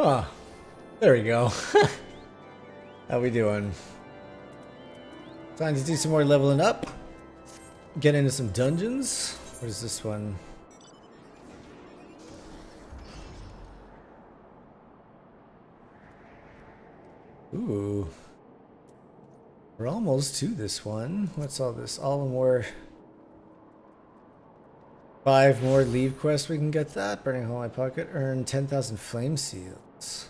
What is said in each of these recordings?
Oh, there we go. How we doing? Time to do some more leveling up. Get into some dungeons. What is this one? Ooh. We're almost to this one. What's all this? All more... 5 more leave quests we can get that. Burning a hole in my pocket. Earn 10,000 flame seals.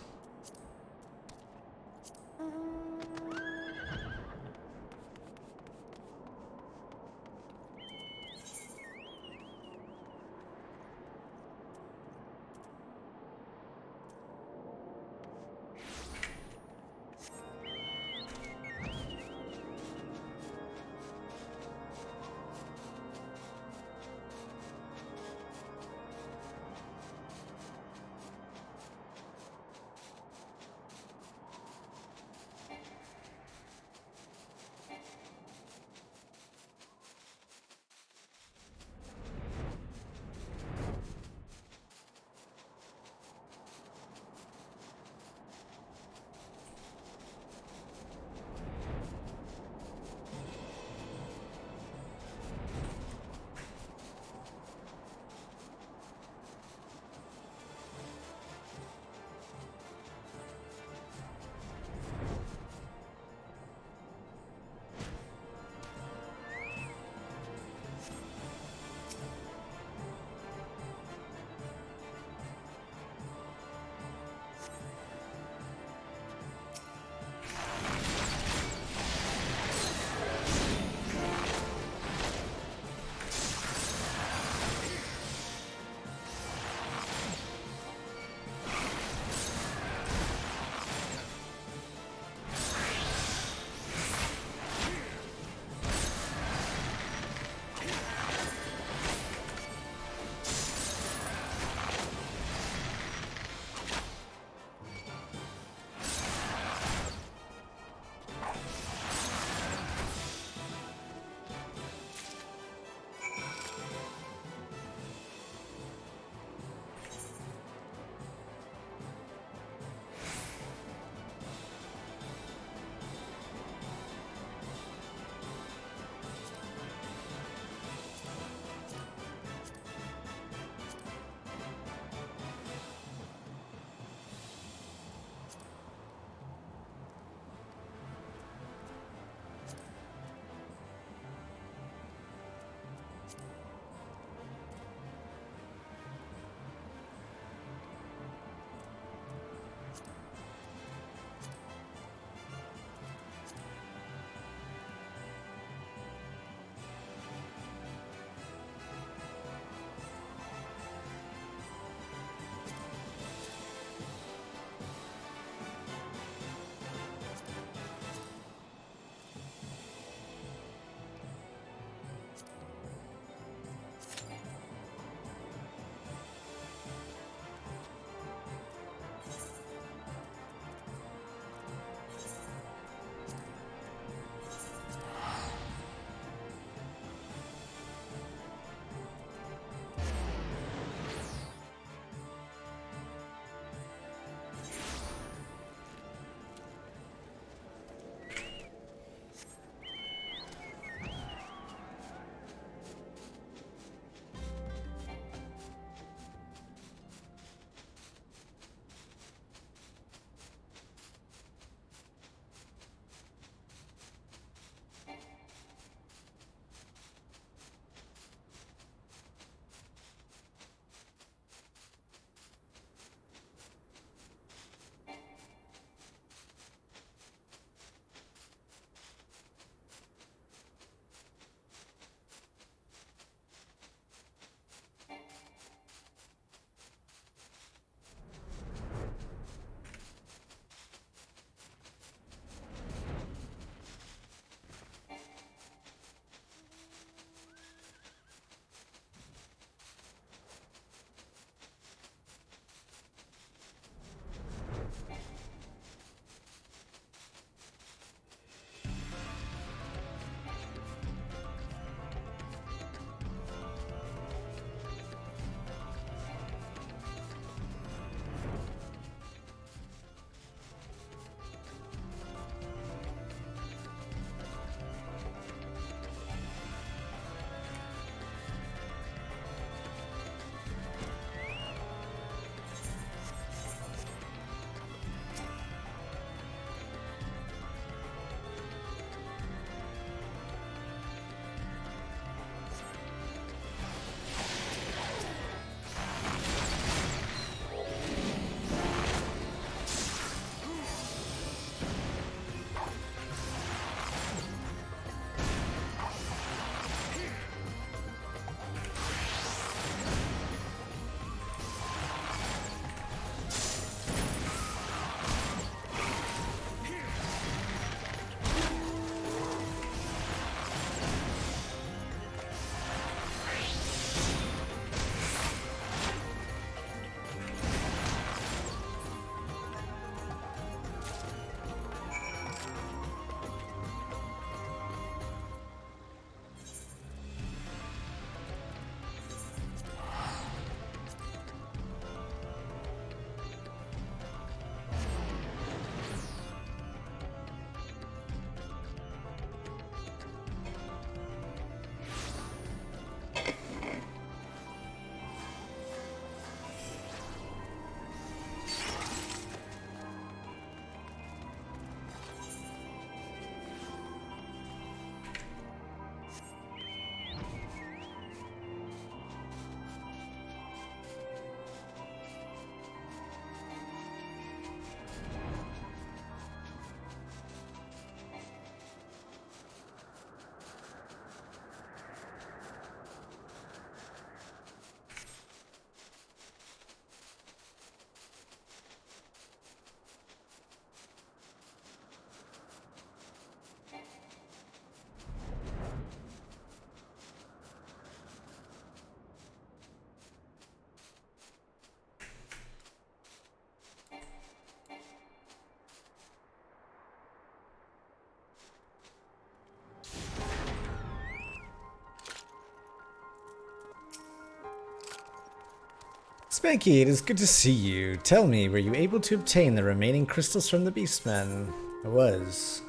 Spanky, it is good to see you. Tell me, were you able to obtain the remaining crystals from the Beastmen? I was.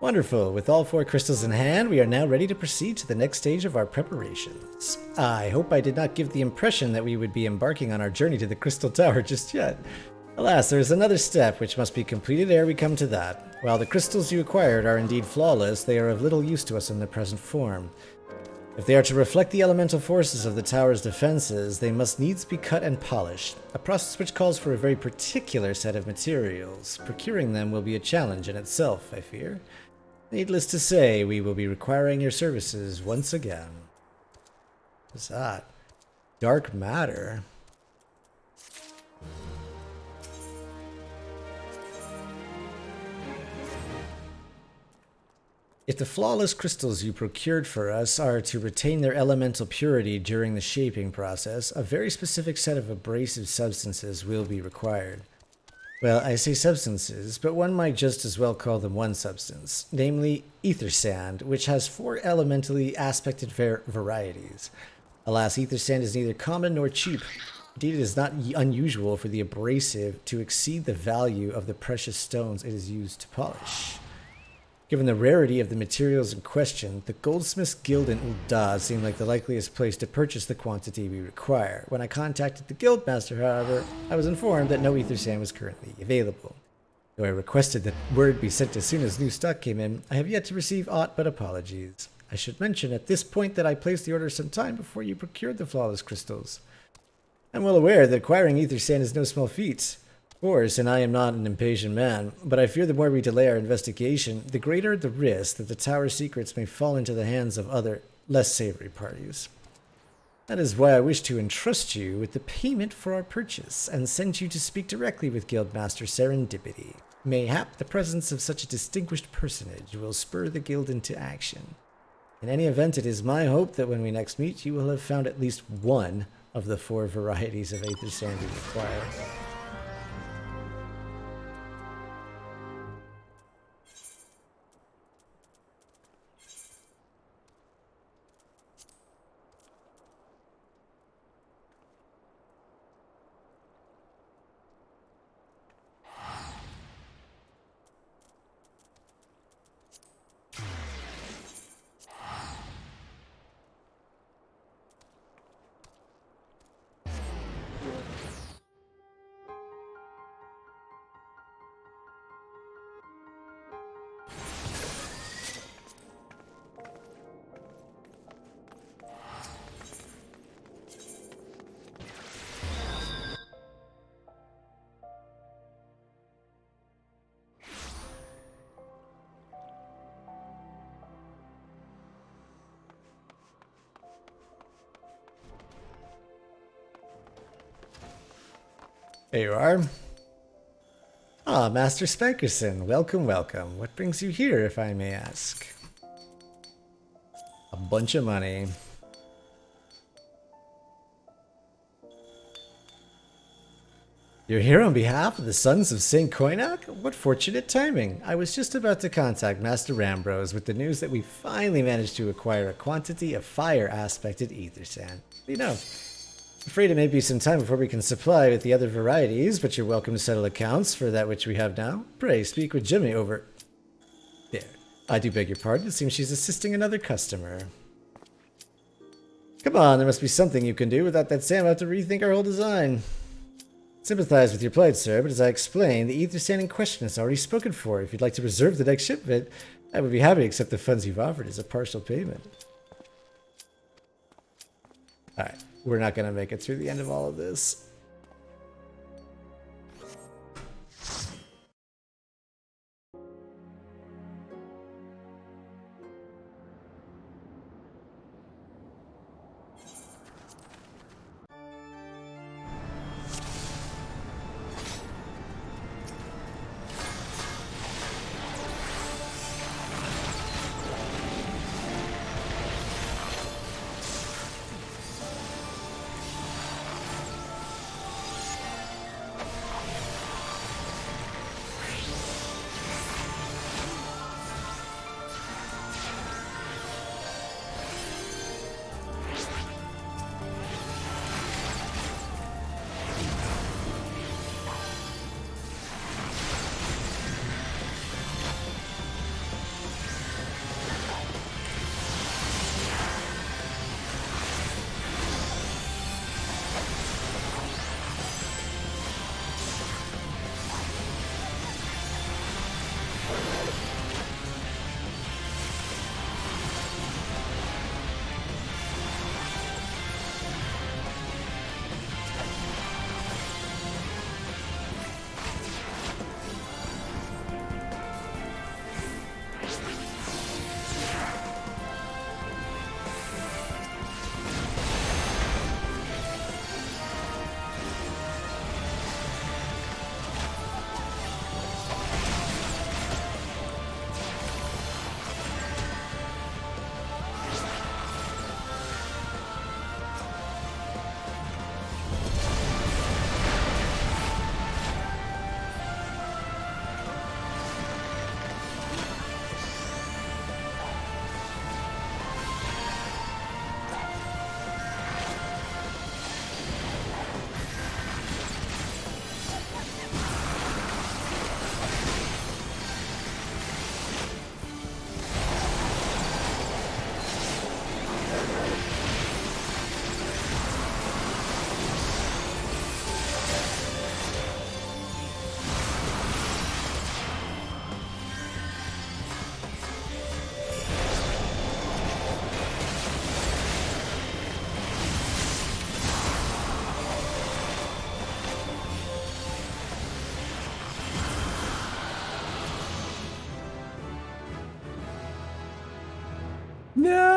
Wonderful. With all 4 crystals in hand, we are now ready to proceed to the next stage of our preparations. I hope I did not give the impression that we would be embarking on our journey to the Crystal Tower just yet. Alas, there is another step which must be completed ere we come to that. While the crystals you acquired are indeed flawless, they are of little use to us in their present form. If they are to reflect the elemental forces of the tower's defenses, they must needs be cut and polished, a process which calls for a very particular set of materials. Procuring them will be a challenge in itself, I fear. Needless to say, we will be requiring your services once again. What's that? Dark matter? If the flawless crystals you procured for us are to retain their elemental purity during the shaping process, a very specific set of abrasive substances will be required. Well, I say substances, but one might just as well call them one substance, namely ether sand, which has 4 elementally aspected varieties. Alas, ether sand is neither common nor cheap. Indeed, it is not unusual for the abrasive to exceed the value of the precious stones it is used to polish. Given the rarity of the materials in question, the Goldsmiths Guild in Ul'dah seemed like the likeliest place to purchase the quantity we require. When I contacted the Guildmaster, however, I was informed that no ether sand was currently available. Though I requested that word be sent as soon as new stock came in, I have yet to receive aught but apologies. I should mention at this point that I placed the order some time before you procured the flawless crystals. I'm well aware that acquiring ether sand is no small feat. Of course, and I am not an impatient man, but I fear the more we delay our investigation, the greater the risk that the tower's secrets may fall into the hands of other, less savory parties. That is why I wish to entrust you with the payment for our purchase, and send you to speak directly with Guildmaster Serendipity. Mayhap the presence of such a distinguished personage will spur the guild into action. In any event, it is my hope that when we next meet, you will have found at least one of the 4 varieties of ether sand you require. There you are. Ah, Master Spankerson, welcome, welcome. What brings you here, if I may ask? A bunch of money. You're here on behalf of the Sons of St. Koinak? What fortunate timing. I was just about to contact Master Rambrose with the news that we finally managed to acquire a quantity of fire-aspected ether sand. You know, afraid it may be some time before we can supply with the other varieties, but you're welcome to settle accounts for that which we have now. Pray, speak with Jimmy over... There. I do beg your pardon. It seems she's assisting another customer. Come on, there must be something you can do. Without that Sam, I'll have to rethink our whole design. Sympathize with your plight, sir, but as I explained, the ether sand in question is already spoken for. If you'd like to reserve the next shipment, I would be happy to accept the funds you've offered as a partial payment. Alright. We're not going to make it through the end of all of this.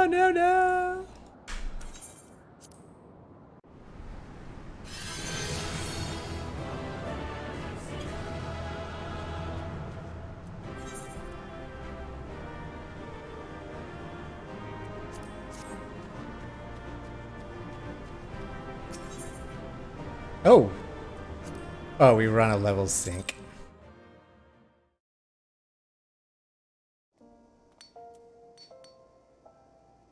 no! Oh! Oh, we run a level sync.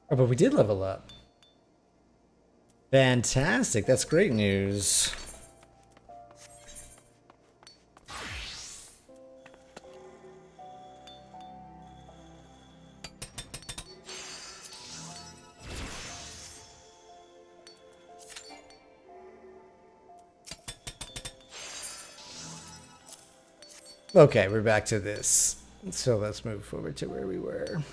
Oh, but we did level up. Fantastic, that's great news. Okay, we're back to this. So let's move forward to where we were.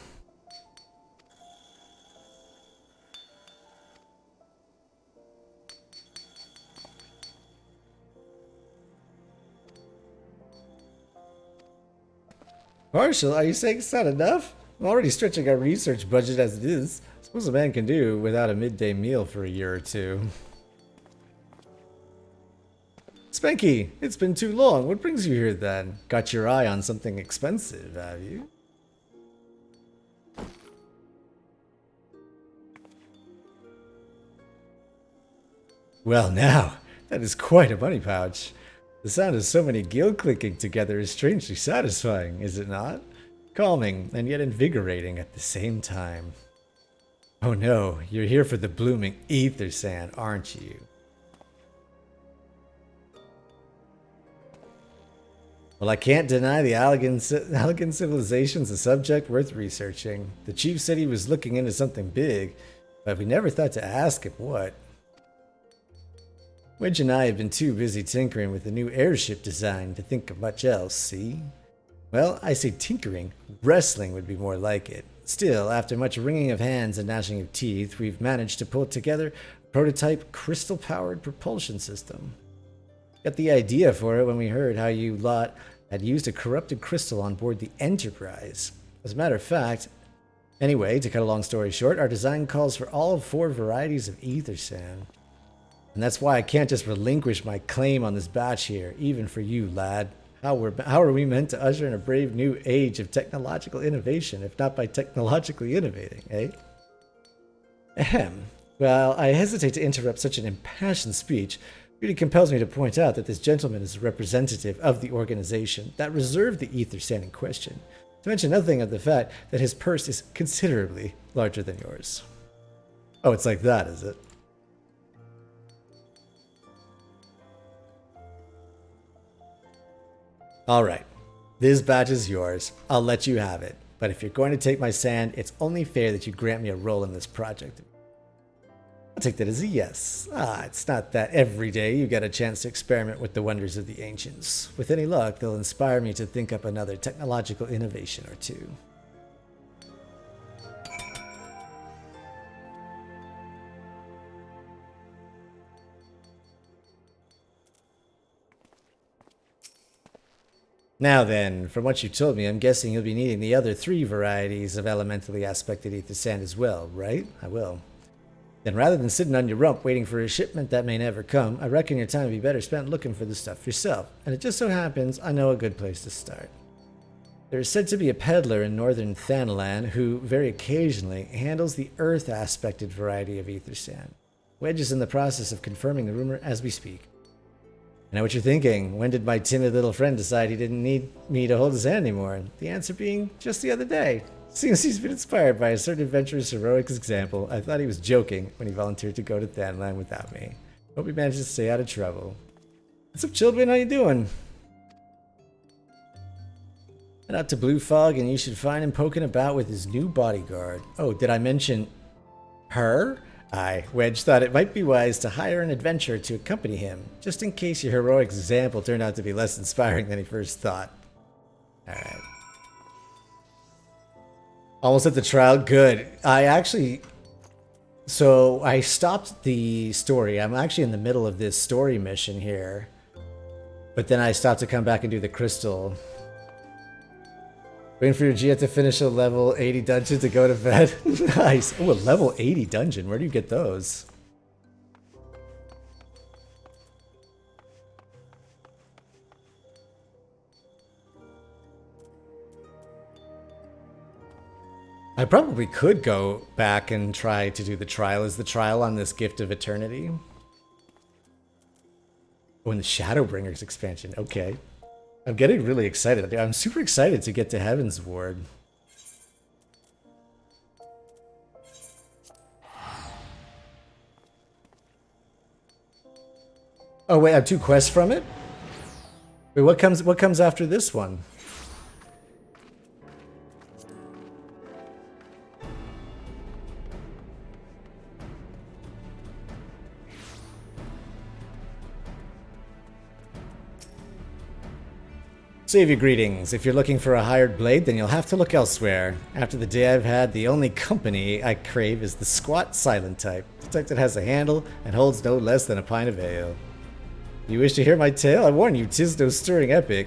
Marshall, are you saying it's not enough? I'm already stretching our research budget as it is. I suppose a man can do without a midday meal for a year or two. Spanky, it's been too long. What brings you here then? Got your eye on something expensive, have you? Well now, that is quite a money pouch. The sound of so many gil clicking together is strangely satisfying, is it not? Calming and yet invigorating at the same time. Oh no, you're here for the blooming ether sand, aren't you? Well, I can't deny the Allegan civilization's a subject worth researching. The chief said he was looking into something big, but we never thought to ask him what. Wedge and I have been too busy tinkering with the new airship design to think of much else, see? Well, I say tinkering. Wrestling would be more like it. Still, after much wringing of hands and gnashing of teeth, we've managed to pull together a prototype crystal-powered propulsion system. Got the idea for it when we heard how you lot had used a corrupted crystal on board the Enterprise. As a matter of fact, anyway, to cut a long story short, our design calls for all 4 varieties of ether sand. And that's why I can't just relinquish my claim on this batch here, even for you, lad. How are we meant to usher in a brave new age of technological innovation, if not by technologically innovating, eh? Ahem. Well, I hesitate to interrupt such an impassioned speech. It really compels me to point out that this gentleman is a representative of the organization that reserved the ether sand in question, to mention nothing of the fact that his purse is considerably larger than yours. Oh, it's like that, is it? Alright, this batch is yours. I'll let you have it. But if you're going to take my sand, it's only fair that you grant me a role in this project. I'll take that as a yes. It's not that every day you get a chance to experiment with the wonders of the ancients. With any luck, they'll inspire me to think up another technological innovation or two. Now then, from what you told me, I'm guessing you'll be needing the other 3 varieties of elementally aspected ether sand as well, right? I will. Then rather than sitting on your rump waiting for a shipment that may never come, I reckon your time would be better spent looking for the stuff yourself. And it just so happens I know a good place to start. There is said to be a peddler in northern Thanalan who, very occasionally, handles the earth-aspected variety of ether sand. Wedge is in the process of confirming the rumor as we speak. I know what you're thinking. When did my timid little friend decide he didn't need me to hold his hand anymore? The answer being, just the other day. Seems he's been inspired by a certain adventurer's heroic example. I thought he was joking when he volunteered to go to Thanalan without me. Hope he managed to stay out of trouble. What's up, children? How you doing? Head out to Blue Fog and you should find him poking about with his new bodyguard. Oh, did I mention her? Aye, Wedge thought it might be wise to hire an adventurer to accompany him, just in case your heroic example turned out to be less inspiring than he first thought. Alright. Almost at the trial? Good. So I stopped the story. I'm actually in the middle of this story mission here. But then I stopped to come back and do the crystal. Waiting for your Gia to finish a level 80 dungeon to go to bed. Nice. Oh, a level 80 dungeon. Where do you get those? I probably could go back and try to do the trial. Is the trial on this Gift of Eternity? Oh, and the Shadowbringers expansion. Okay. I'm getting really excited. I'm super excited to get to Heaven's Ward. Oh wait, I have 2 quests from it? Wait, what comes after this one? Save your greetings. If you're looking for a hired blade, then you'll have to look elsewhere. After the day I've had, the only company I crave is the squat silent type. The type that has a handle and holds no less than a pint of ale. You wish to hear my tale? I warn you, 'tis no stirring epic.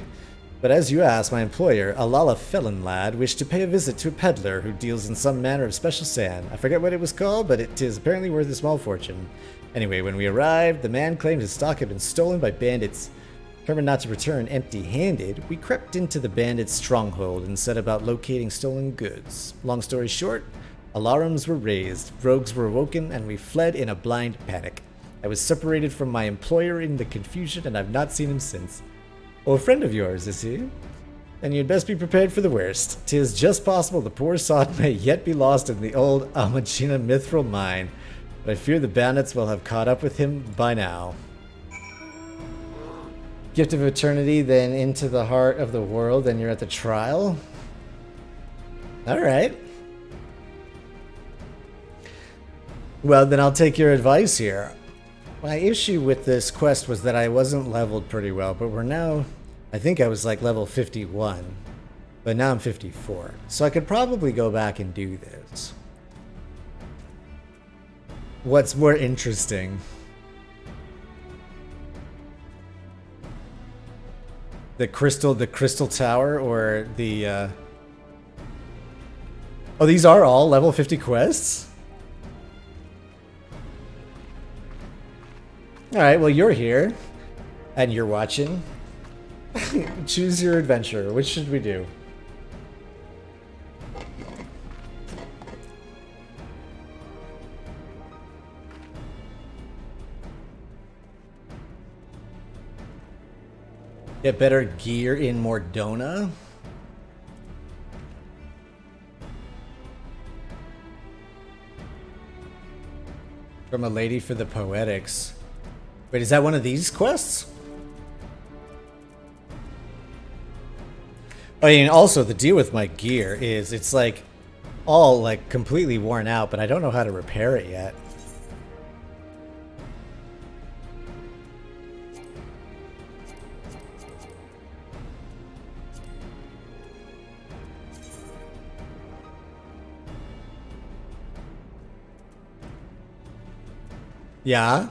But as you asked, my employer, a Lala felon lad, wished to pay a visit to a peddler who deals in some manner of special sand. I forget what it was called, but it is apparently worth a small fortune. Anyway, when we arrived, the man claimed his stock had been stolen by bandits. Determined not to return empty-handed, we crept into the bandits' stronghold and set about locating stolen goods. Long story short, alarms were raised, rogues were awoken, and we fled in a blind panic. I was separated from my employer in the confusion, and I've not seen him since. Oh, a friend of yours, is he? Then you'd best be prepared for the worst. 'Tis just possible the poor sod may yet be lost in the old Amachina mithril mine, but I fear the bandits will have caught up with him by now. Gift of Eternity, then into the heart of the world, then you're at the trial? Alright. Well, then I'll take your advice here. My issue with this quest was that I wasn't leveled pretty well, but we're now... I think I was like level 51, but now I'm 54. So I could probably go back and do this. What's more interesting? The crystal tower, or the, Oh, these are all level 50 quests? Alright, well you're here, and you're watching. Choose your adventure. Which should we do? Get better gear in Mordona? From a lady for the poetics. Wait, is that one of these quests? I mean, also the deal with my gear is it's like all like completely worn out, but I don't know how to repair it yet. Yeah?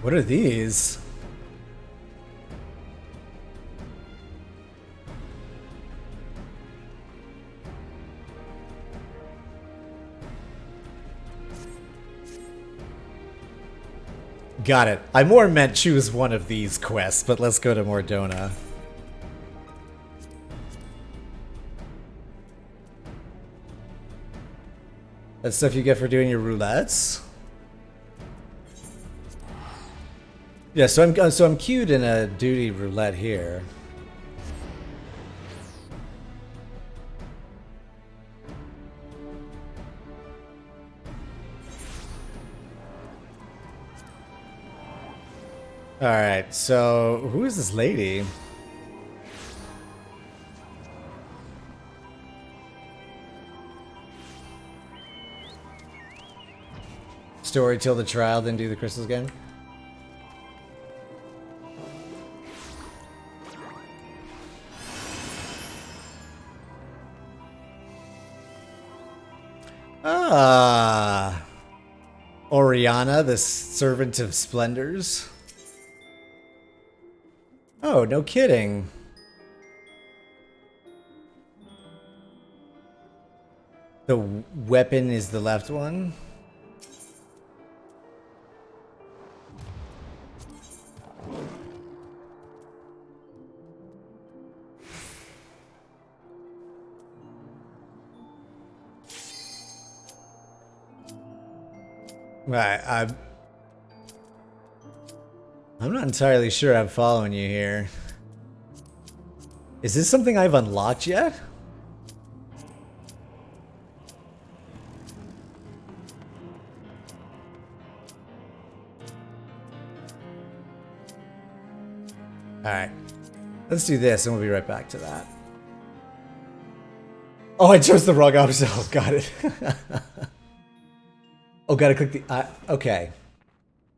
What are these? Got it. I more meant choose one of these quests, but let's go to Mordona. That's stuff you get for doing your roulettes? Yeah, so I'm queued in a duty roulette here. Alright, so who is this lady? Story till the trial, then do the crystals again? Ah. Oriana, the servant of splendors. Oh, no kidding. The weapon is the left one? Right, I'm not entirely sure I'm following you here. Is this something I've unlocked yet? Alright. Let's do this and we'll be right back to that. Oh, I chose the wrong option. Oh, got it. Oh, gotta click the... okay.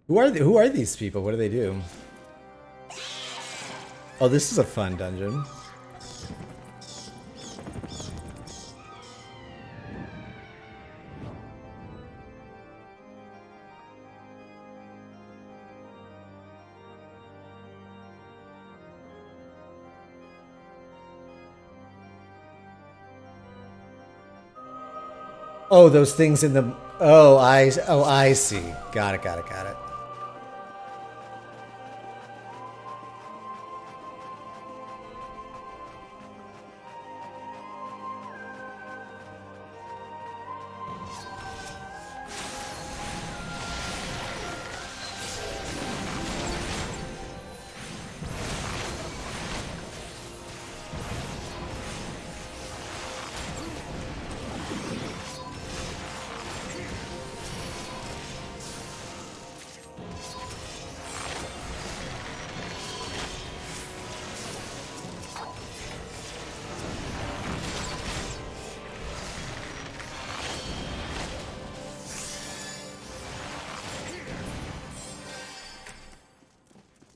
Who are these people? What do they do? Oh, this is a fun dungeon. Oh, those things in the... Oh, I see. Got it.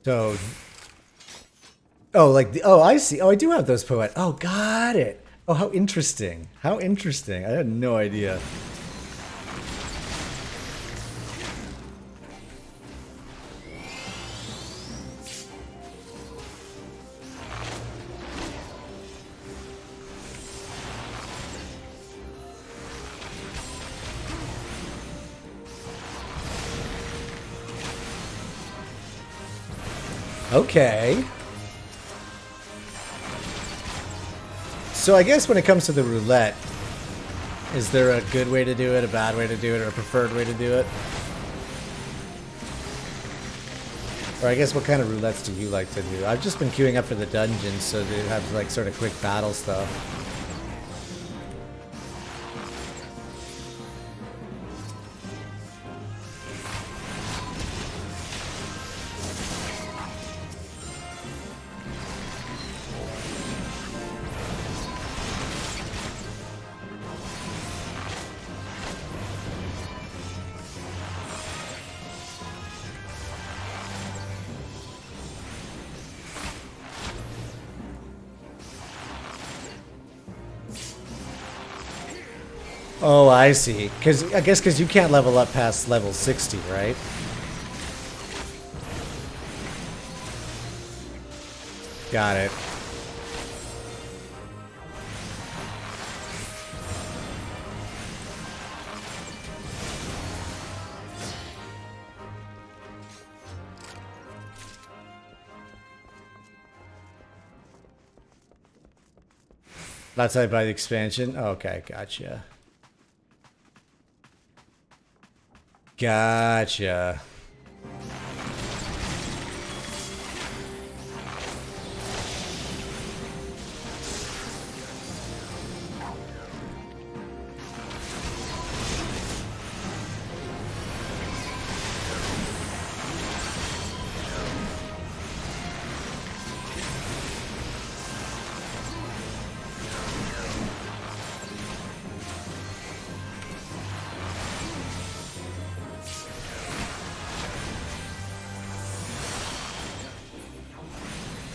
So, oh, like the, oh, I see. Oh, I do have those poet. Oh, got it. Oh, how interesting. How interesting. I had no idea. Okay. So I guess when it comes to the roulette, is there a good way to do it, a bad way to do it, or a preferred way to do it? Or I guess what kind of roulettes do you like to do? I've just been queuing up for the dungeons, so they have like sort of quick battle stuff. Oh, I see. I guess because you can't level up past level 60, right? Got it. That's how I buy the expansion? Okay, gotcha. Gotcha.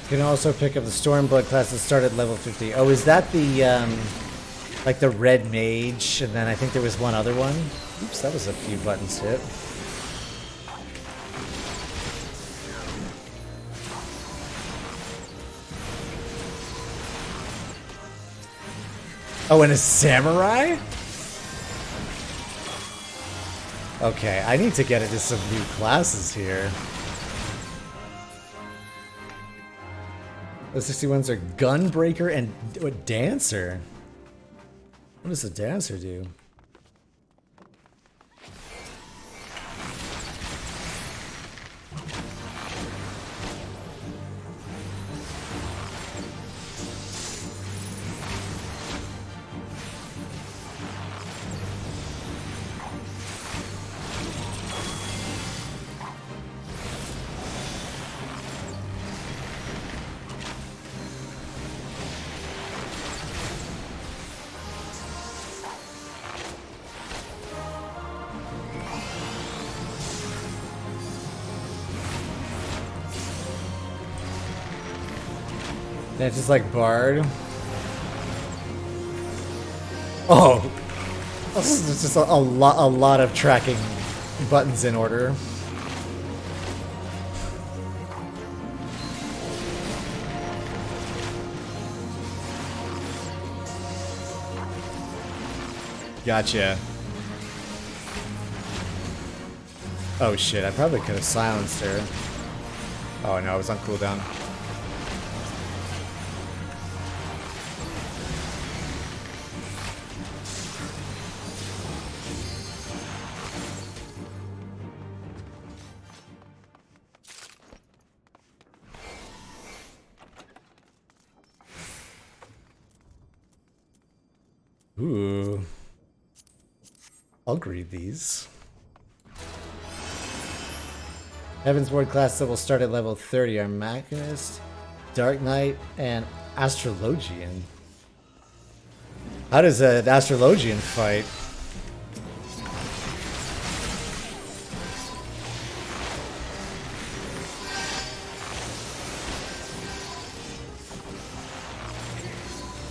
You can also pick up the Stormblood class that started at level 50. Oh, is that the, Like the red mage, and then I think there was one other one. Oops, that was a few buttons hit. Oh, and a samurai? Okay, I need to get into some new classes here. The 61s are Gunbreaker and Dancer. What does the Dancer do? That's just like Bard. Oh, this is just a lot of tracking buttons in order. Gotcha. Oh shit, I probably could have silenced her. Oh no, I was on cooldown. Ooh. I'll greet these. Heaven's Ward class that will start at level 30 are Machinist, Dark Knight, and Astrologian. How does an Astrologian fight?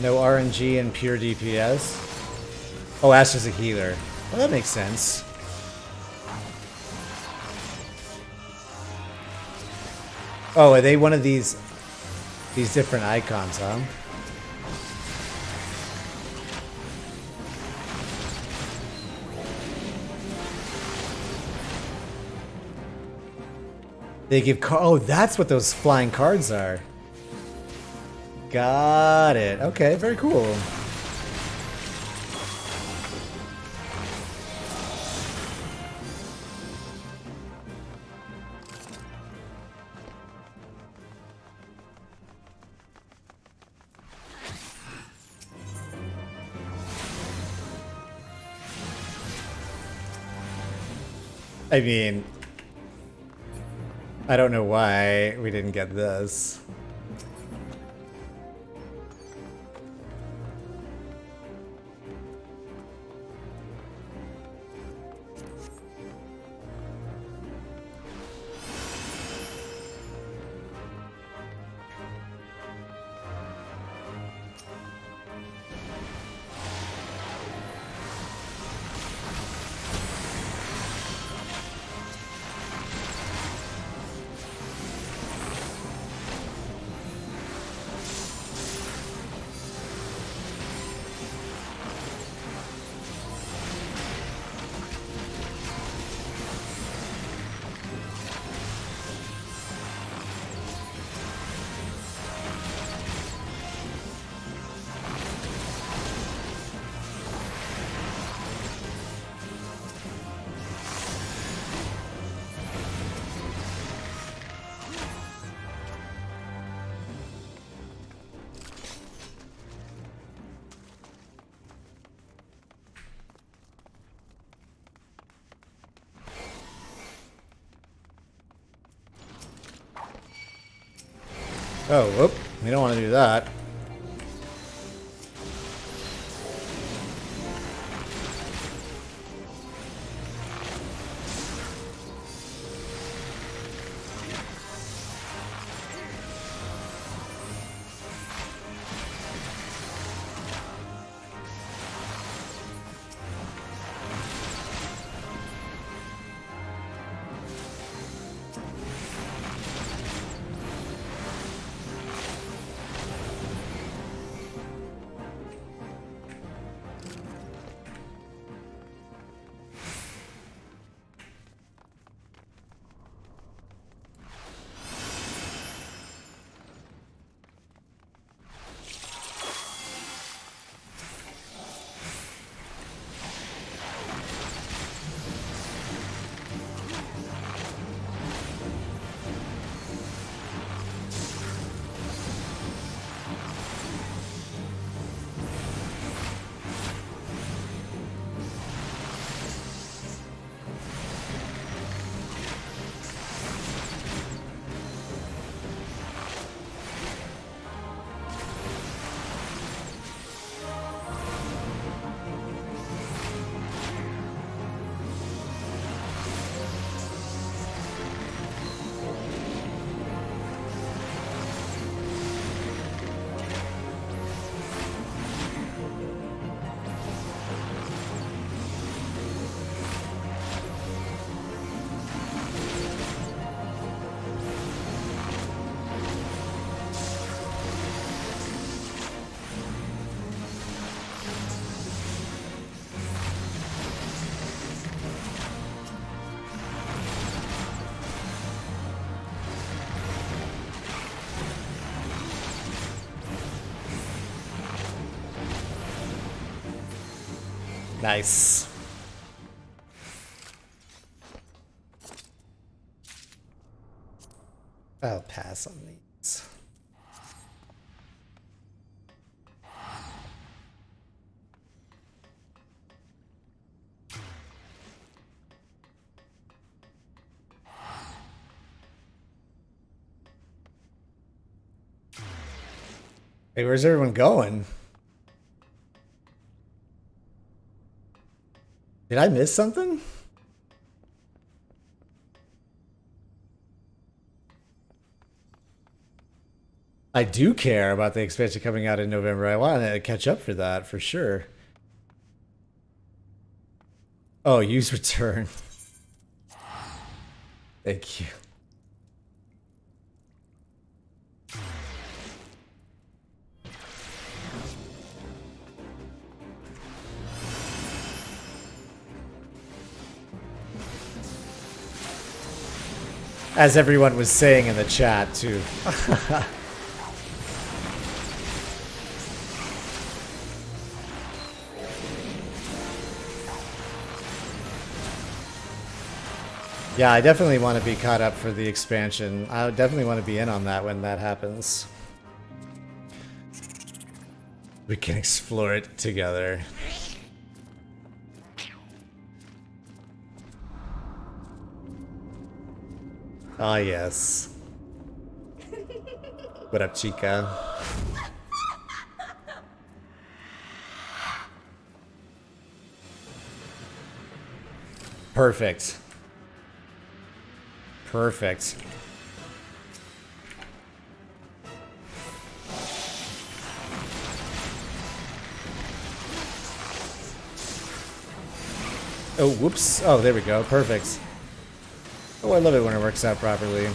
No RNG and pure DPS. Oh, Astra's a healer. Well, that makes sense. Oh, are they one of these different icons, huh? They give oh, that's what those flying cards are. Got it. Okay, very cool. I mean, I don't know why we didn't get this. Oh, whoop. We don't want to do that. Nice. I'll pass on these. Hey, where's everyone going? Did I miss something? I do care about the expansion coming out in November. I want to catch up for that, for sure. Oh, use return. Thank you. As everyone was saying in the chat, too. Yeah, I definitely want to be caught up for the expansion. I definitely want to be in on that when that happens. We can explore it together. Ah, yes. What up, chica? Perfect. Perfect. Oh, whoops. Oh, there we go. Perfect. Oh, I love it when it works out properly.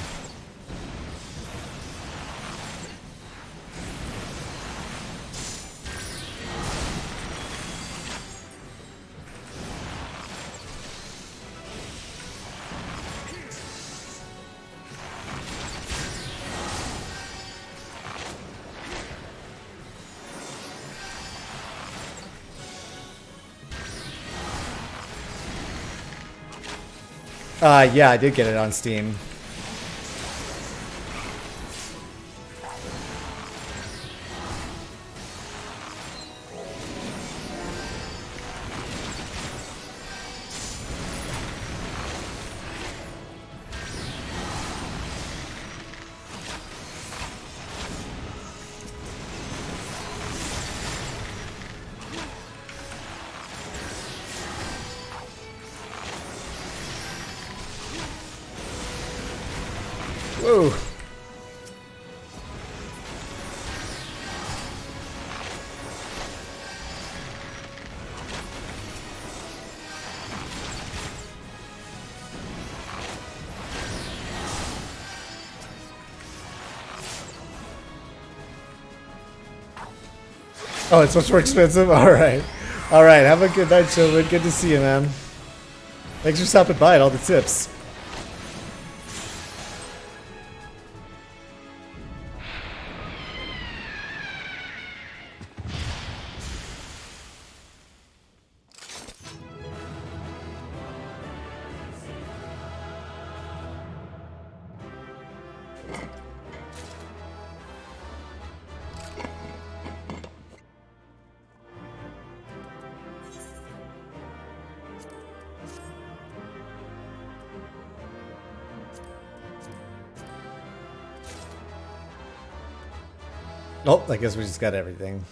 Yeah, I did get it on Steam. Whoa. Oh, it's much more expensive? Alright. Alright, have a good night, children. Good to see you, man. Thanks for stopping by and all the tips. Oh, I guess we just got everything.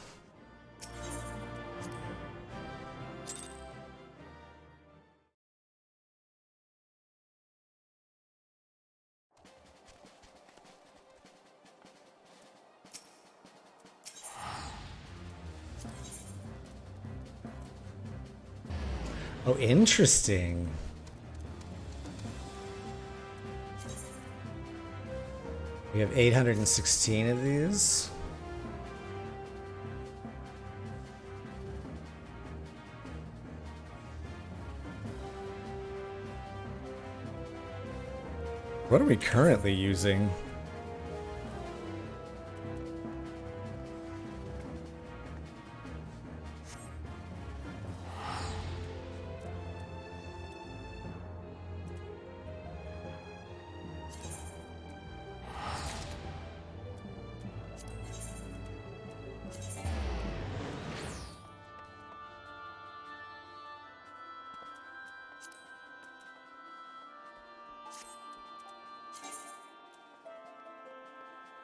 Oh, interesting. We have 816 of these. What are we currently using?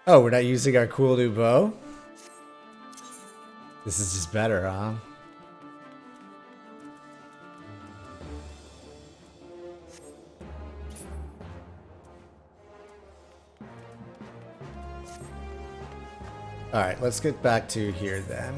Oh, we're not using our cool new bow? This is just better, huh? Alright, let's get back to here then.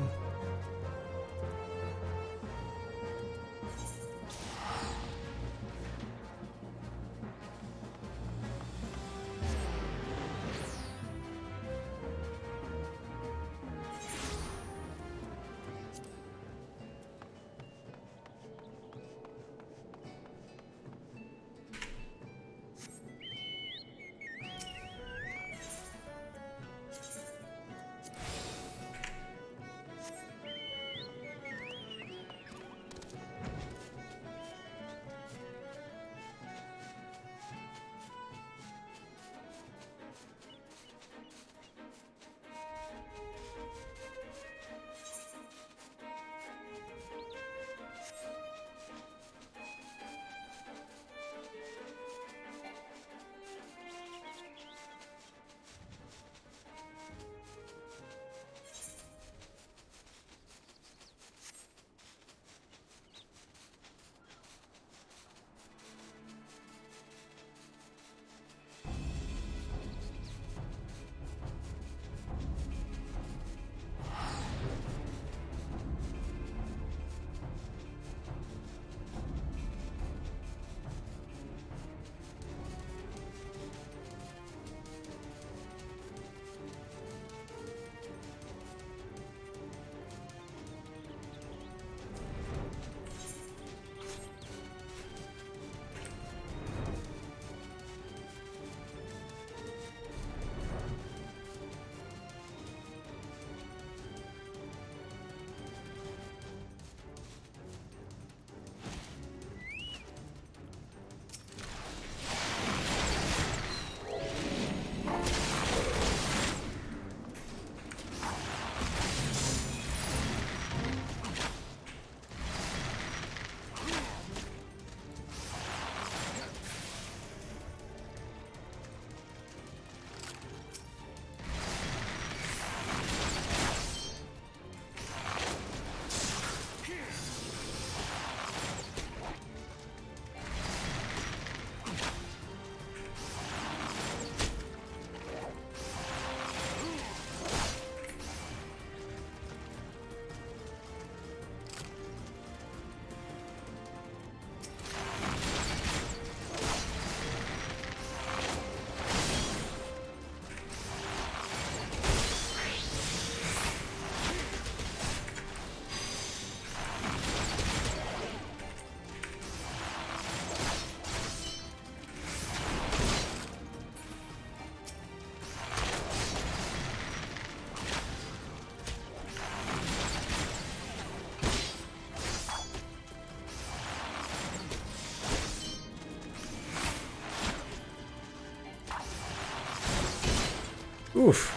Oof.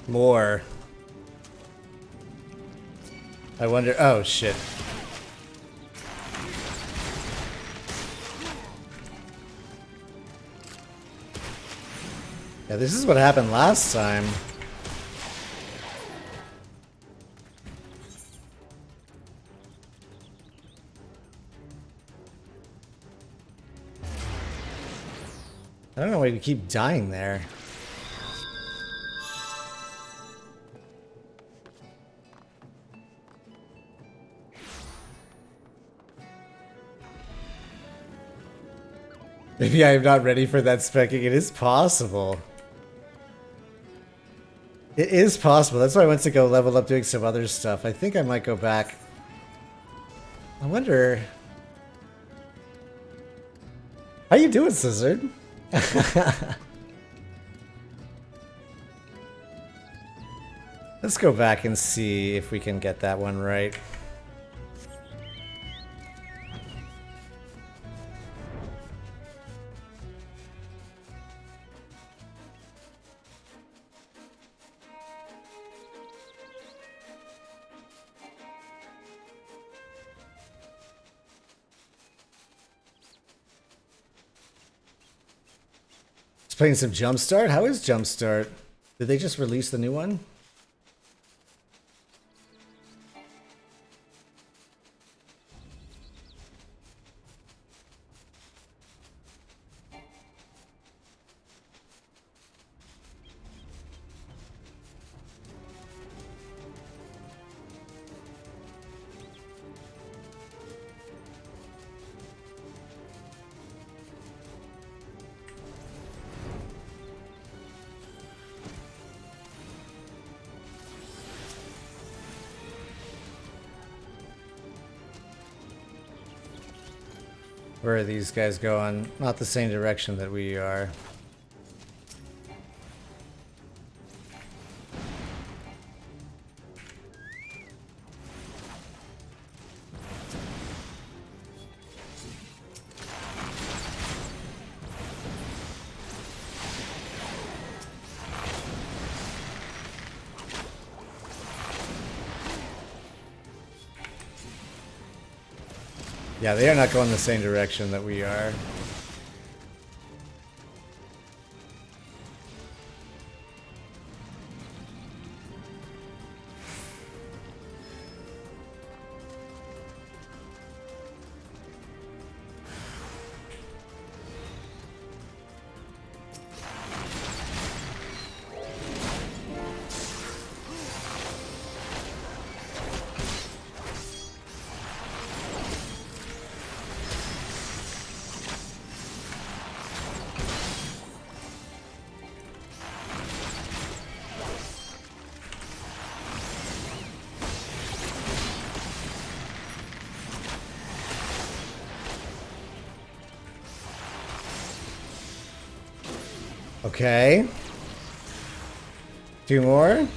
More. I wonder. Oh, shit. Yeah, this is what happened last time. I don't know why we keep dying there. Maybe I am not ready for that specking. It is possible. It is possible. That's why I went to go level up doing some other stuff. I think I might go back. I wonder... How you doing, Scissored? Let's go back and see if we can get that one right. Just playing some Jumpstart? How is Jumpstart? Did they just release the new one? Where are these guys going? Not the same direction that we are. Yeah, they are not going the same direction that we are. Okay. 2 more.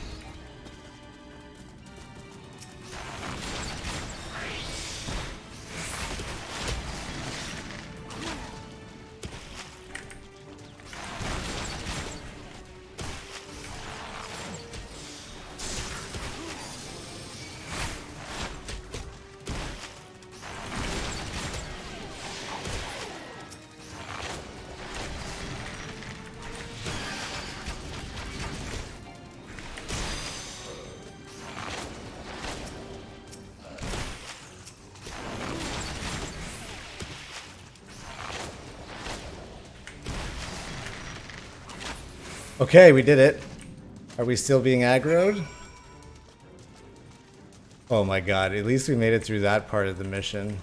Okay, we did it. Are we still being aggroed? Oh my god, at least we made it through that part of the mission.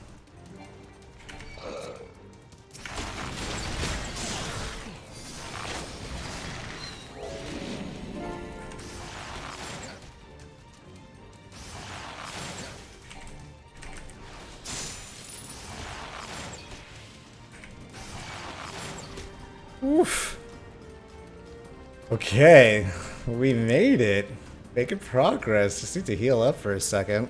Oof. Okay, we made it. Making progress. Just need to heal up for a second.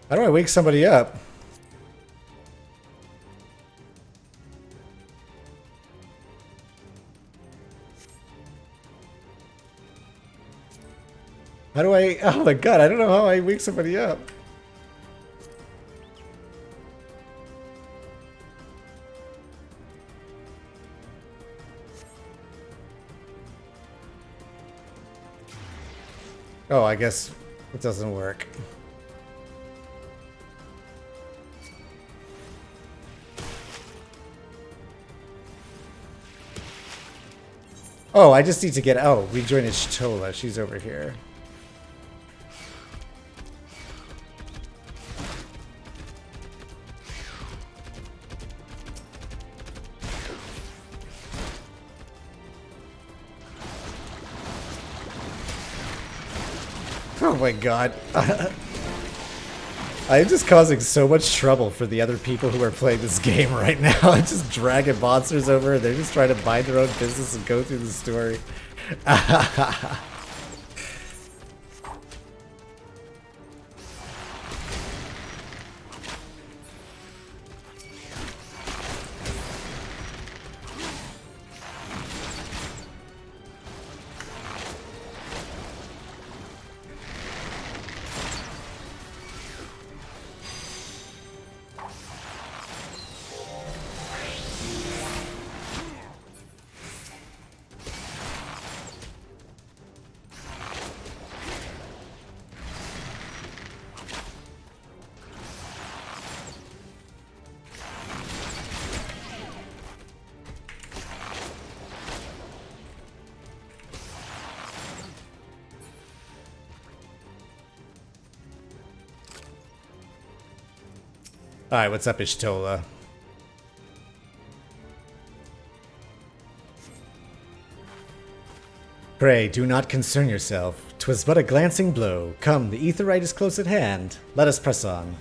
How do I wake somebody up? How do I... Oh my god, I don't know how I wake somebody up. Oh, I guess it doesn't work. Oh, I just need to get... Oh, rejoin Ishtola. She's over here. Oh my god. I'm just causing so much trouble for the other people who are playing this game right now. I'm just dragging monsters over and they're just trying to mind their own business and go through the story. Alright, what's up, Ishtola? Pray, do not concern yourself. 'Twas but a glancing blow. Come, the aetheryte is close at hand. Let us press on.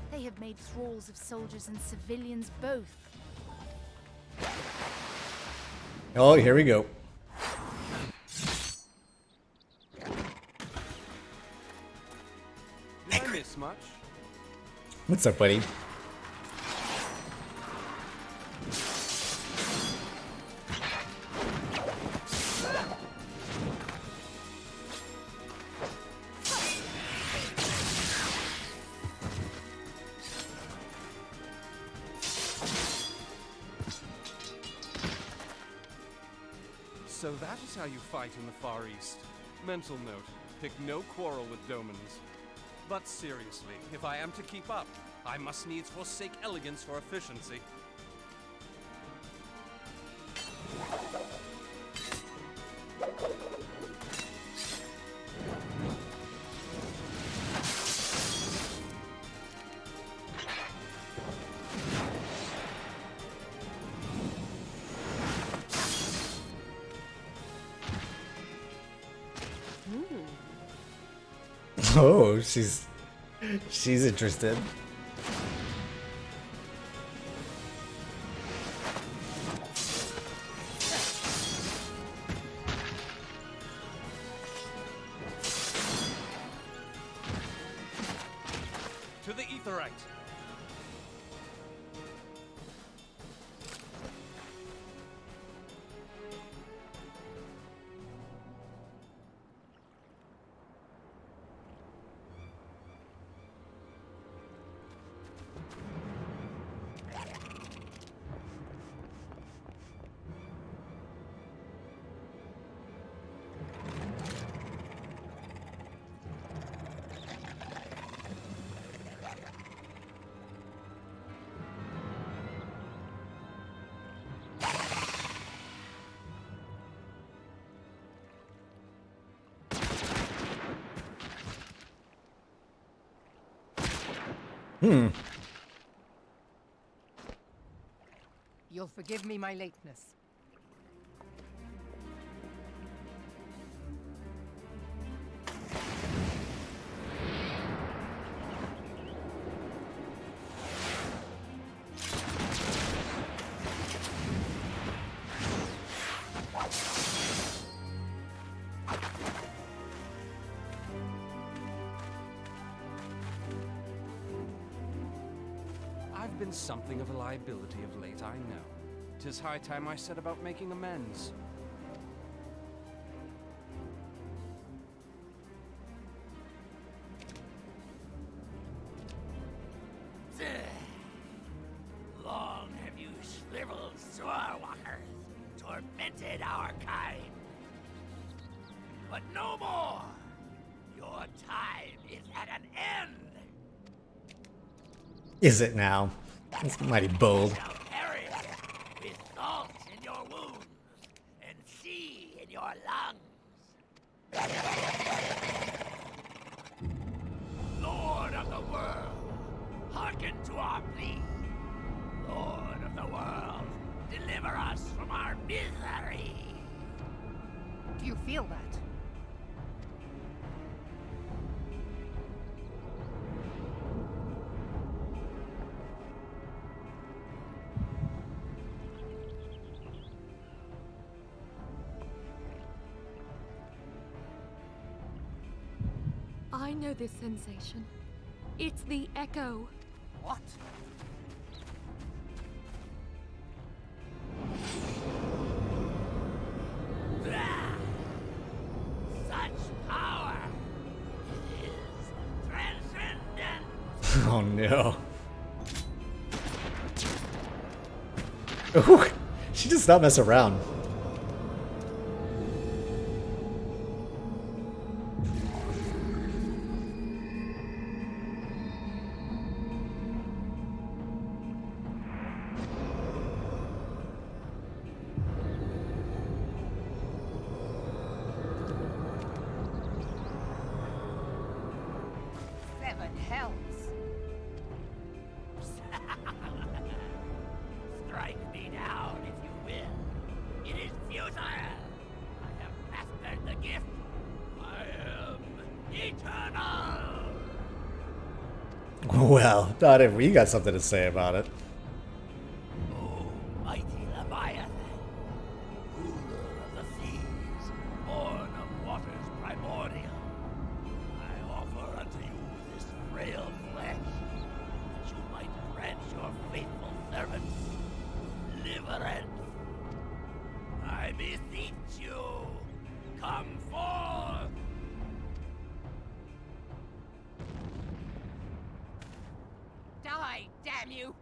They have made thralls of soldiers and civilians both. Oh, here we go. Did I miss much? What's up, buddy? So that is how you fight in the Far East. Mental note, pick no quarrel with Domans. But seriously, if I am to keep up, I must needs forsake elegance for efficiency. Oh, she's interested. To the aetheryte. You'll forgive me my lateness. been something of a liability of late, I know. 'Tis high time I set about making amends. Long have you shriveled Swordwalkers tormented our kind. But no more! Your time is at an end! Is it now? That's mighty bold. Shall perish with salt in your wounds and sea in your lungs. Lord of the world, hearken to our plea. Lord of the world, deliver us from our misery. Do you feel that? I know this sensation. It's the echo. What? Such power! It is transcendent! Oh no. Ooh, she does not mess around. Seven hells. Strike me down if you will. It is futile. I have mastered the gift. I am eternal. Well, not if we got something to say about it. O mighty Leviathan, ruler of the seas, born of waters primordial, I offer unto you this frail flesh, that you might grant your faithful servants deliverance. I beseech you, come forth! Die, damn you!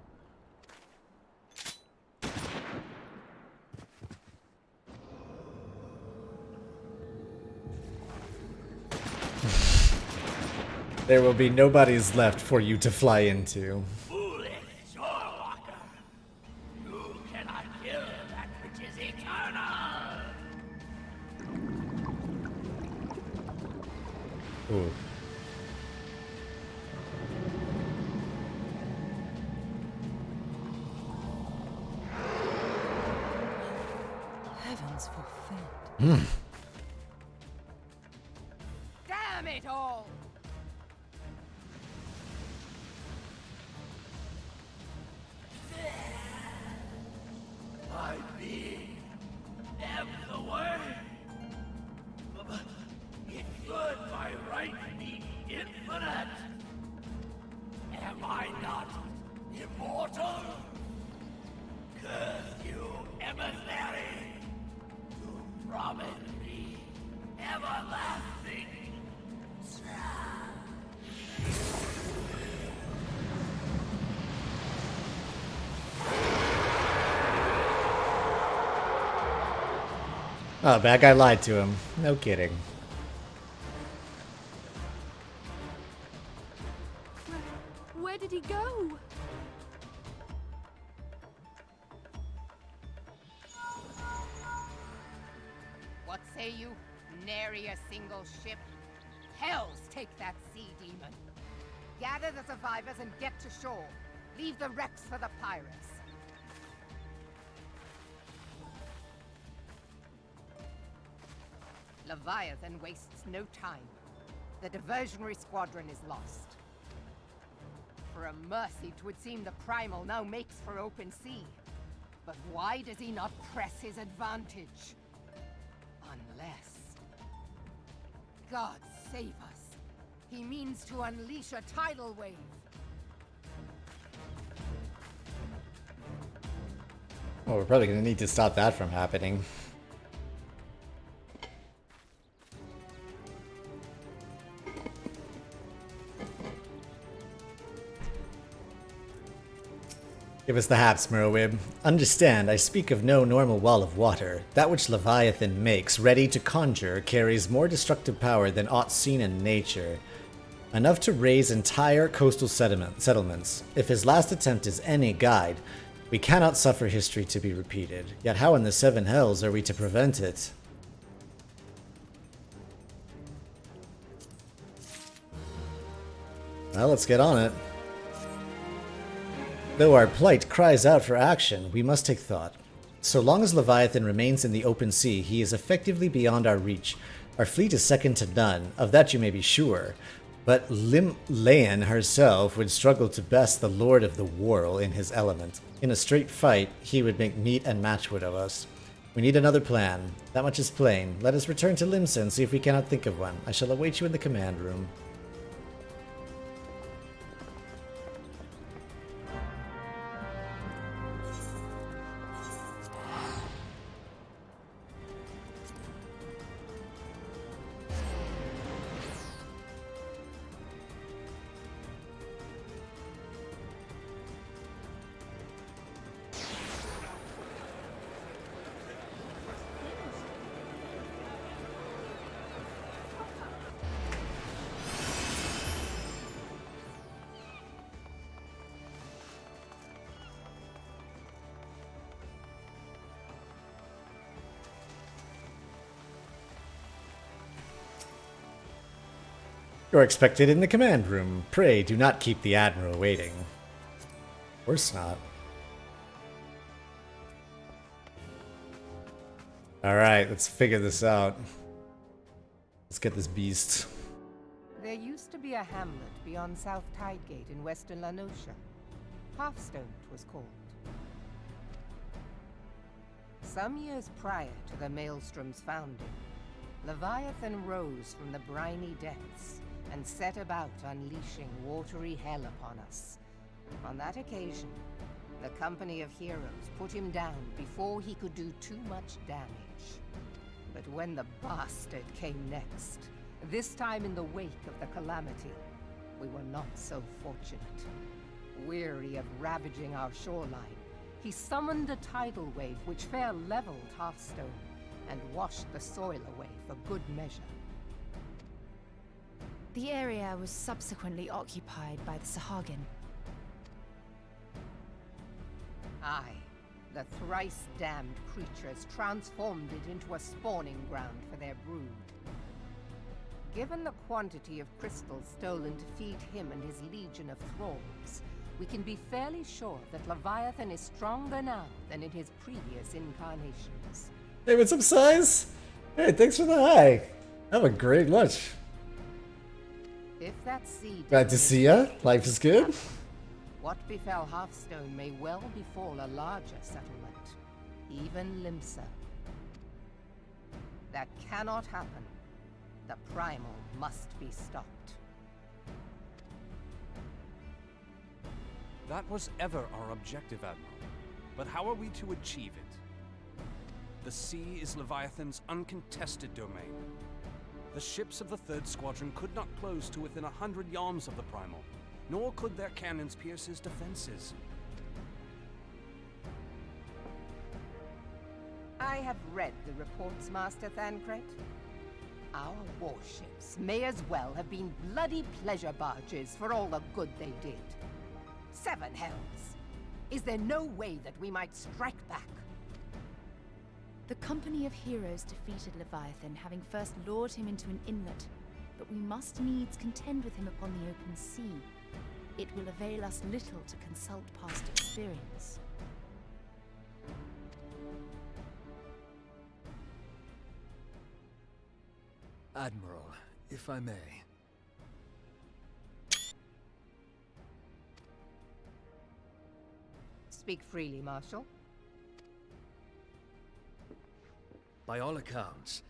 There will be nobody's left for you to fly into. Foolish Shorewalker! You cannot kill that which is eternal! Ooh. Heavens forfend. Damn it all! My being am the way. It should by right be infinite. Am I not immortal? Curse you, emissary! You promised me everlasting. Oh, bad guy lied to him. No kidding. Where did he go? What say you? Nary a single ship? Hells take that sea demon. Gather the survivors and get to shore. Leave the wrecks for the pirates. Leviathan wastes no time. The diversionary squadron is lost. For a mercy, 'twould seem the Primal now makes for open sea. But why does he not press his advantage? Unless... God save us. He means to unleash a tidal wave. Oh, we're probably gonna need to stop that from happening. Give us the haps, Merwib. Understand, I speak of no normal wall of water. That which Leviathan makes, ready to conjure, carries more destructive power than aught seen in nature. Enough to raise entire coastal settlements. If his last attempt is any guide, we cannot suffer history to be repeated. Yet how in the seven hells are we to prevent it? Well, let's get on it. Though our plight cries out for action, we must take thought. So long as Leviathan remains in the open sea, he is effectively beyond our reach. Our fleet is second to none, of that you may be sure. But Leyan herself would struggle to best the Lord of the Whirl in his element. In a straight fight, he would make meat and matchwood of us. We need another plan. That much is plain. Let us return to Limsa and see if we cannot think of one. I shall await you in the command room. You're expected in the command room. Pray do not keep the Admiral waiting. Of course not. Alright, let's figure this out. Let's get this beast. There used to be a hamlet beyond South Tidegate in western Lanosha. Hearthstone it was called. Some years prior to the Maelstrom's founding, Leviathan rose from the briny depths and set about unleashing watery hell upon us. On that occasion, the company of heroes put him down before he could do too much damage. But when the bastard came next, this time in the wake of the calamity, we were not so fortunate. Weary of ravaging our shoreline, he summoned a tidal wave which fair leveled Hearthstone and washed the soil away for good measure. The area was subsequently occupied by the Sahagin. Aye, the thrice-damned creatures transformed it into a spawning ground for their brood. Given the quantity of crystals stolen to feed him and his legion of thralls, we can be fairly sure that Leviathan is stronger now than in his previous incarnations. Hey, what's up, Size? Hey, thanks for the hi. Have a great lunch. If that seed... Glad to see ya. Life is good. What befell Hearthstone may well befall a larger settlement, even Limsa. That cannot happen. The primal must be stopped. That was ever our objective, Admiral. But how are we to achieve it? The sea is Leviathan's uncontested domain. The ships of the 3rd Squadron could not close to within 100 yards of the Primal, nor could their cannons pierce his defenses. I have read the reports, Master Thancred. Our warships may as well have been bloody pleasure barges for all the good they did. 7 hells! Is there no way that we might strike back? The company of heroes defeated Leviathan, having first lured him into an inlet, but we must needs contend with him upon the open sea. It will avail us little to consult past experience. Admiral, if I may. Speak freely, Marshal. By all accounts,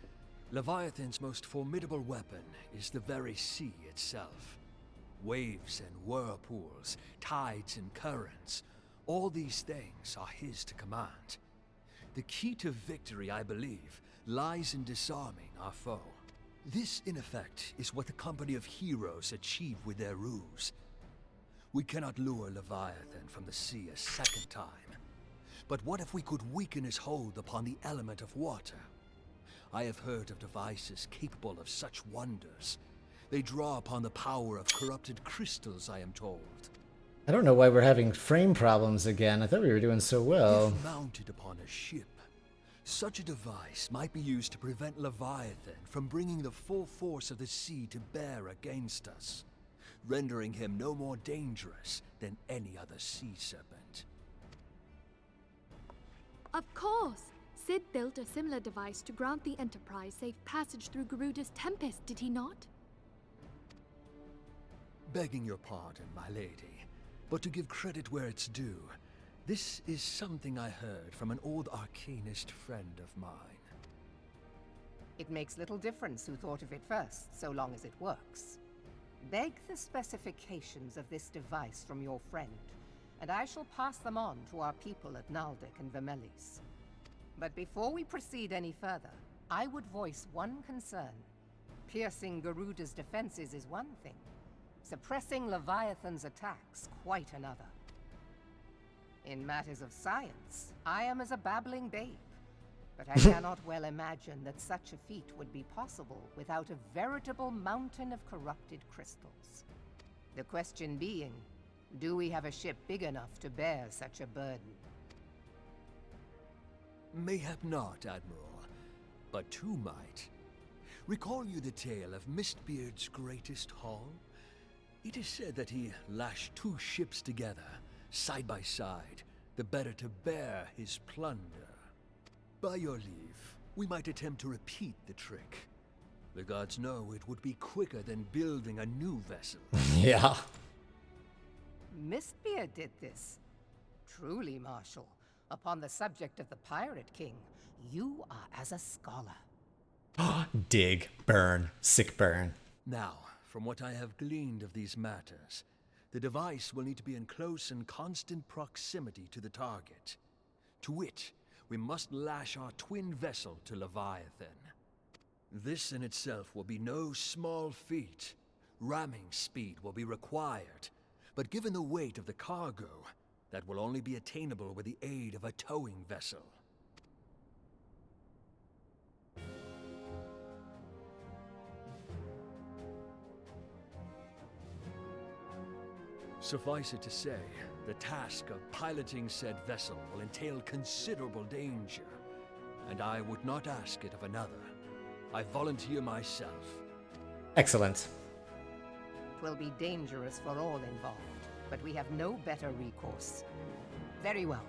Leviathan's most formidable weapon is the very sea itself. Waves and whirlpools, tides and currents, all these things are his to command. The key to victory, I believe, lies in disarming our foe. This, in effect, is what the company of heroes achieve with their ruse. We cannot lure Leviathan from the sea a second time. But what if we could weaken his hold upon the element of water? I have heard of devices capable of such wonders. They draw upon the power of corrupted crystals, I am told. I don't know why we're having frame problems again. I thought we were doing so well. If mounted upon a ship, such a device might be used to prevent Leviathan from bringing the full force of the sea to bear against us, rendering him no more dangerous than any other sea serpent. Of course! Sid built a similar device to grant the Enterprise safe passage through Garuda's Tempest, did he not? Begging your pardon, my lady, but to give credit where it's due, this is something I heard from an old arcanist friend of mine. It makes little difference who thought of it first, so long as it works. Beg the specifications of this device from your friend, and I shall pass them on to our people at Naldic and Vermelis. But before we proceed any further, I would voice one concern. Piercing Garuda's defenses is one thing. Suppressing Leviathan's attacks, quite another. In matters of science, I am as a babbling babe, but I cannot well imagine that such a feat would be possible without a veritable mountain of corrupted crystals. The question being, do we have a ship big enough to bear such a burden? Mayhap not, Admiral, but two might. Recall you the tale of Mistbeard's greatest haul? It is said that he lashed two ships together, side by side, the better to bear his plunder. By your leave, we might attempt to repeat the trick. The gods know it would be quicker than building a new vessel. Yeah. Mistbeard did this. Truly, Marshal, upon the subject of the Pirate King, you are as a scholar. Dig, burn, sick burn. Now, from what I have gleaned of these matters, the device will need to be in close and constant proximity to the target. To wit, we must lash our twin vessel to Leviathan. This in itself will be no small feat. Ramming speed will be required, but given the weight of the cargo, that will only be attainable with the aid of a towing vessel. Suffice it to say, the task of piloting said vessel will entail considerable danger, and I would not ask it of another. I volunteer myself. Excellent. Twill be dangerous for all involved, but we have no better recourse. Very well.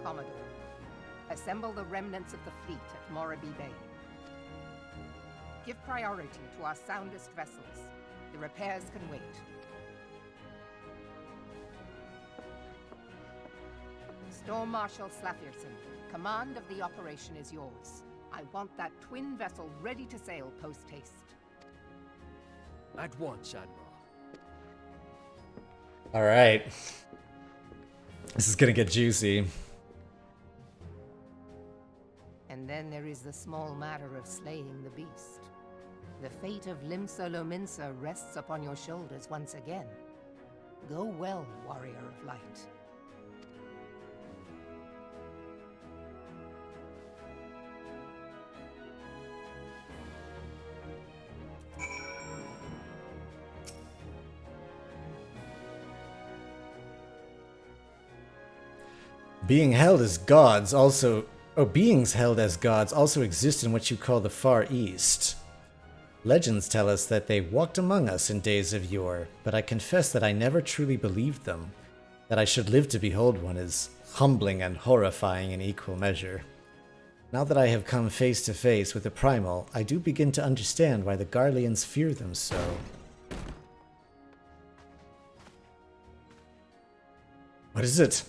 Commodore, assemble the remnants of the fleet at Morabee Bay. Give priority to our soundest vessels. The repairs can wait. Storm Marshal Slafierson, command of the operation is yours. I want that twin vessel ready to sail post-haste. At once, Admiral. All right. This is gonna get juicy. And then there is the small matter of slaying the beast. The fate of Limsa Lominsa rests upon your shoulders once again. Go well, warrior of light. Beings held as gods also exist in what you call the Far East. Legends tell us that they walked among us in days of yore, but I confess that I never truly believed them. That I should live to behold one is humbling and horrifying in equal measure. Now that I have come face to face with the Primal, I do begin to understand why the Garleans fear them so. What is it?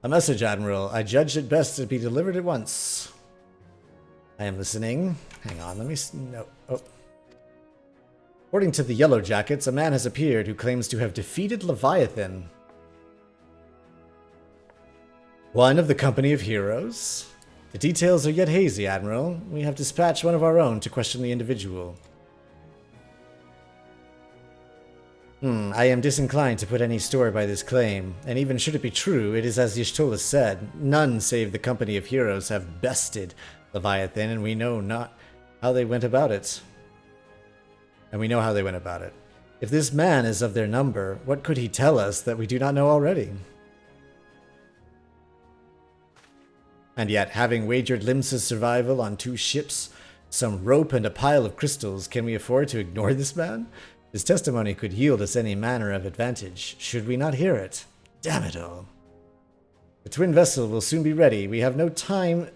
A message, Admiral. I judged it best to be delivered at once. I am listening. Hang on, let me... No. Oh. According to the Yellow Jackets, a man has appeared who claims to have defeated Leviathan. One of the company of heroes? The details are yet hazy, Admiral. We have dispatched one of our own to question the individual. I am disinclined to put any store by this claim, and even should it be true, it is as Y'shtola said, none save the company of heroes have bested Leviathan, and we know not how they went about it. If this man is of their number, what could he tell us that we do not know already? And yet, having wagered Limsa's survival on 2 ships, some rope and a pile of crystals, can we afford to ignore this man? His testimony could yield us any manner of advantage. Should we not hear it? Damn it all. The twin vessel will soon be ready. We have no time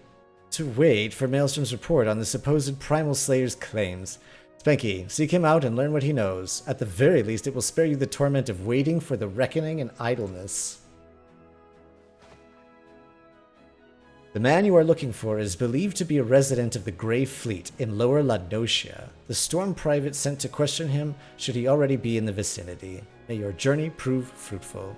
to wait for Maelstrom's report on the supposed Primal Slayer's claims. Spanky, seek him out and learn what he knows. At the very least, it will spare you the torment of waiting for the reckoning and idleness. The man you are looking for is believed to be a resident of the Grey Fleet in Lower Laodicea. The Storm Private sent to question him should he already be in the vicinity. May your journey prove fruitful.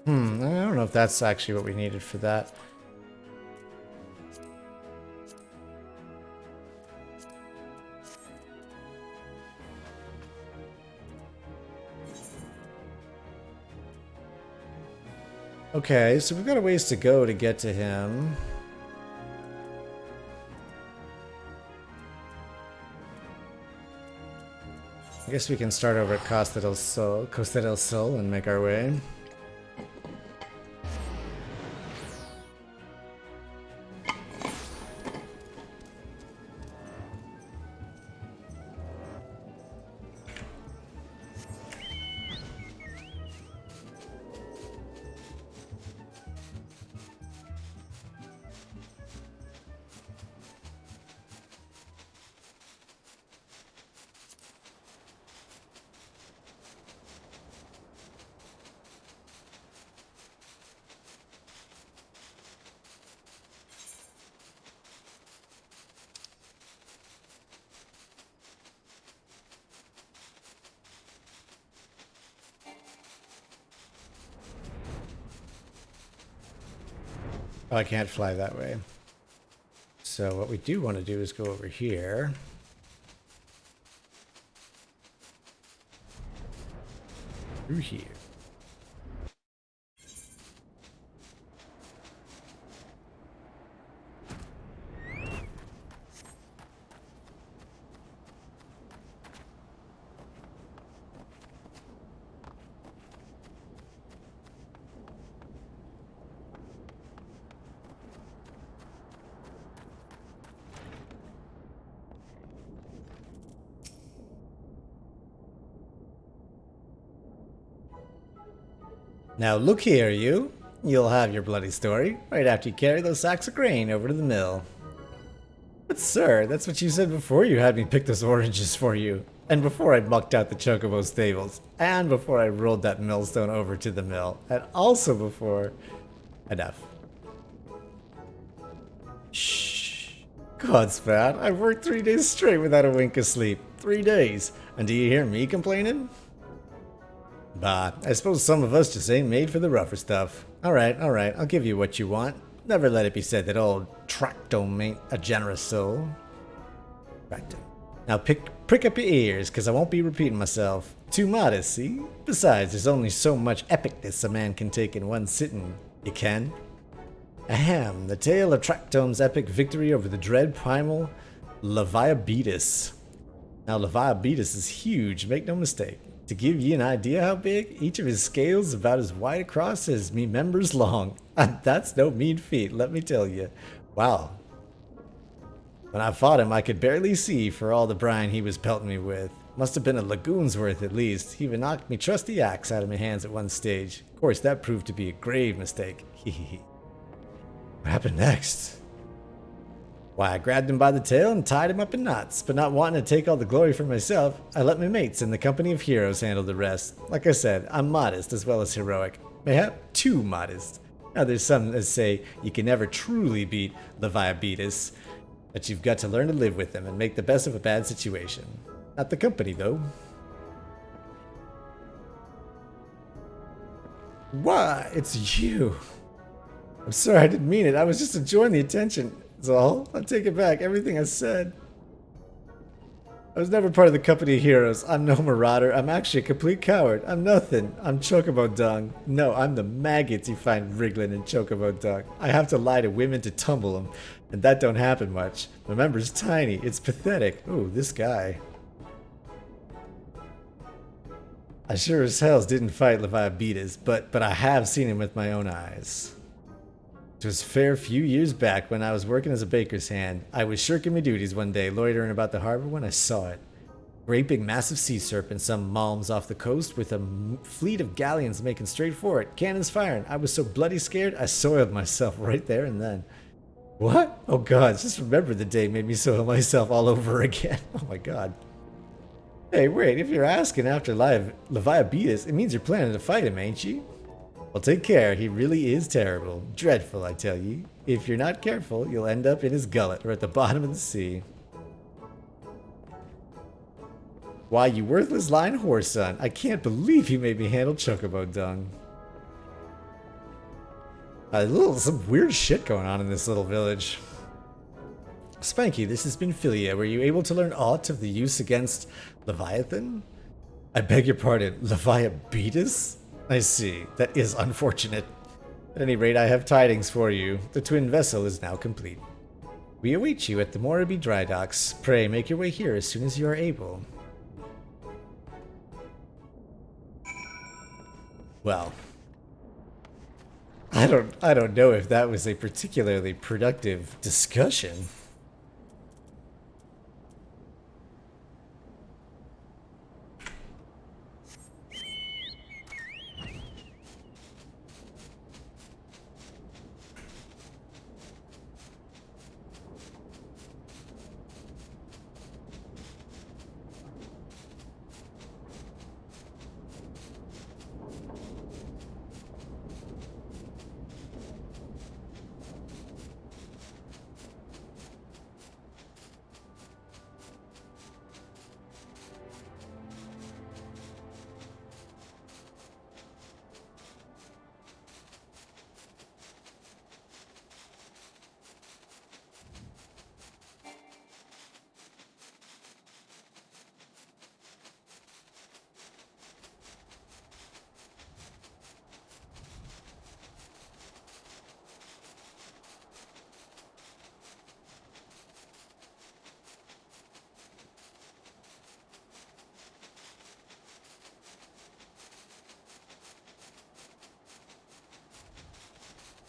I don't know if that's actually what we needed for that. Okay, so we've got a ways to go to get to him. I guess we can start over at Costa del Sol and make our way. Oh, I can't fly that way. So what we do want to do is go over here. Through here. Now look here, you. You'll have your bloody story right after you carry those sacks of grain over to the mill. But sir, that's what you said before you had me pick those oranges for you. And before I mucked out the Chocobo stables. And before I rolled that millstone over to the mill. And also before... Enough. Shh. Godspat, I've worked 3 days straight without a wink of sleep. 3 days. And do you hear me complaining? Bah, I suppose some of us just ain't made for the rougher stuff. Alright, I'll give you what you want. Never let it be said that old Tractome ain't a generous soul. Tractome. Now prick up your ears, cause I won't be repeating myself. Too modest, see? Besides, there's only so much epicness a man can take in one sitting. You can? Ahem, the tale of Tractome's epic victory over the dread primal Leviabetus. Now Leviabetus is huge, make no mistake. To give you an idea how big, each of his scales is about as wide across as me members long. That's no mean feat, let me tell you. Wow. When I fought him, I could barely see for all the brine he was pelting me with. Must have been a lagoon's worth at least. He even knocked me trusty axe out of my hands at one stage. Of course, that proved to be a grave mistake. What happened next? Why, I grabbed him by the tail and tied him up in knots, but not wanting to take all the glory for myself, I let my mates in the company of heroes handle the rest. Like I said, I'm modest as well as heroic. Mayhap too modest. Now there's some that say you can never truly beat Leviathan, that you've got to learn to live with them and make the best of a bad situation. Not the company, though. Why, it's you. I'm sorry, I didn't mean it. I was just enjoying the attention. That's all. I'll take it back. Everything I said. I was never part of the company of heroes. I'm no marauder. I'm actually a complete coward. I'm nothing. I'm chocobo dung. No, I'm the maggots you find wriggling in chocobo dung. I have to lie to women to tumble them, and that don't happen much. My member's tiny. It's pathetic. Ooh, this guy. I sure as hell didn't fight Leviathan, but I have seen him with my own eyes. It was a fair few years back when I was working as a baker's hand. I was shirking my duties one day, loitering about the harbor when I saw it. Great big massive sea serpent, some malms off the coast, with a fleet of galleons making straight for it, cannons firing. I was so bloody scared, I soiled myself right there and then. What? Oh god, just remember the day made me soil myself all over again. Oh my god. Hey, wait, if you're asking after Leviathan, it means you're planning to fight him, ain't you? Well, take care. He really is terrible. Dreadful, I tell you. If you're not careful, you'll end up in his gullet or at the bottom of the sea. Why, you worthless lying whore son. I can't believe you made me handle chocobo dung. Some weird shit going on in this little village. Spanky, this has been Philia. Were you able to learn aught of the use against Leviathan? I beg your pardon, Leviathan? I see. That is unfortunate. At any rate, I have tidings for you. The twin vessel is now complete. We await you at the Moraby dry docks. Pray make your way here as soon as you are able. Well, I don't know if that was a particularly productive discussion.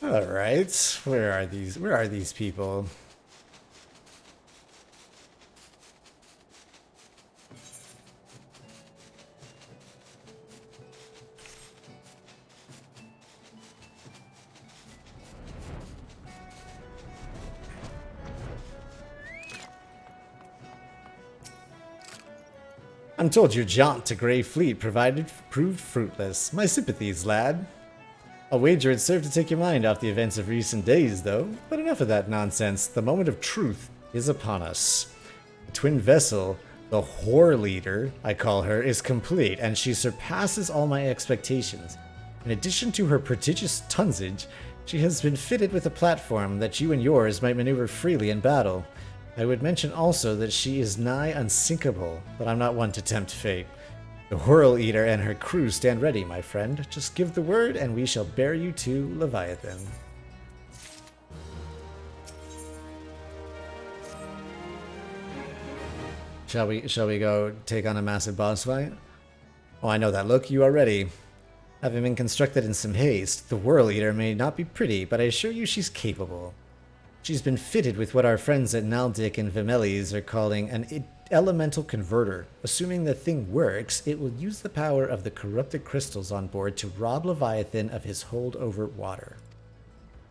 All right, where are these people? I'm told your jaunt to Grey Fleet proved fruitless. My sympathies, lad. I'll wager it served to take your mind off the events of recent days, though. But enough of that nonsense. The moment of truth is upon us. The twin vessel, the whore leader, I call her, is complete, and she surpasses all my expectations. In addition to her prodigious tonnage, she has been fitted with a platform that you and yours might maneuver freely in battle. I would mention also that she is nigh unsinkable, but I'm not one to tempt fate. The Whirl Eater and her crew stand ready, my friend. Just give the word and we shall bear you to Leviathan. Shall we go take on a massive boss fight? Oh, I know that look. You are ready. Having been constructed in some haste, the Whirl Eater may not be pretty, but I assure you she's capable. She's been fitted with what our friends at Naldic and Vimeles are calling an elemental converter. Assuming the thing works, it will use the power of the corrupted crystals on board to rob Leviathan of his hold over water.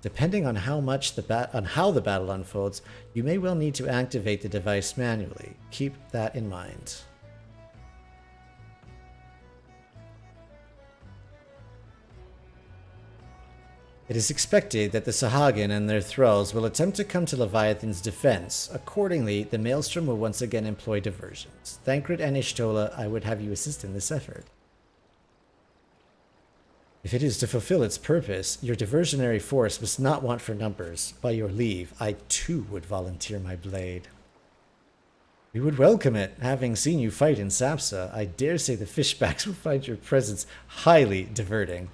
Depending on how the battle unfolds, you may well need to activate the device manually. Keep that in mind. It is expected that the Sahagin and their thralls will attempt to come to Leviathan's defense. Accordingly, the Maelstrom will once again employ diversions. Thancred and Ishtola, I would have you assist in this effort. If it is to fulfill its purpose, your diversionary force must not want for numbers. By your leave, I too would volunteer my blade. We would welcome it. Having seen you fight in Sapsa, I dare say the fishbacks will find your presence highly diverting.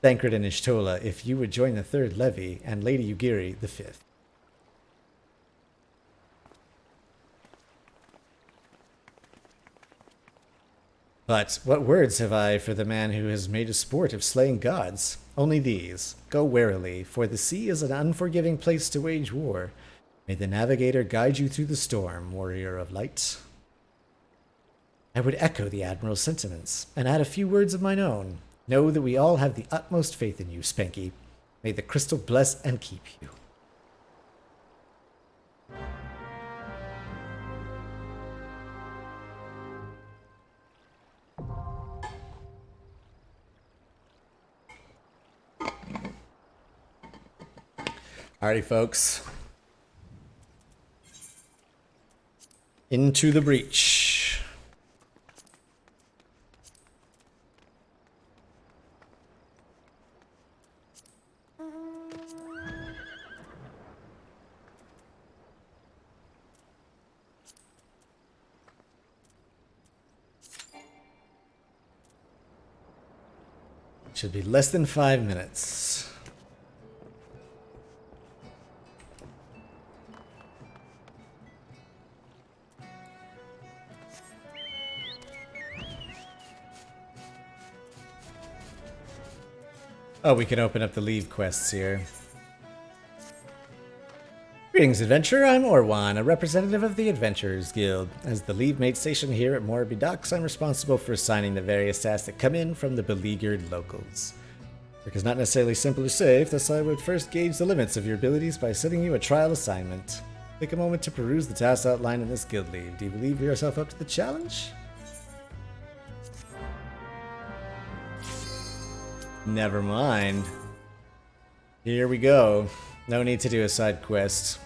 Thancred and Ishtola, if you would join the third levy, and Lady Ugiri the fifth. But what words have I for the man who has made a sport of slaying gods? Only these. Go warily, for the sea is an unforgiving place to wage war. May the navigator guide you through the storm, warrior of light. I would echo the Admiral's sentiments, and add a few words of mine own. Know that we all have the utmost faith in you, Spanky. May the crystal bless and keep you. Alrighty, folks. Into the breach. Should be less than 5 minutes. Oh, we can open up the leave quests here. Greetings, adventurer. I'm Orwan, a representative of the Adventurers Guild. As the leave mate station here at Moraby Docks, I'm responsible for assigning the various tasks that come in from the beleaguered locals. Work is not necessarily simple or safe, thus I would first gauge the limits of your abilities by sending you a trial assignment. Take a moment to peruse the tasks outlined in this guild leave. Do you believe yourself up to the challenge? Never mind. Here we go. No need to do a side quest.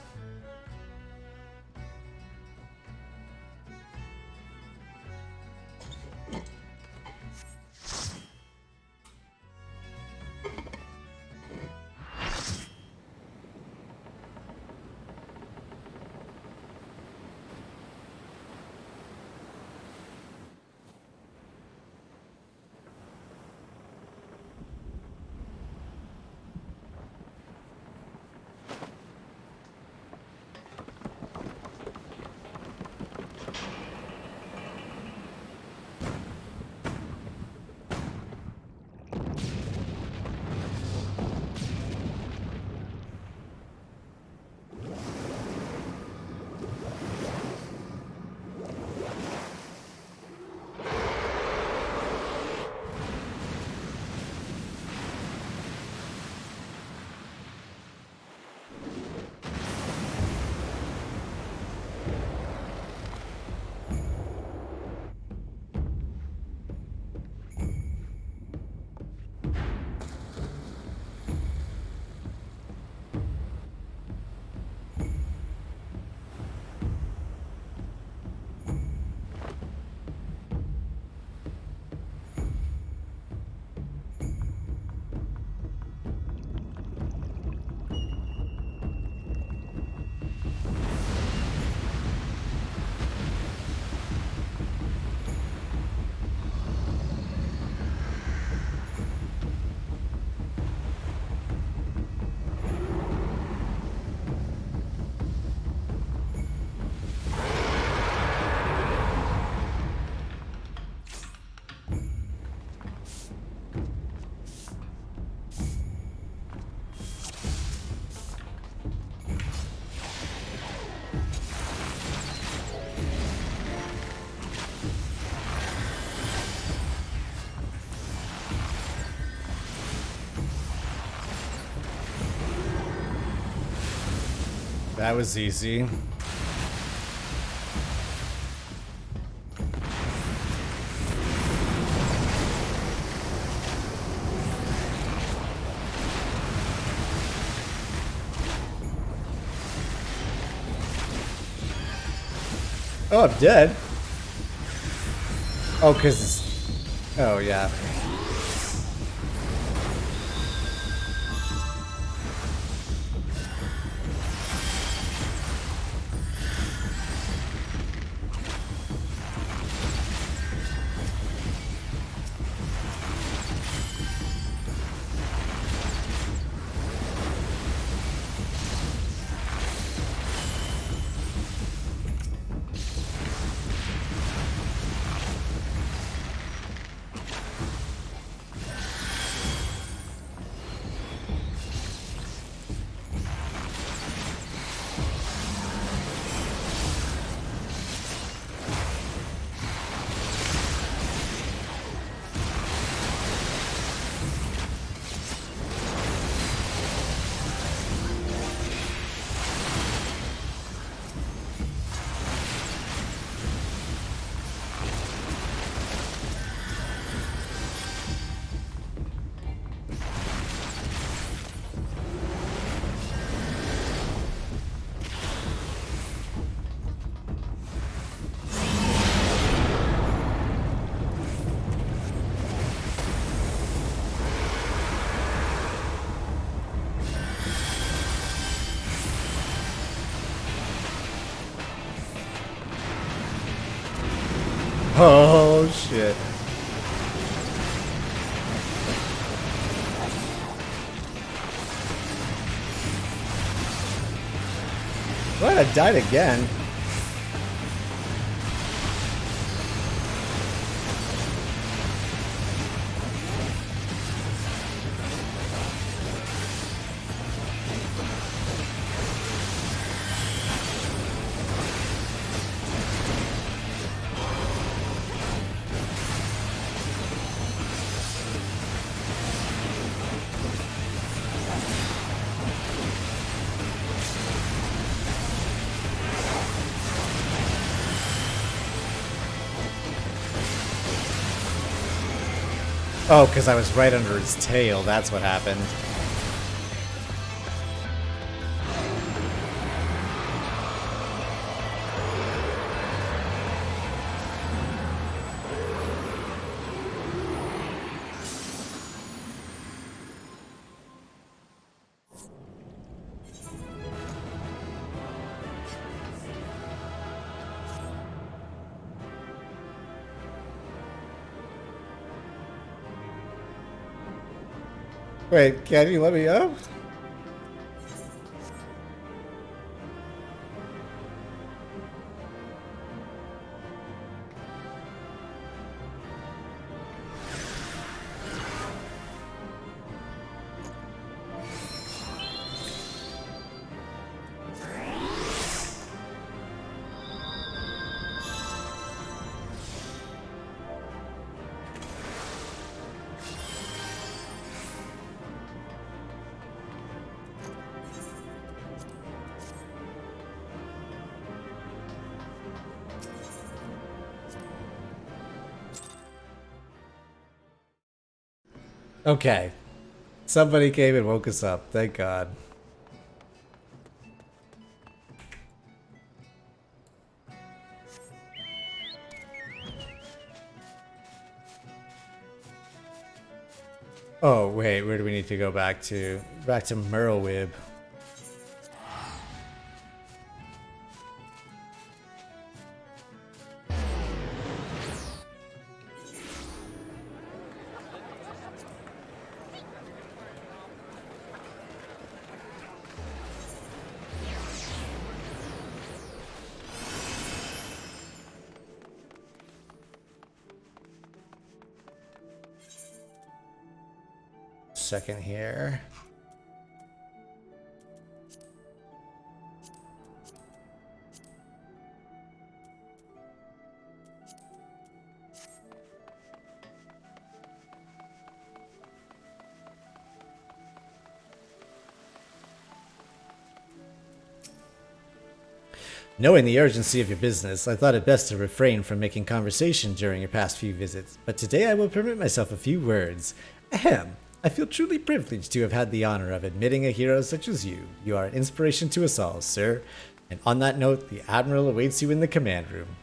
That was easy. Oh, I'm dead. Oh, because it's... Oh, yeah. Oh, shit. What? I died again. Oh, because I was right under his tail. That's what happened. Wait, can you let me up? Okay. Somebody came and woke us up. Thank God. Oh, wait. Where do we need to go back to? Back to Merlwib. Second here. Knowing the urgency of your business, I thought it best to refrain from making conversation during your past few visits, but today I will permit myself a few words. Ahem. I feel truly privileged to have had the honor of admitting a hero such as you. You are an inspiration to us all, sir. And on that note, the Admiral awaits you in the command room.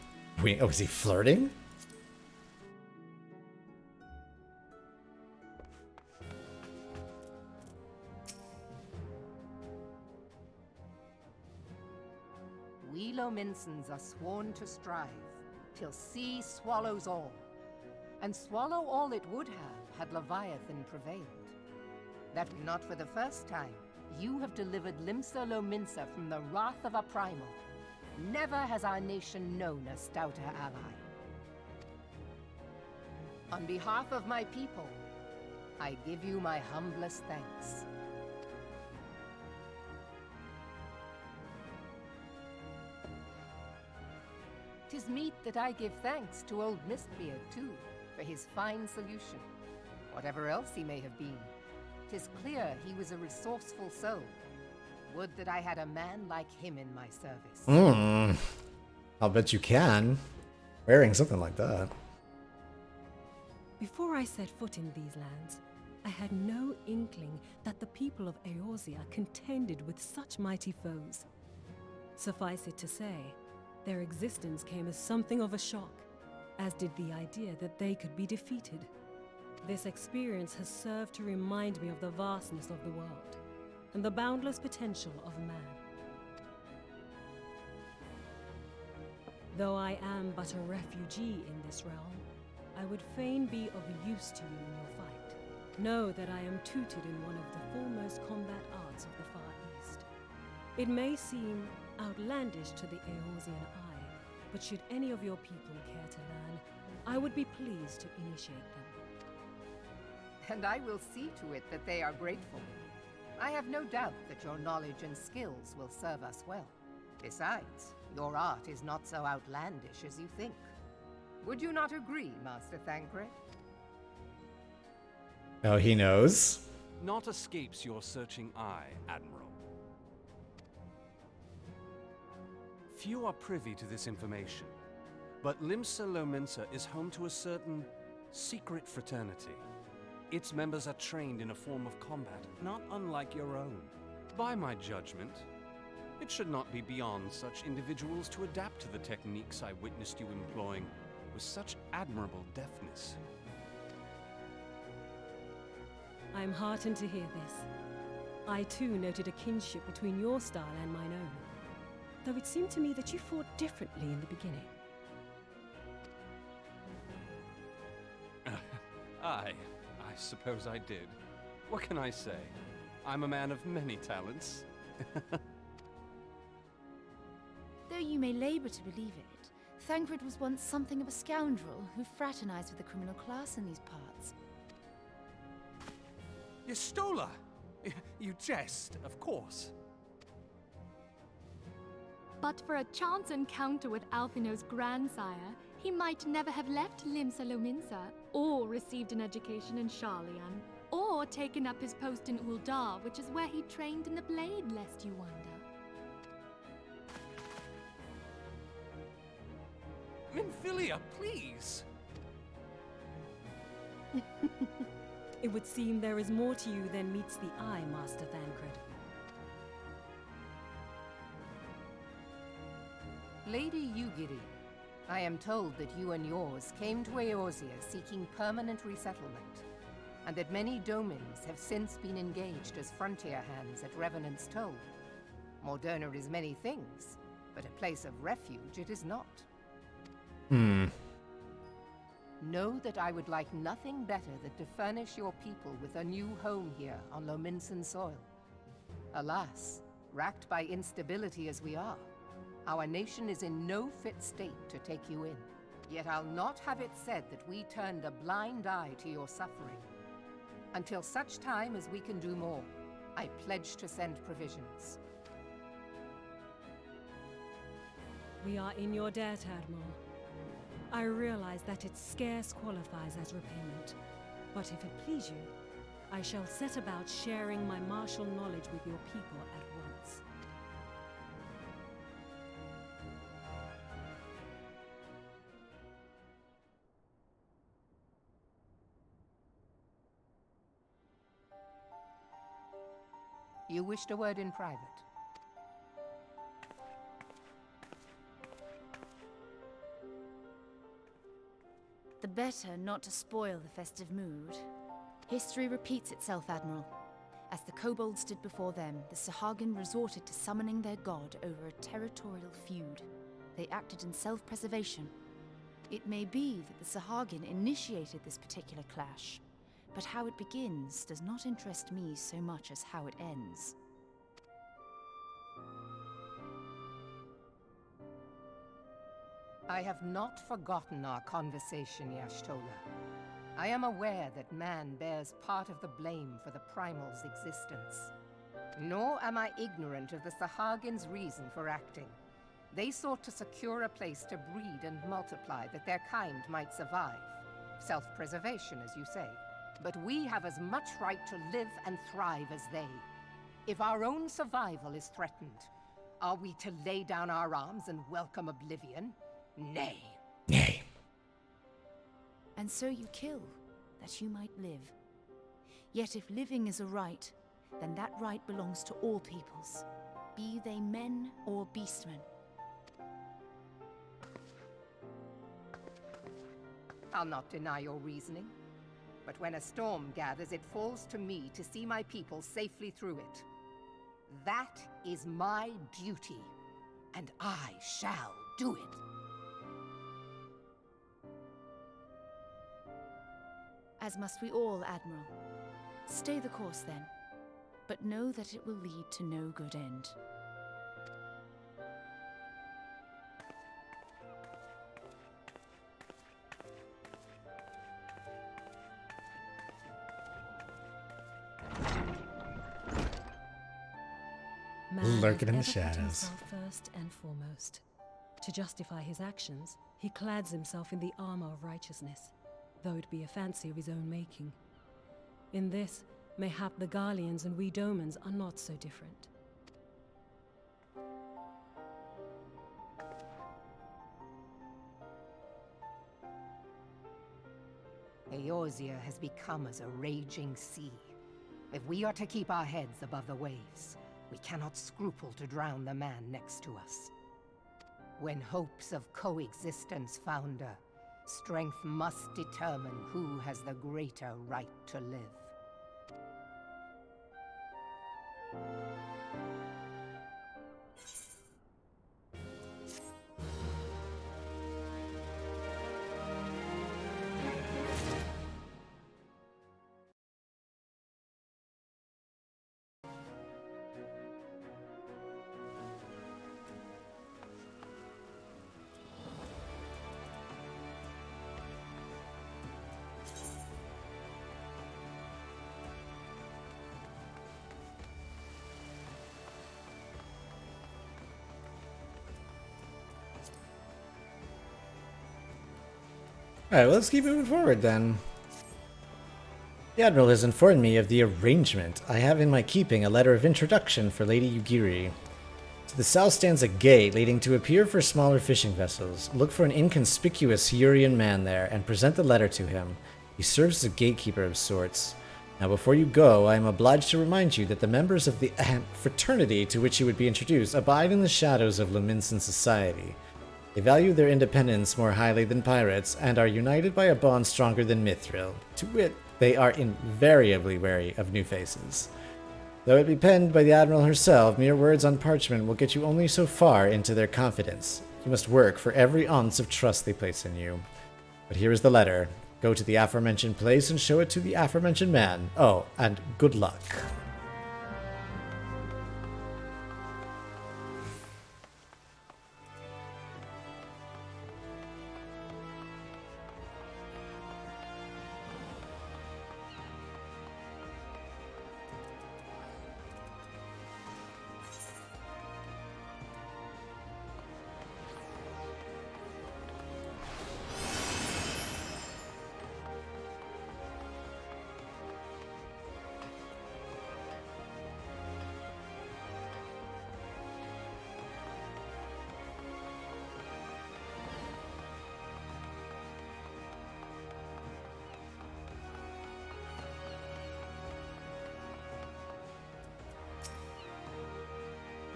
Wait, oh, is he flirting? We Lominsons are sworn to strive, till sea swallows all. And swallow all it would have, had Leviathan prevailed. That not for the first time, you have delivered Limsa Lominsa from the wrath of a primal. Never has our nation known a stouter ally. On behalf of my people, I give you my humblest thanks. 'Tis meet that I give thanks to old Mistbeard, too, for his fine solution. Whatever else he may have been, 'tis clear he was a resourceful soul. Would that I had a man like him in my service. I'll bet you can. Wearing something like that. Before I set foot in these lands, I had no inkling that the people of Eorzea contended with such mighty foes. Suffice it to say, their existence came as something of a shock, as did the idea that they could be defeated. This experience has served to remind me of the vastness of the world, and the boundless potential of man. Though I am but a refugee in this realm, I would fain be of use to you in your fight. Know that I am tutored in one of the foremost combat arts of the Far East. It may seem outlandish to the Eorzean eye, but should any of your people care to learn, I would be pleased to initiate them. And I will see to it that they are grateful. I have no doubt that your knowledge and skills will serve us well. Besides, your art is not so outlandish as you think. Would you not agree, Master Thancred? Oh, he knows. Naught escapes your searching eye, Admiral. Few are privy to this information, but Limsa Lominsa is home to a certain secret fraternity. Its members are trained in a form of combat not unlike your own. By my judgment, it should not be beyond such individuals to adapt to the techniques I witnessed you employing with such admirable deftness. I am heartened to hear this. I too noted a kinship between your style and mine own, though it seemed to me that you fought differently in the beginning. I suppose I did. What can I say? I'm a man of many talents. Though you may labor to believe it, Thancred was once something of a scoundrel who fraternized with the criminal class in these parts. Yestola! You jest, of course. But for a chance encounter with Alphino's grandsire, he might never have left Limsa Lominsa, or received an education in Sharlayan, or taken up his post in Uldar, which is where he trained in the blade, lest you wonder. Minfilia, please! It would seem there is more to you than meets the eye, Master Thancred. Lady Yugiri, I am told that you and yours came to Eorzea seeking permanent resettlement, and that many domins have since been engaged as frontier hands at Revenant's Toll. Moderna is many things, but a place of refuge it is not. Know that I would like nothing better than to furnish your people with a new home here on Lominsan soil. Alas, racked by instability as we are, our nation is in no fit state to take you in. Yet I'll not have it said that we turned a blind eye to your suffering. Until such time as we can do more, I pledge to send provisions. We are in your debt, Admiral. I realize that it scarce qualifies as repayment, but if it please you, I shall set about sharing my martial knowledge with your people at once. You wished a word in private. The better not to spoil the festive mood. History repeats itself, Admiral. As the kobolds stood before them, the Sahagin resorted to summoning their god over a territorial feud. They acted in self-preservation. It may be that the Sahagin initiated this particular clash, but how it begins does not interest me so much as how it ends. I have not forgotten our conversation, Yashtola. I am aware that man bears part of the blame for the Primal's existence. Nor am I ignorant of the Sahagin's reason for acting. They sought to secure a place to breed and multiply that their kind might survive. Self-preservation, as you say. But we have as much right to live and thrive as they. If our own survival is threatened, are we to lay down our arms and welcome oblivion? Nay. Nay. And so you kill, that you might live. Yet if living is a right, then that right belongs to all peoples, be they men or beastmen. I'll not deny your reasoning. But when a storm gathers, it falls to me to see my people safely through it. That is my duty, and I shall do it. As must we all, Admiral. Stay the course, then. But know that it will lead to no good end. Man Lurking in the has ever put shadows. himself first and foremost. To justify his actions, he clads himself in the armor of righteousness, though it be a fancy of his own making. In this, mayhap the Garleans and we Domans are not so different. Eorzea has become as a raging sea. If we are to keep our heads above the waves, we cannot scruple to drown the man next to us. When hopes of coexistence founder, strength must determine who has the greater right to live. Alright, well, let's keep moving forward then. The Admiral has informed me of the arrangement. I have in my keeping a letter of introduction for Lady Yugiri. To the south stands a gate leading to a pier for smaller fishing vessels. Look for an inconspicuous Urian man there and present the letter to him. He serves as a gatekeeper of sorts. Now, before you go, I am obliged to remind you that the members of the fraternity to which you would be introduced abide in the shadows of Luminsan society. They value their independence more highly than pirates, and are united by a bond stronger than Mithril. To wit, they are invariably wary of new faces. Though it be penned by the Admiral herself, mere words on parchment will get you only so far into their confidence. You must work for every ounce of trust they place in you. But here is the letter. Go to the aforementioned place and show it to the aforementioned man. Oh, and good luck.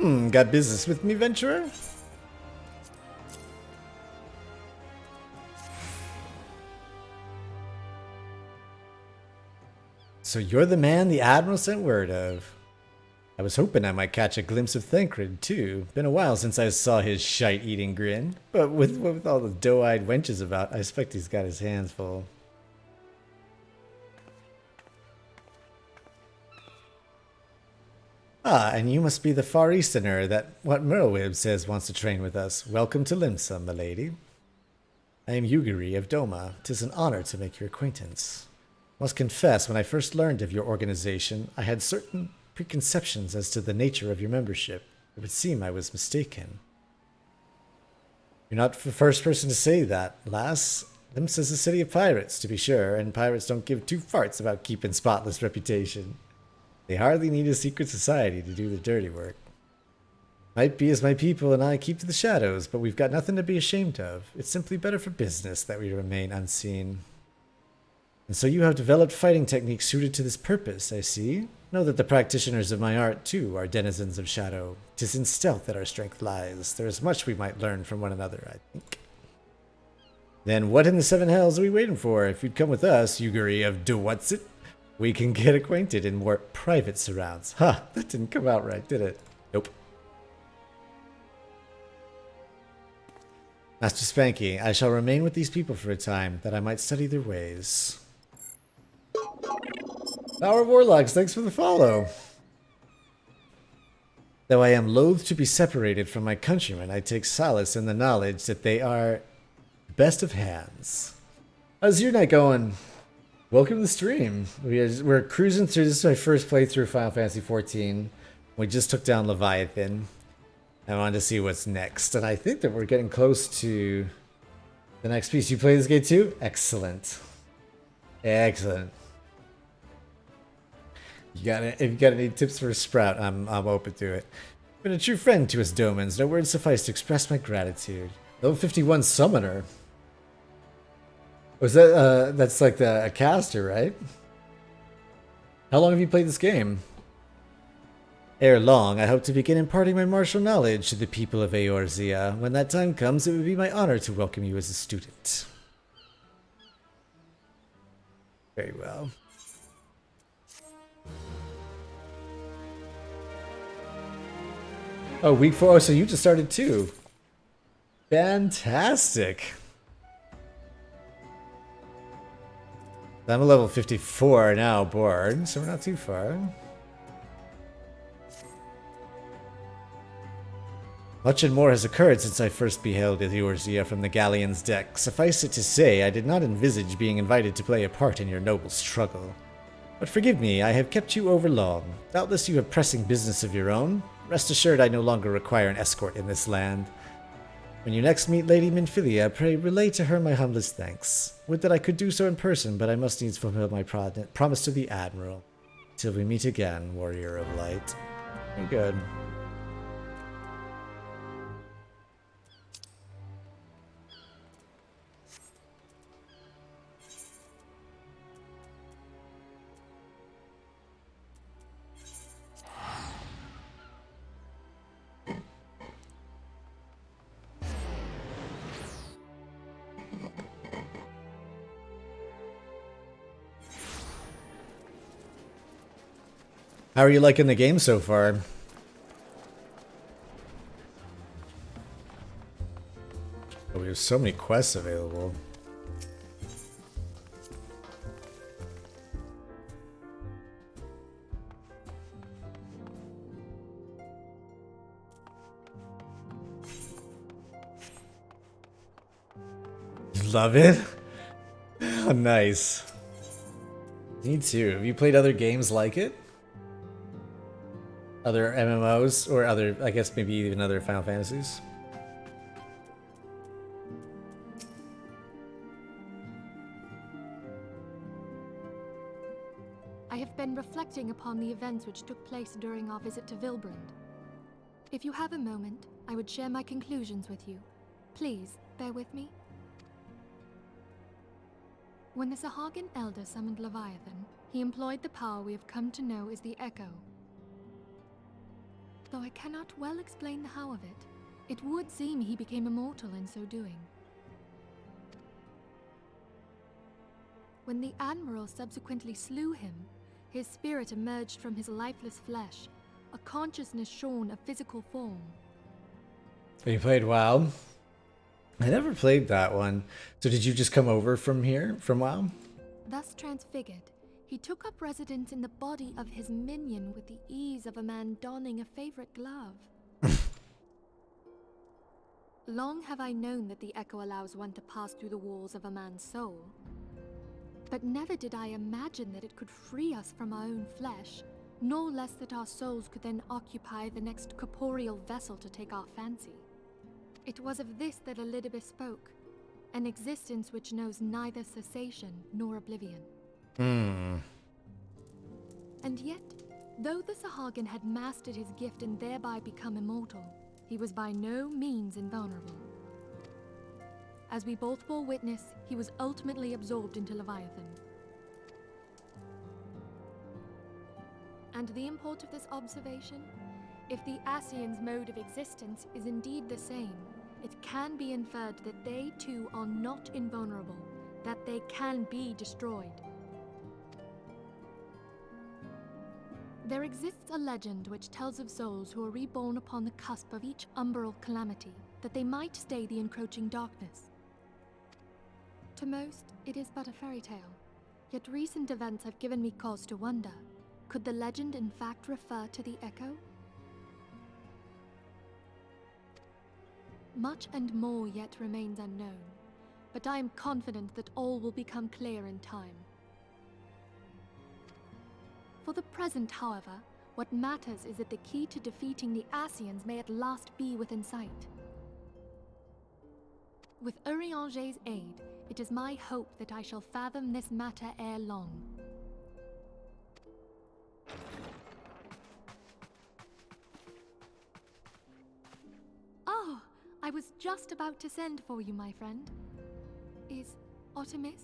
Got business with me, venturer? So you're the man the Admiral sent word of. I was hoping I might catch a glimpse of Thancred, too. Been a while since I saw his shite-eating grin. But with all the doe-eyed wenches about, I expect he's got his hands full. Ah, and you must be the Far Easterner that what Merlwyb says wants to train with us. Welcome to Limsa, milady. I am Yugiri of Doma. 'Tis an honor to make your acquaintance. Must confess, when I first learned of your organization, I had certain preconceptions as to the nature of your membership. It would seem I was mistaken. You're not the first person to say that, lass. Limsa's a city of pirates, to be sure, and pirates don't give two farts about keeping spotless reputation. They hardly need a secret society to do the dirty work. Might be as my people and I keep to the shadows, but we've got nothing to be ashamed of. It's simply better for business that we remain unseen. And so you have developed fighting techniques suited to this purpose, I see. Know that the practitioners of my art, too, are denizens of shadow. 'Tis in stealth that our strength lies. There is much we might learn from one another, I think. Then what in the seven hells are we waiting for? If you'd come with us, Yugiri of Do-What's-It, we can get acquainted in more private surrounds. Ha! That didn't come out right, did it? Nope. Master Spanky, I shall remain with these people for a time, that I might study their ways. Power of Warlocks, thanks for the follow. Though I am loath to be separated from my countrymen, I take solace in the knowledge that they are best of hands. How's your night going? Welcome to the stream. We're cruising through. This is my first playthrough of Final Fantasy XIV. We just took down Leviathan. I wanted to see what's next, and I think that we're getting close to the next piece. You play this game too? Excellent. Excellent. If you got any tips for a Sprout, I'm open to it. Been a true friend to us Domans. No words suffice to express my gratitude. Level 51 Summoner. Was that that's like a caster, right? How long have you played this game? Ere long, I hope to begin imparting my martial knowledge to the people of Eorzea. When that time comes, it would be my honor to welcome you as a student. Very well. Oh, week 4. Oh, so you just started too. Fantastic. I'm a level 54 now, Bard, so we're not too far. Much and more has occurred since I first beheld Eorzea from the galleon's deck. Suffice it to say, I did not envisage being invited to play a part in your noble struggle. But forgive me, I have kept you over long. Doubtless you have pressing business of your own. Rest assured I no longer require an escort in this land. When you next meet Lady Minfilia, pray relay to her my humblest thanks. Would that I could do so in person, but I must needs fulfill my promise to the Admiral. Till we meet again, Warrior of Light. Very good. How are you liking the game so far? Oh, we have so many quests available. You love it? Oh, nice. Me too. Have you played other games like it? Other MMOs or other, I guess maybe even other Final Fantasies? I have been reflecting upon the events which took place during our visit to Vilbrand. If you have a moment, I would share my conclusions with you. Please, bear with me. When the Sahagin Elder summoned Leviathan, he employed the power we have come to know as the Echo. though I cannot well explain the how of it. It would seem he became immortal in so doing. When the Admiral subsequently slew him, his spirit emerged from his lifeless flesh, a consciousness shorn of physical form. You played WoW? I never played that one. So did you just come over from here, from WoW? Thus transfigured, he took up residence in the body of his minion with the ease of a man donning a favorite glove. Long have I known that the echo allows one to pass through the walls of a man's soul. But never did I imagine that it could free us from our own flesh, nor less that our souls could then occupy the next corporeal vessel to take our fancy. It was of this that Elizabeth spoke, an existence which knows neither cessation nor oblivion. And yet, though the Sahagin had mastered his gift and thereby become immortal, he was by no means invulnerable. As we both bore witness, he was ultimately absorbed into Leviathan. And the import of this observation? If the Ascians' mode of existence is indeed the same, it can be inferred that they too are not invulnerable, that they can be destroyed. There exists a legend which tells of souls who are reborn upon the cusp of each umbral calamity, that they might stay the encroaching darkness. To most, it is but a fairy tale, yet recent events have given me cause to wonder, could the legend in fact refer to the echo? Much and more yet remains unknown, but I am confident that all will become clear in time. For the present, however, what matters is that the key to defeating the Ascians may at last be within sight. With Urianger's aid, it is my hope that I shall fathom this matter ere long. Oh, I was just about to send for you, my friend. Is Artemis?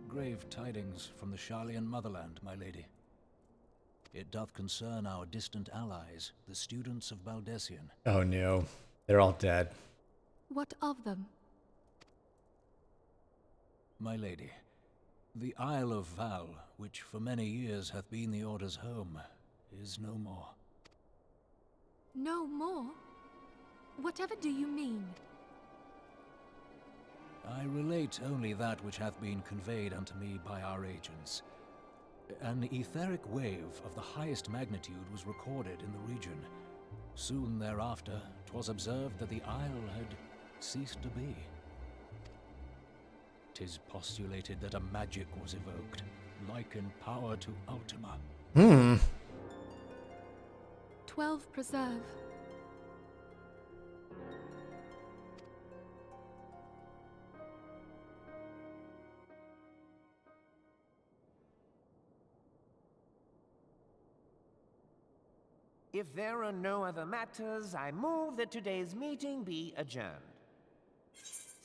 Grave tidings from the Sharlayan motherland, my lady. It doth concern our distant allies, the students of Baldessian. Oh no, they're all dead. What of them? My lady, the Isle of Val, which for many years hath been the Order's home, is no more. No more? Whatever do you mean? I relate only that which hath been conveyed unto me by our agents. An etheric wave of the highest magnitude was recorded in the region. Soon thereafter, 'twas observed that the isle had ceased to be. 'Tis postulated that a magic was evoked, like in power to Ultima. 12 Preserve. If there are no other matters, I move that today's meeting be adjourned.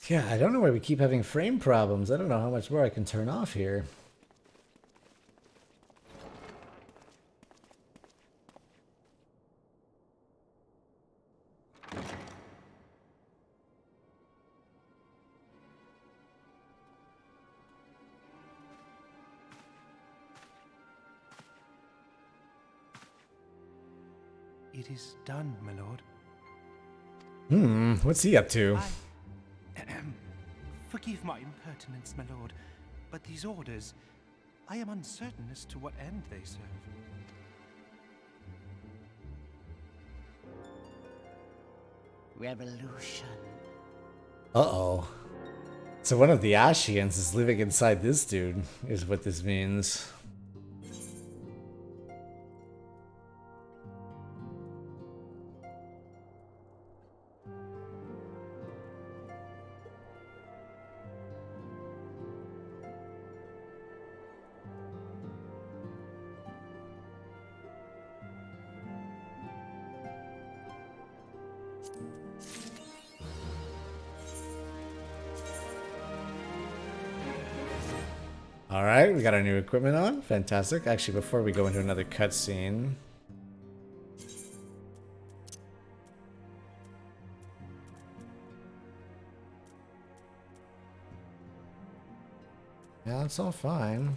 Yeah, I don't know why we keep having frame problems. I don't know how much more I can turn off here. It is done, my lord. What's he up to? Forgive my impertinence, my lord, but these orders, I am uncertain as to what end they serve. Revolution. Uh-oh. So one of the Ascians is living inside this dude, is what this means. Alright, we got our new equipment on. Fantastic. Actually, before we go into another cutscene, Yeah, it's all fine.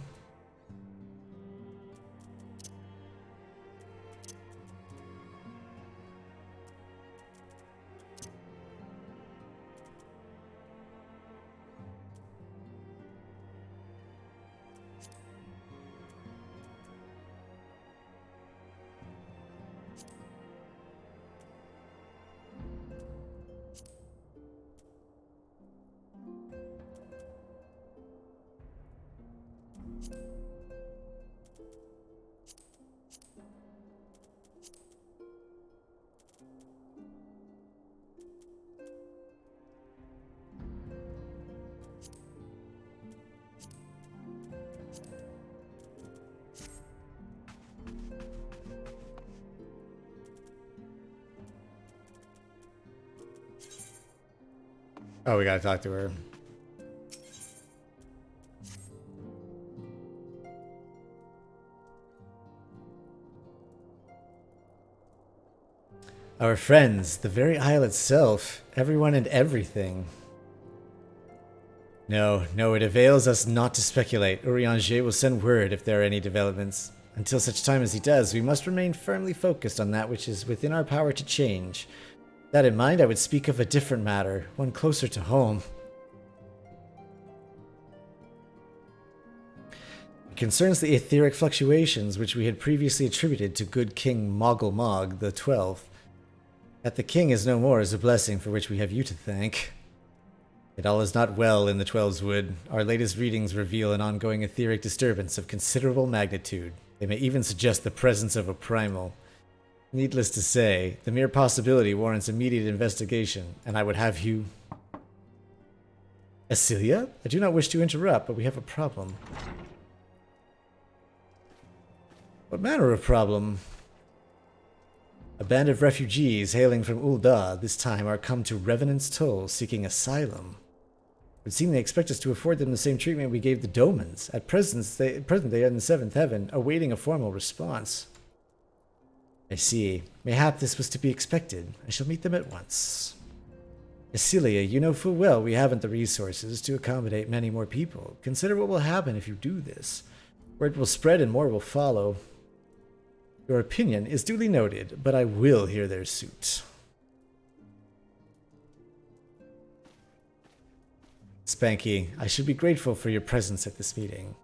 Oh, we gotta talk to her. Our friends, the very isle itself, everyone and everything. No, it avails us not to speculate. Urianger will send word if there are any developments. Until such time as he does, we must remain firmly focused on that which is within our power to change. That in mind, I would speak of a different matter, one closer to home. It concerns the etheric fluctuations which we had previously attributed to good King Moggle Mog the 12th. That the king is no more is a blessing for which we have you to thank. Yet all is not well in the Twelves Wood. Our latest readings reveal an ongoing etheric disturbance of considerable magnitude. They may even suggest the presence of a primal. Needless to say, the mere possibility warrants immediate investigation, and I would have you... Asilia? I do not wish to interrupt, but we have a problem. What manner of problem? A band of refugees hailing from Ul'dah this time are come to Revenant's Toll seeking asylum. It would seem they expect us to afford them the same treatment we gave the Domans. At present they are in the Seventh Heaven, awaiting a formal response. I see. Mayhap this was to be expected. I shall meet them at once. Asilia, you know full well we haven't the resources to accommodate many more people. Consider what will happen if you do this. Word will spread and more will follow. Your opinion is duly noted, but I will hear their suit. Spanky, I should be grateful for your presence at this meeting.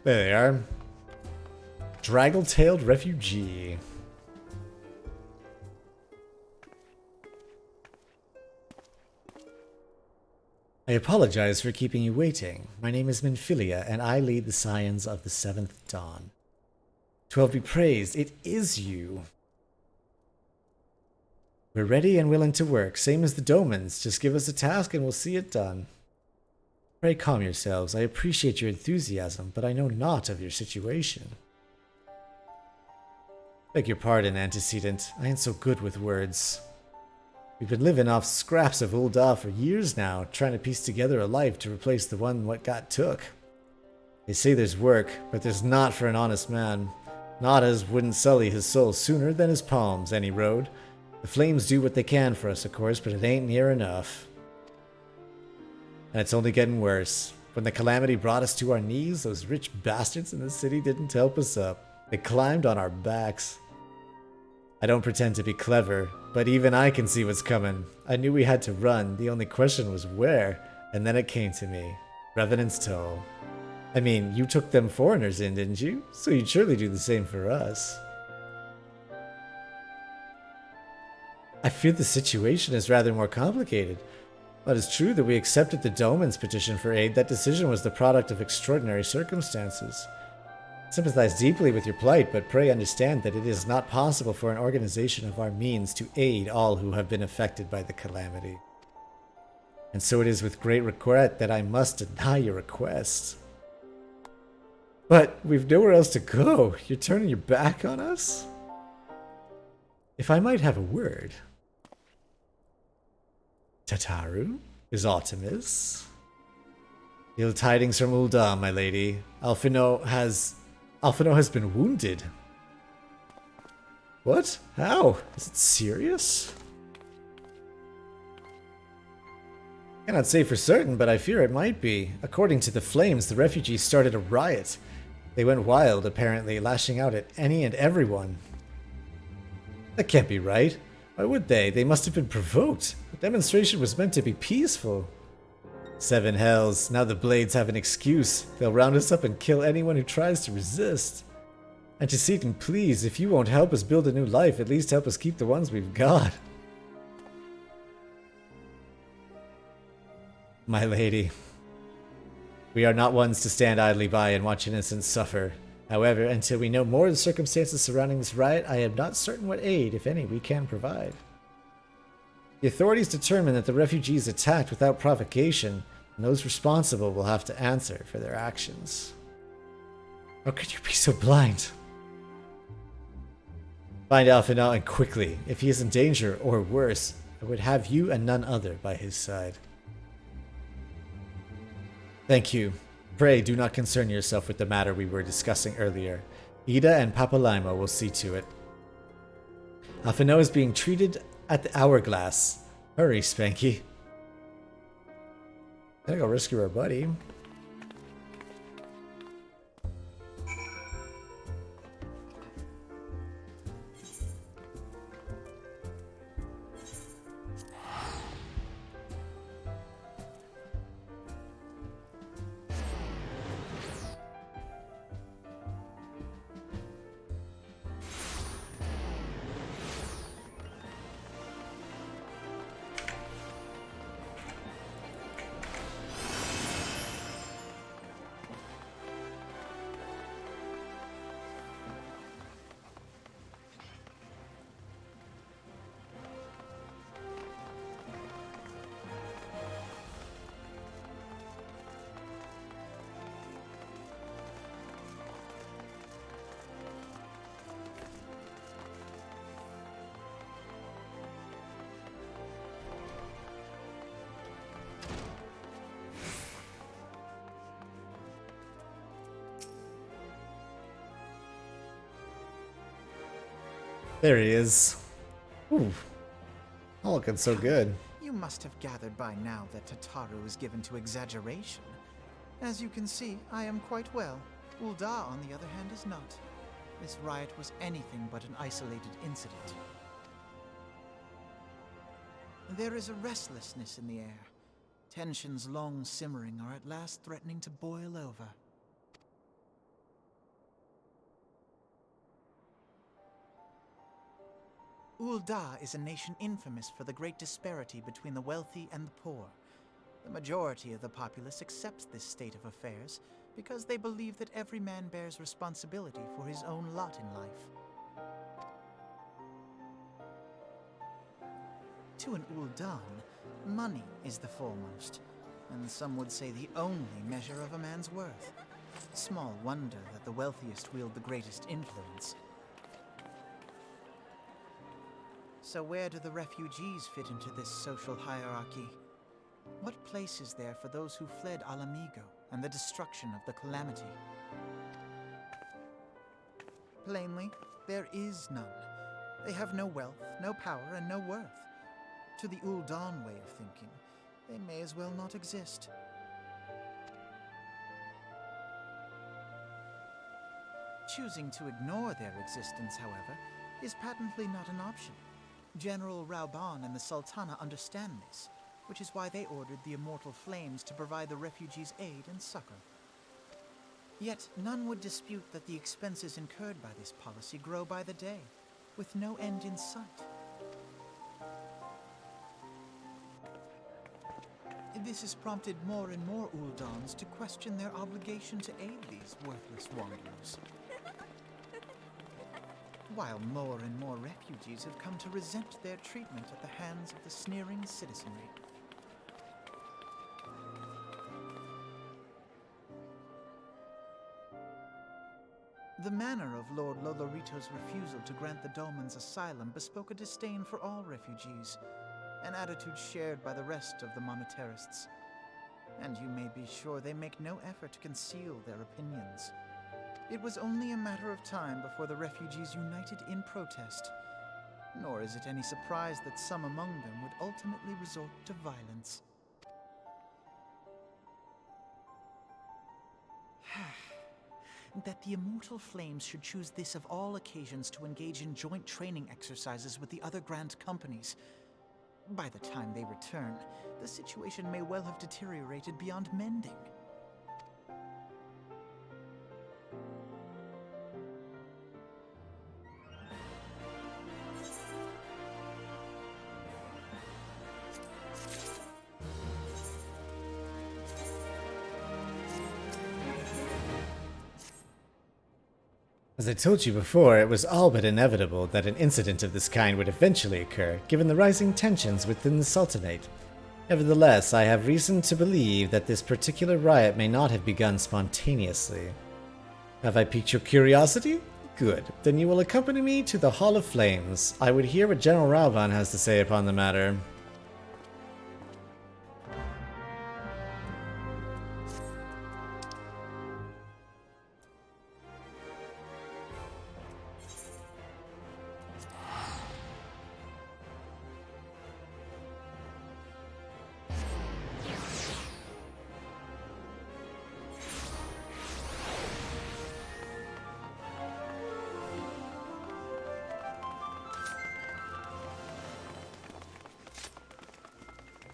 There they are. Draggle-tailed refugee. I apologize for keeping you waiting. My name is Minfilia, and I lead the Scions of the Seventh Dawn. 12 be praised, it is you. We're ready and willing to work, same as the Domans. Just give us a task and we'll see it done. Pray calm yourselves. I appreciate your enthusiasm, but I know naught of your situation. Beg your pardon, antecedent. I ain't so good with words. We've been living off scraps of Ul'dah for years now, trying to piece together a life to replace the one what got took. They say there's work, but there's not for an honest man. Not as wouldn't sully his soul sooner than his palms, any road. The flames do what they can for us, of course, but it ain't near enough. And it's only getting worse. When the calamity brought us to our knees, those rich bastards in the city didn't help us up. They climbed on our backs. I don't pretend to be clever, but even I can see what's coming. I knew we had to run, the only question was where, and then it came to me. Revenant's Toll. I mean, you took them foreigners in, didn't you? So you'd surely do the same for us. I fear the situation is rather more complicated. While it is true that we accepted the Doman's petition for aid, that decision was the product of extraordinary circumstances. I sympathize deeply with your plight, but pray understand that it is not possible for an organization of our means to aid all who have been affected by the calamity. And so it is with great regret that I must deny your request. But we've nowhere else to go. You're turning your back on us? If I might have a word. Tataru? Is Artemis? Ill tidings from Ul'dah, my lady. Alphino has been wounded. What? How? Is it serious? Cannot say for certain, but I fear it might be. According to the flames, the refugees started a riot. They went wild, apparently, lashing out at any and everyone. That can't be right. Why would they? They must have been provoked. The demonstration was meant to be peaceful. Seven hells. Now the Blades have an excuse. They'll round us up and kill anyone who tries to resist. Antecedent, please, if you won't help us build a new life, at least help us keep the ones we've got. My lady, we are not ones to stand idly by and watch innocents suffer. However, until we know more of the circumstances surrounding this riot, I am not certain what aid, if any, we can provide. The authorities determined that the refugees attacked without provocation, and those responsible will have to answer for their actions. How could you be so blind? Find Alphino and quickly. If he is in danger, or worse, I would have you and none other by his side. Thank you. Pray do not concern yourself with the matter we were discussing earlier. Ida and Papalaima will see to it. Alphino is being treated at the Hourglass. Hurry, Spanky. Gotta go rescue our buddy. There he is. Ooh. All looking so good. You must have gathered by now that Tataru is given to exaggeration. As you can see, I am quite well. Ul'dah, on the other hand, is not. This riot was anything but an isolated incident. There is a restlessness in the air. Tensions long simmering are at last threatening to boil over. Ul'dah is a nation infamous for the great disparity between the wealthy and the poor. The majority of the populace accepts this state of affairs because they believe that every man bears responsibility for his own lot in life. To an Ul'dah, money is the foremost, and some would say the only measure of a man's worth. Small wonder that the wealthiest wield the greatest influence. So where do the refugees fit into this social hierarchy? What place is there for those who fled Alamigo and the destruction of the Calamity? Plainly, there is none. They have no wealth, no power, and no worth. To the Ul'dah way of thinking, they may as well not exist. Choosing to ignore their existence, however, is patently not an option. General Rauban and the Sultana understand this, which is why they ordered the Immortal Flames to provide the refugees aid and succor. Yet none would dispute that the expenses incurred by this policy grow by the day, with no end in sight. This has prompted more and more Uldans to question their obligation to aid these worthless wanderers. While more and more refugees have come to resent their treatment at the hands of the sneering citizenry. The manner of Lord Lolorito's refusal to grant the Dolmens asylum bespoke a disdain for all refugees, an attitude shared by the rest of the monetarists. And you may be sure they make no effort to conceal their opinions. It was only a matter of time before the refugees united in protest, nor is it any surprise that some among them would ultimately resort to violence. That the Immortal Flames should choose this of all occasions to engage in joint training exercises with the other Grand Companies. By the time they return, the situation may well have deteriorated beyond mending. As I told you before, it was all but inevitable that an incident of this kind would eventually occur, given the rising tensions within the Sultanate. Nevertheless, I have reason to believe that this particular riot may not have begun spontaneously. Have I piqued your curiosity? Good. Then you will accompany me to the Hall of Flames. I would hear what General Rauban has to say upon the matter.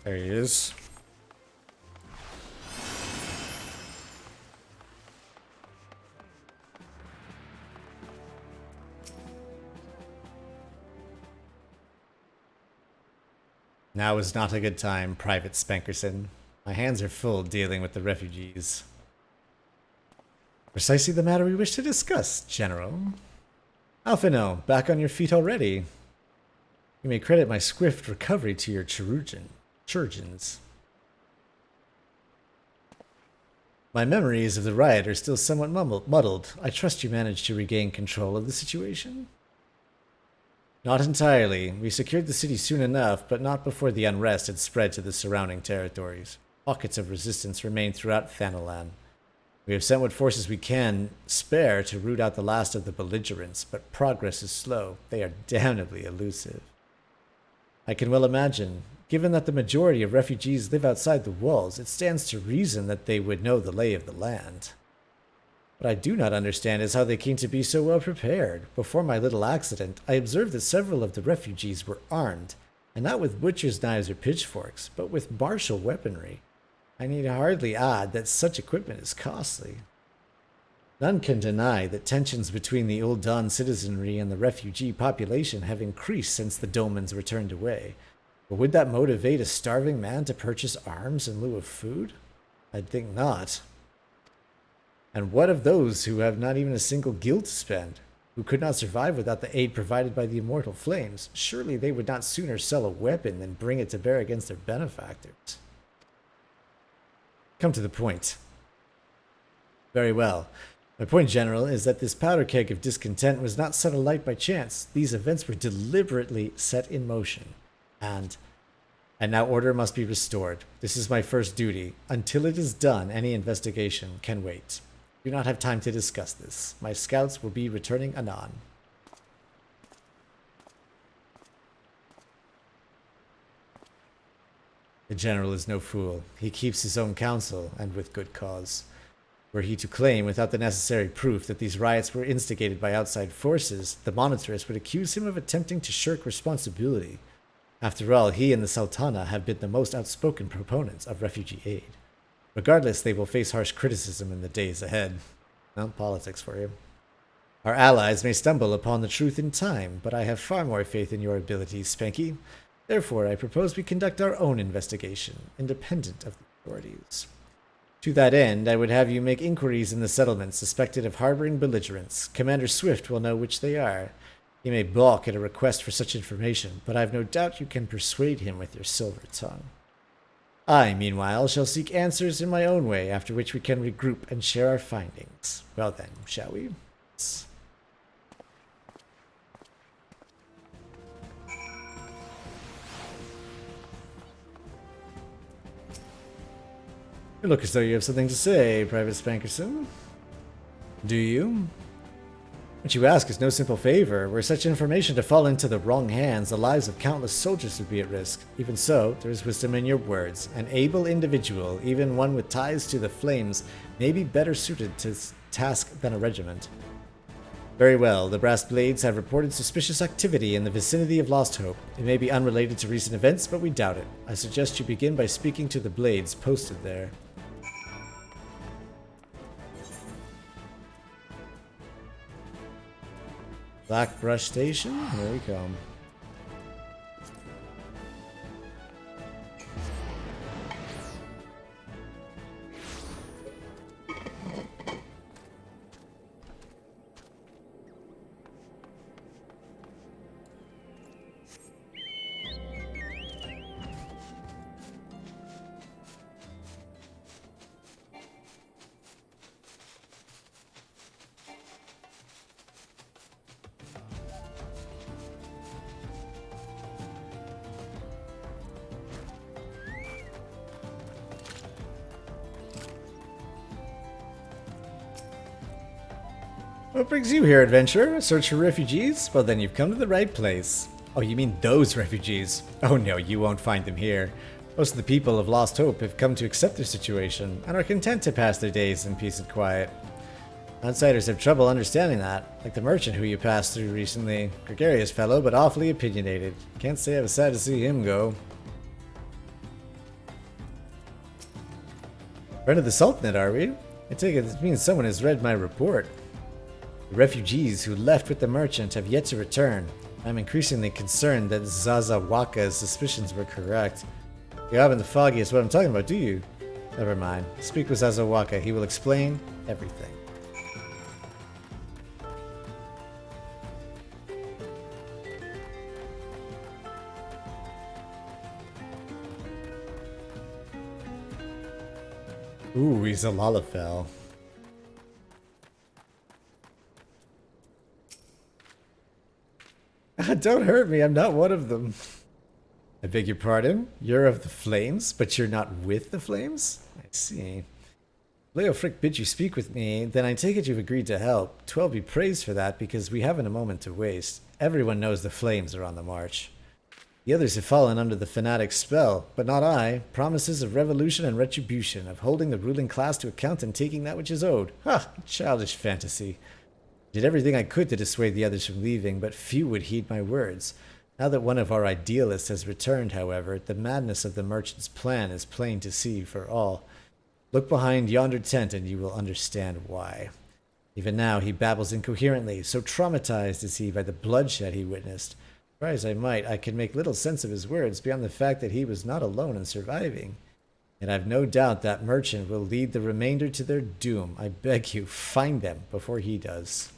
There he is. Now is not a good time, Private Spankerson. My hands are full dealing with the refugees. Precisely the matter we wish to discuss, General. Alphino, back on your feet already. You may credit my swift recovery to your Churgeons. My memories of the riot are still somewhat muddled. I trust you managed to regain control of the situation? Not entirely. We secured the city soon enough, but not before the unrest had spread to the surrounding territories. Pockets of resistance remain throughout Thanalan. We have sent what forces we can spare to root out the last of the belligerents, but progress is slow. They are damnably elusive. I can well imagine. Given that the majority of refugees live outside the walls, it stands to reason that they would know the lay of the land. What I do not understand is how they came to be so well prepared. Before my little accident, I observed that several of the refugees were armed, and not with butcher's knives or pitchforks, but with martial weaponry. I need hardly add that such equipment is costly. None can deny that tensions between the Ul'dan citizenry and the refugee population have increased since the Dolmens were turned away. But would that motivate a starving man to purchase arms in lieu of food? I'd think not. And what of those who have not even a single guild to spend, who could not survive without the aid provided by the Immortal Flames? Surely they would not sooner sell a weapon than bring it to bear against their benefactors. Come to the point. Very well. My point, General, is that this powder keg of discontent was not set alight by chance. These events were deliberately set in motion. And now order must be restored. This is my first duty. Until it is done, any investigation can wait. Do not have time to discuss this. My scouts will be returning anon. The General is no fool. He keeps his own counsel, and with good cause. Were he to claim, without the necessary proof, that these riots were instigated by outside forces, the monetarists would accuse him of attempting to shirk responsibility. After all, he and the Sultana have been the most outspoken proponents of refugee aid. Regardless, they will face harsh criticism in the days ahead. Well, politics for you. Our allies may stumble upon the truth in time, but I have far more faith in your abilities, Spanky. Therefore, I propose we conduct our own investigation, independent of the authorities. To that end, I would have you make inquiries in the settlements suspected of harboring belligerents. Commander Swift will know which they are. He may balk at a request for such information, but I have no doubt you can persuade him with your silver tongue. I, meanwhile, shall seek answers in my own way, after which we can regroup and share our findings. Well then, shall we? You look as though you have something to say, Private Spankerson. Do you? What you ask is no simple favor. Were such information to fall into the wrong hands, the lives of countless soldiers would be at risk. Even so, there is wisdom in your words. An able individual, even one with ties to the flames, may be better suited to this task than a regiment. Very well, the Brass Blades have reported suspicious activity in the vicinity of Lost Hope. It may be unrelated to recent events, but we doubt it. I suggest you begin by speaking to the Blades posted there. Blackbrush Station? Here we come. What brings you here, adventurer? A search for refugees? Well, then you've come to the right place. Oh, you mean those refugees? Oh no, you won't find them here. Most of the people of Lost Hope have come to accept their situation and are content to pass their days in peace and quiet. Outsiders have trouble understanding that, like the merchant who you passed through recently. Gregarious fellow, but awfully opinionated. Can't say I was sad to see him go. Friend of the Sultanate, are we? I take it this means someone has read my report. The refugees who left with the merchant have yet to return. I'm increasingly concerned that Zazawaka's suspicions were correct. You haven't the foggiest what I'm talking about, do you? Never mind. Speak with Zazawaka. He will explain everything. Ooh, he's a Lalafell. Don't hurt me, I'm not one of them. I beg your pardon? You're of the Flames, but you're not with the Flames? I see. Leo Frick bid you speak with me, then I take it you've agreed to help. 12 be praised for that, because we haven't a moment to waste. Everyone knows the Flames are on the march. The others have fallen under the fanatic's spell, but not I. Promises of revolution and retribution, of holding the ruling class to account and taking that which is owed. Ha! Childish fantasy. Did everything I could to dissuade the others from leaving, but few would heed my words. Now that one of our idealists has returned, however, the madness of the merchant's plan is plain to see for all. Look behind yonder tent and you will understand why. Even now he babbles incoherently, so traumatized is he by the bloodshed he witnessed. Try as I might, I can make little sense of his words beyond the fact that he was not alone in surviving. And I've no doubt that merchant will lead the remainder to their doom. I beg you, find them before he does.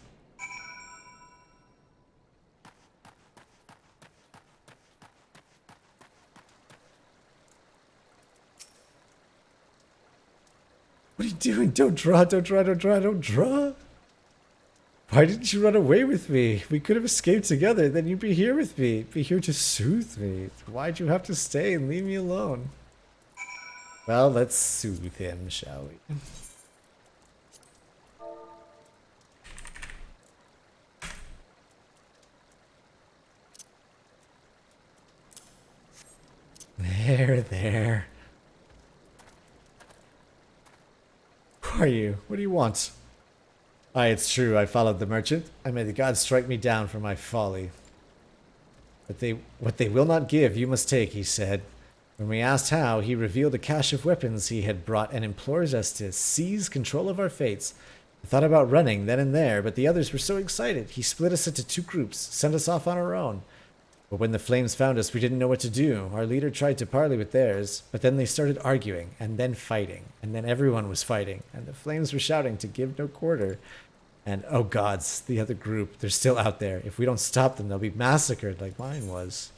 What are you doing? Don't draw, don't draw, don't draw, don't draw. Why didn't you run away with me? We could have escaped together, then you'd be here with me. Be here to soothe me. Why'd you have to stay and leave me alone? Well, let's soothe him, shall we? There. Who are you? What do you want? Aye, it's true, I followed the merchant. I may the gods strike me down for my folly. But what they will not give, you must take, he said. When we asked how, he revealed a cache of weapons he had brought and implores us to seize control of our fates. I thought about running then and there, but the others were so excited. He split us into two groups, sent us off on our own. But when the flames found us, we didn't know what to do. Our leader tried to parley with theirs, but then they started arguing, and then fighting, and then everyone was fighting, and the flames were shouting to give no quarter. And, oh gods, the other group, they're still out there. If we don't stop them, they'll be massacred like mine was.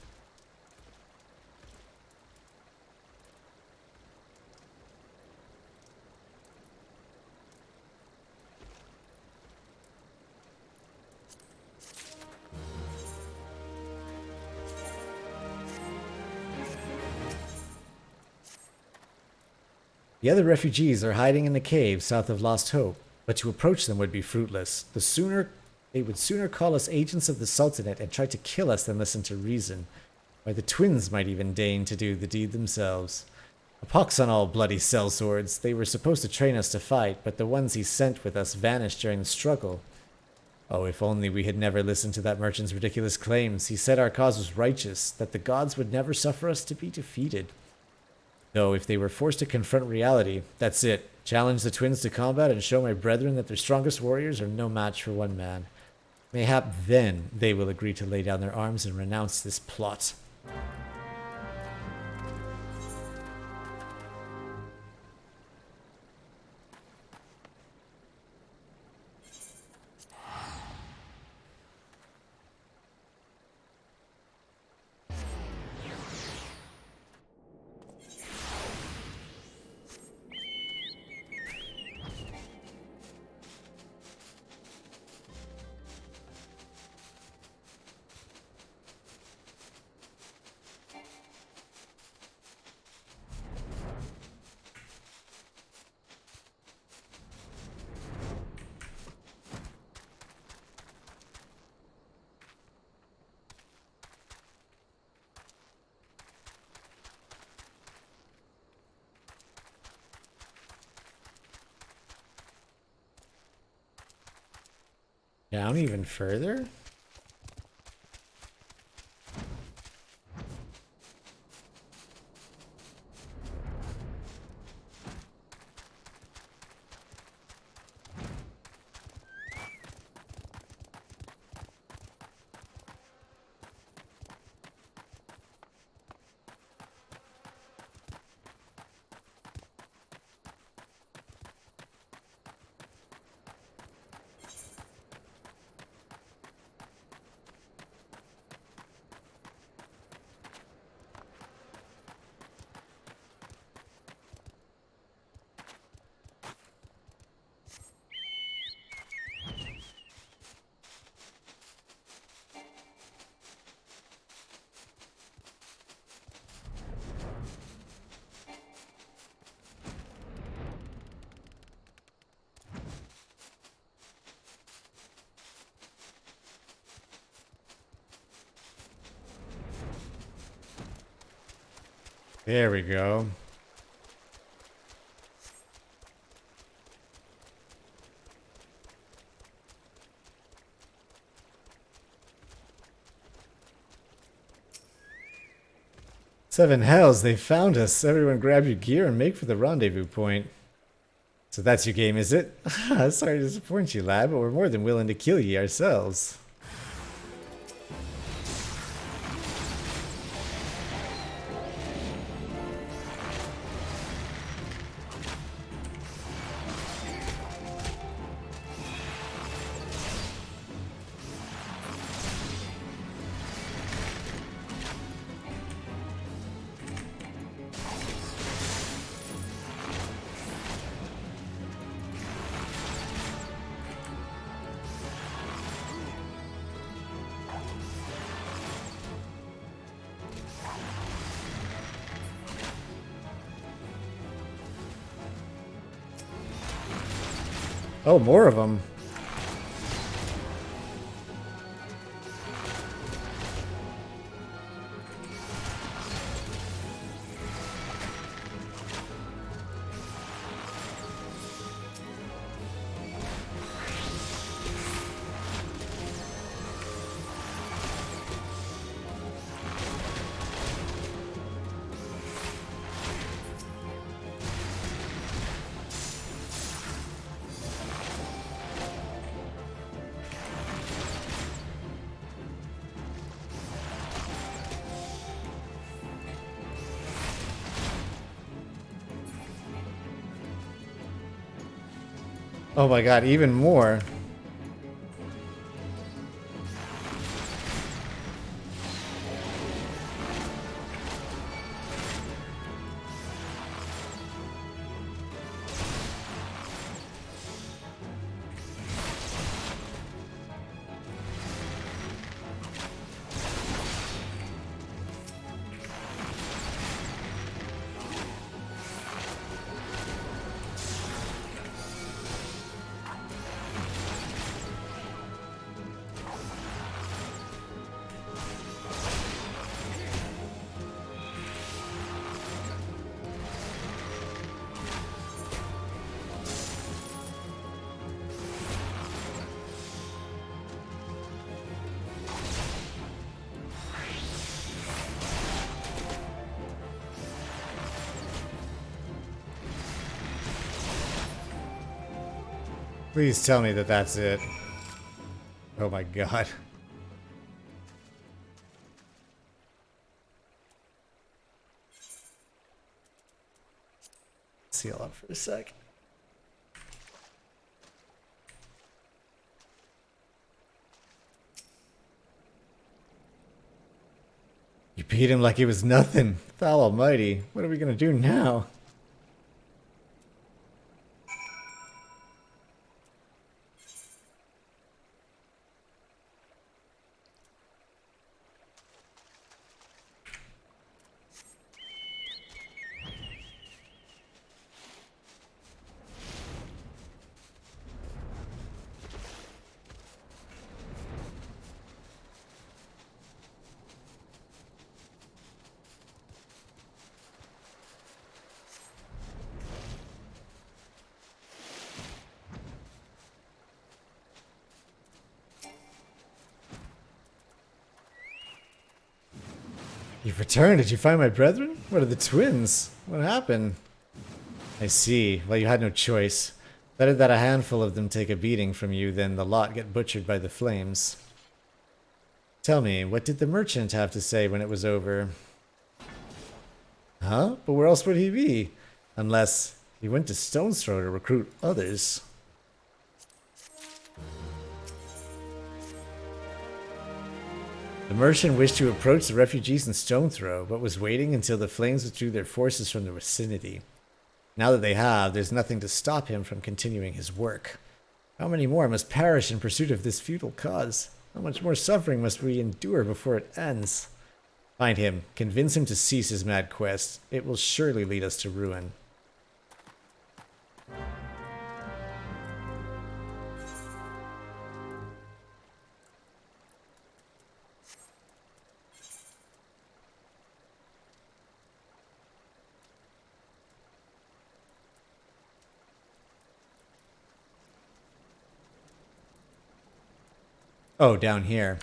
The other refugees are hiding in the cave south of Lost Hope, but to approach them would be fruitless. They would sooner call us agents of the Sultanate and try to kill us than listen to reason. Why, the twins might even deign to do the deed themselves. A pox on all bloody sellswords. They were supposed to train us to fight, but the ones he sent with us vanished during the struggle. Oh, if only we had never listened to that merchant's ridiculous claims. He said our cause was righteous, that the gods would never suffer us to be defeated. Though, if they were forced to confront reality, that's it. Challenge the twins to combat and show my brethren that their strongest warriors are no match for one man. Mayhap then they will agree to lay down their arms and renounce this plot. Down even further? There we go. Seven hells, they found us. Everyone grab your gear and make for the rendezvous point. So that's your game, is it? Sorry to disappoint you, lad, but we're more than willing to kill ye ourselves. Oh, more of them. Oh my god, even more. Please tell me that that's it. Oh my god. Seal up for a sec. You beat him like he was nothing. Thal Almighty. What are we gonna do now? You've returned. Did you find my brethren? What are the twins? What happened? I see. Well, you had no choice. Better that a handful of them take a beating from you than the lot get butchered by the flames. Tell me, what did the merchant have to say when it was over? Huh? But where else would he be? Unless he went to Stone's Throw to recruit others. The merchant wished to approach the refugees in Stone's Throw, but was waiting until the flames withdrew their forces from the vicinity. Now that they have, there's nothing to stop him from continuing his work. How many more must perish in pursuit of this futile cause? How much more suffering must we endure before it ends? Find him, convince him to cease his mad quest. It will surely lead us to ruin. Oh, down here.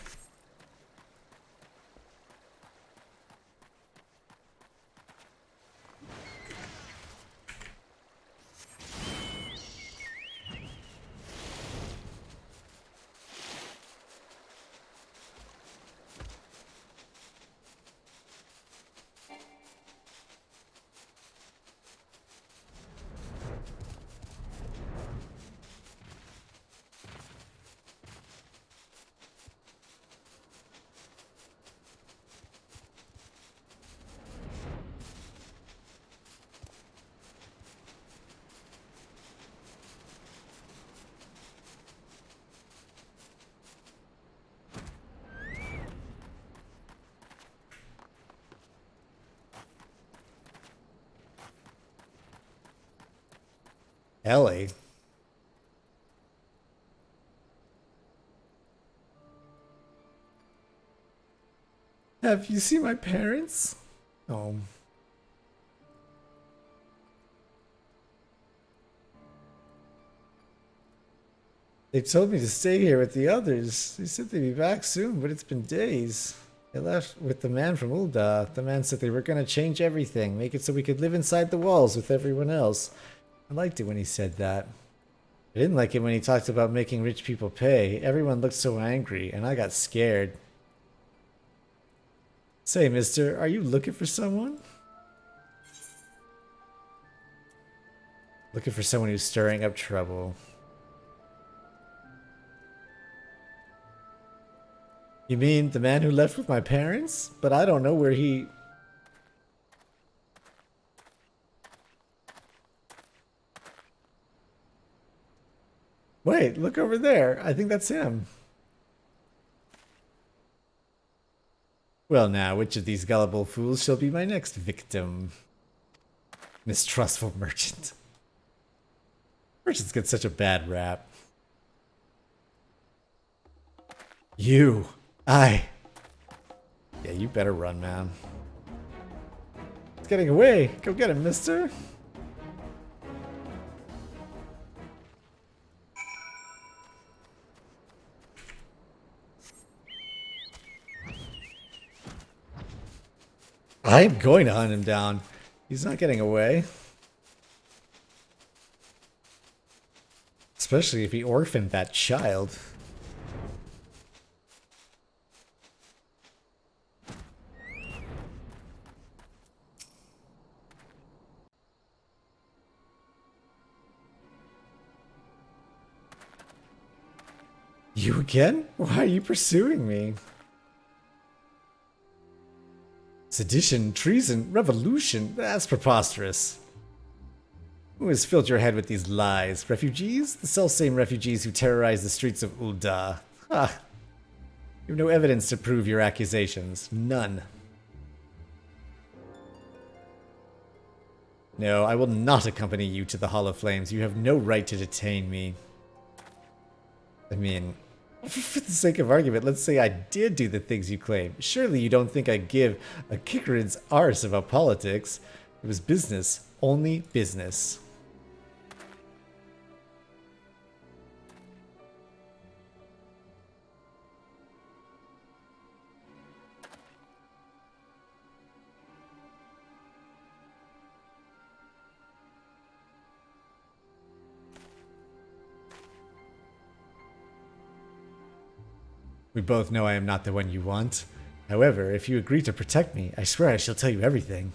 Ellie? Have you seen my parents? Oh. They told me to stay here with the others. They said they'd be back soon, but it's been days. They left with the man from Ul'dah. The man said they were going to change everything, make it so we could live inside the walls with everyone else. I liked it when he said that. I didn't like it when he talked about making rich people pay. Everyone looked so angry, and I got scared. Say, mister, are you looking for someone? Looking for someone who's stirring up trouble. You mean the man who left with my parents? But I don't know where he... Wait, look over there. I think that's him. Well now, which of these gullible fools shall be my next victim? Mistrustful merchant. Merchants get such a bad rap. You. Yeah, you better run, man. It's getting away. Go get him, mister. I'm going to hunt him down. He's not getting away. Especially if he orphaned that child. You again? Why are you pursuing me? Sedition, treason, revolution? That's preposterous. Who has filled your head with these lies? Refugees? The selfsame refugees who terrorize the streets of Ul'dah. Ah. You have no evidence to prove your accusations. None. No, I will not accompany you to the Hall of Flames. You have no right to detain me. I mean, for the sake of argument, let's say I did do the things you claim. Surely you don't think I'd give a kickerid's arse about politics. It was business. Only business. We both know I am not the one you want. However, if you agree to protect me, I swear I shall tell you everything.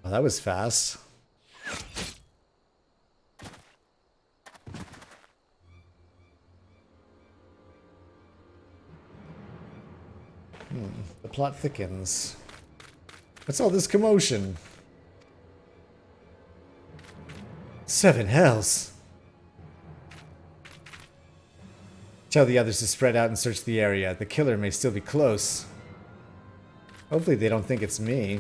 Well, that was fast. The plot thickens. What's all this commotion? 7 hells. Tell the others to spread out and search the area. The killer may still be close. Hopefully they don't think it's me.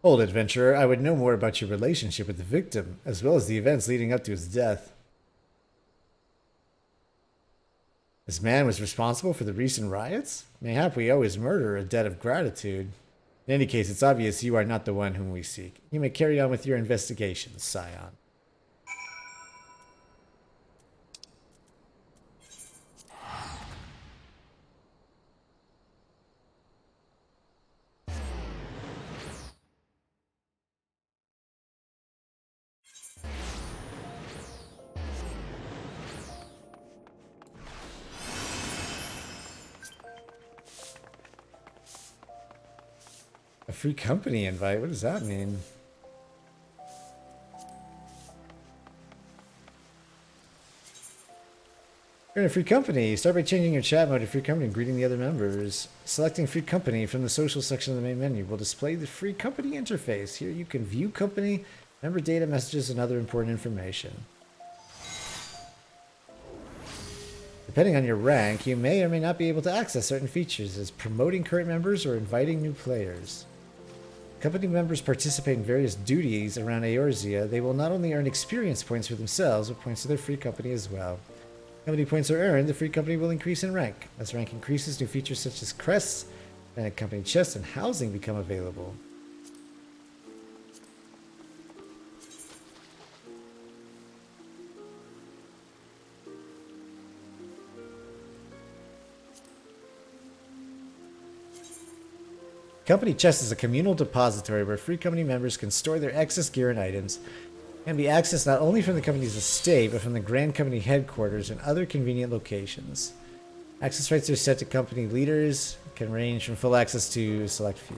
Hold, adventurer. I would know more about your relationship with the victim, as well as the events leading up to his death. This man was responsible for the recent riots? Mayhap we owe his murderer a debt of gratitude. In any case, it's obvious you are not the one whom we seek. You may carry on with your investigations, Scion. A free company invite? What does that mean? You're in a free company. Start by changing your chat mode to free company and greeting the other members. Selecting free company from the social section of the main menu will display the free company interface. Here you can view company, member data, messages, and other important information. Depending on your rank, you may or may not be able to access certain features as promoting current members or inviting new players. Company members participate in various duties around Eorzea. They will not only earn experience points for themselves, but points to their free company as well. Company points are earned, the free company will increase in rank. As rank increases, new features such as crests, and company chests, and housing become available. Company chest is a communal depository where free company members can store their excess gear and items. It can be accessed not only from the company's estate, but from the Grand Company headquarters and other convenient locations. Access rights are set to company leaders, can range from full access to a select few.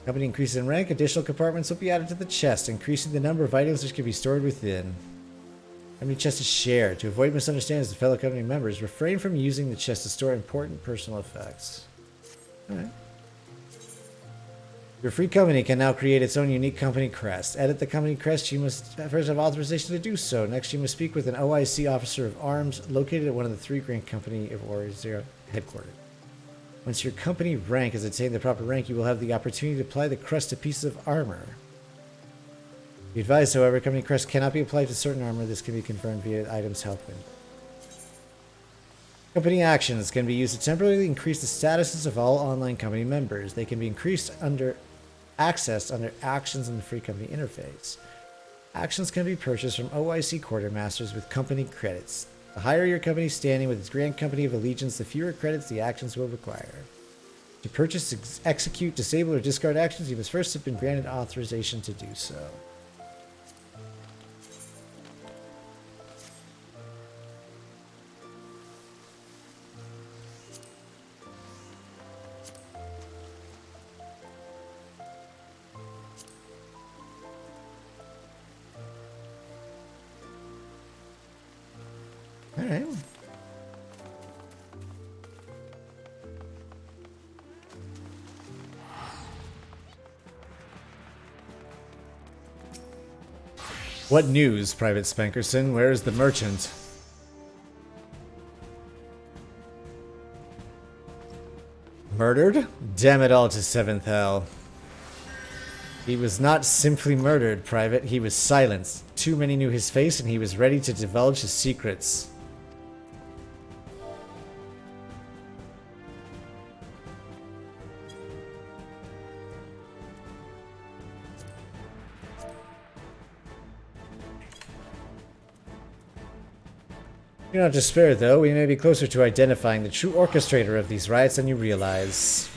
Company increases in rank, additional compartments will be added to the chest, increasing the number of items which can be stored within. Company chest is shared. To avoid misunderstandings with fellow company members, refrain from using the chest to store important personal effects. Alright. Your free company can now create its own unique company crest. Edit the company crest, you must first have authorization to do so. Next, you must speak with an OIC officer of arms located at one of the 3 Grand Company of Warriors headquarters. Once your company rank has attained the proper rank, you will have the opportunity to apply the crest to pieces of armor. Be advised, however, company crest cannot be applied to certain armor. This can be confirmed via items help window. Company actions can be used to temporarily increase the statuses of all online company members. They can be accessed under actions in the free company interface. Actions can be purchased from OIC quartermasters with company credits. The higher your company's standing with its Grand Company of Allegiance, the fewer credits the actions will require. To purchase, execute, disable, or discard actions, you must first have been granted authorization to do so. Alright. What news, Private Spankerson? Where is the merchant? Murdered? Damn it all to 7th hell. He was not simply murdered, Private. He was silenced. Too many knew his face, and he was ready to divulge his secrets. Do not despair, though. We may be closer to identifying the true orchestrator of these riots than you realize.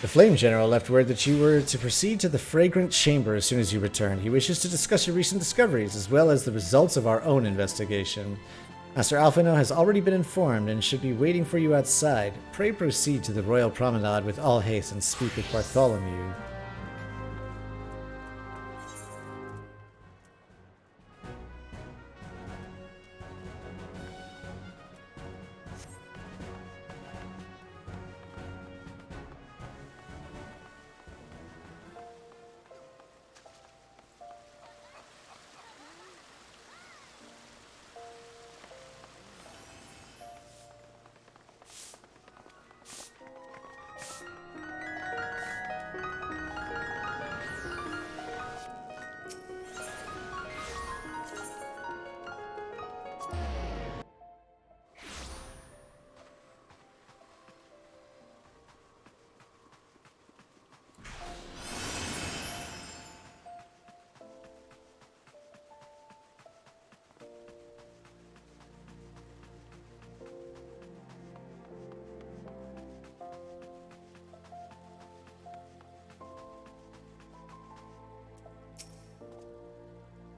The Flame General left word that you were to proceed to the Fragrant Chamber as soon as you return. He wishes to discuss your recent discoveries, as well as the results of our own investigation. Master Alphino has already been informed and should be waiting for you outside. Pray proceed to the Royal Promenade with all haste and speak with Bartholomew.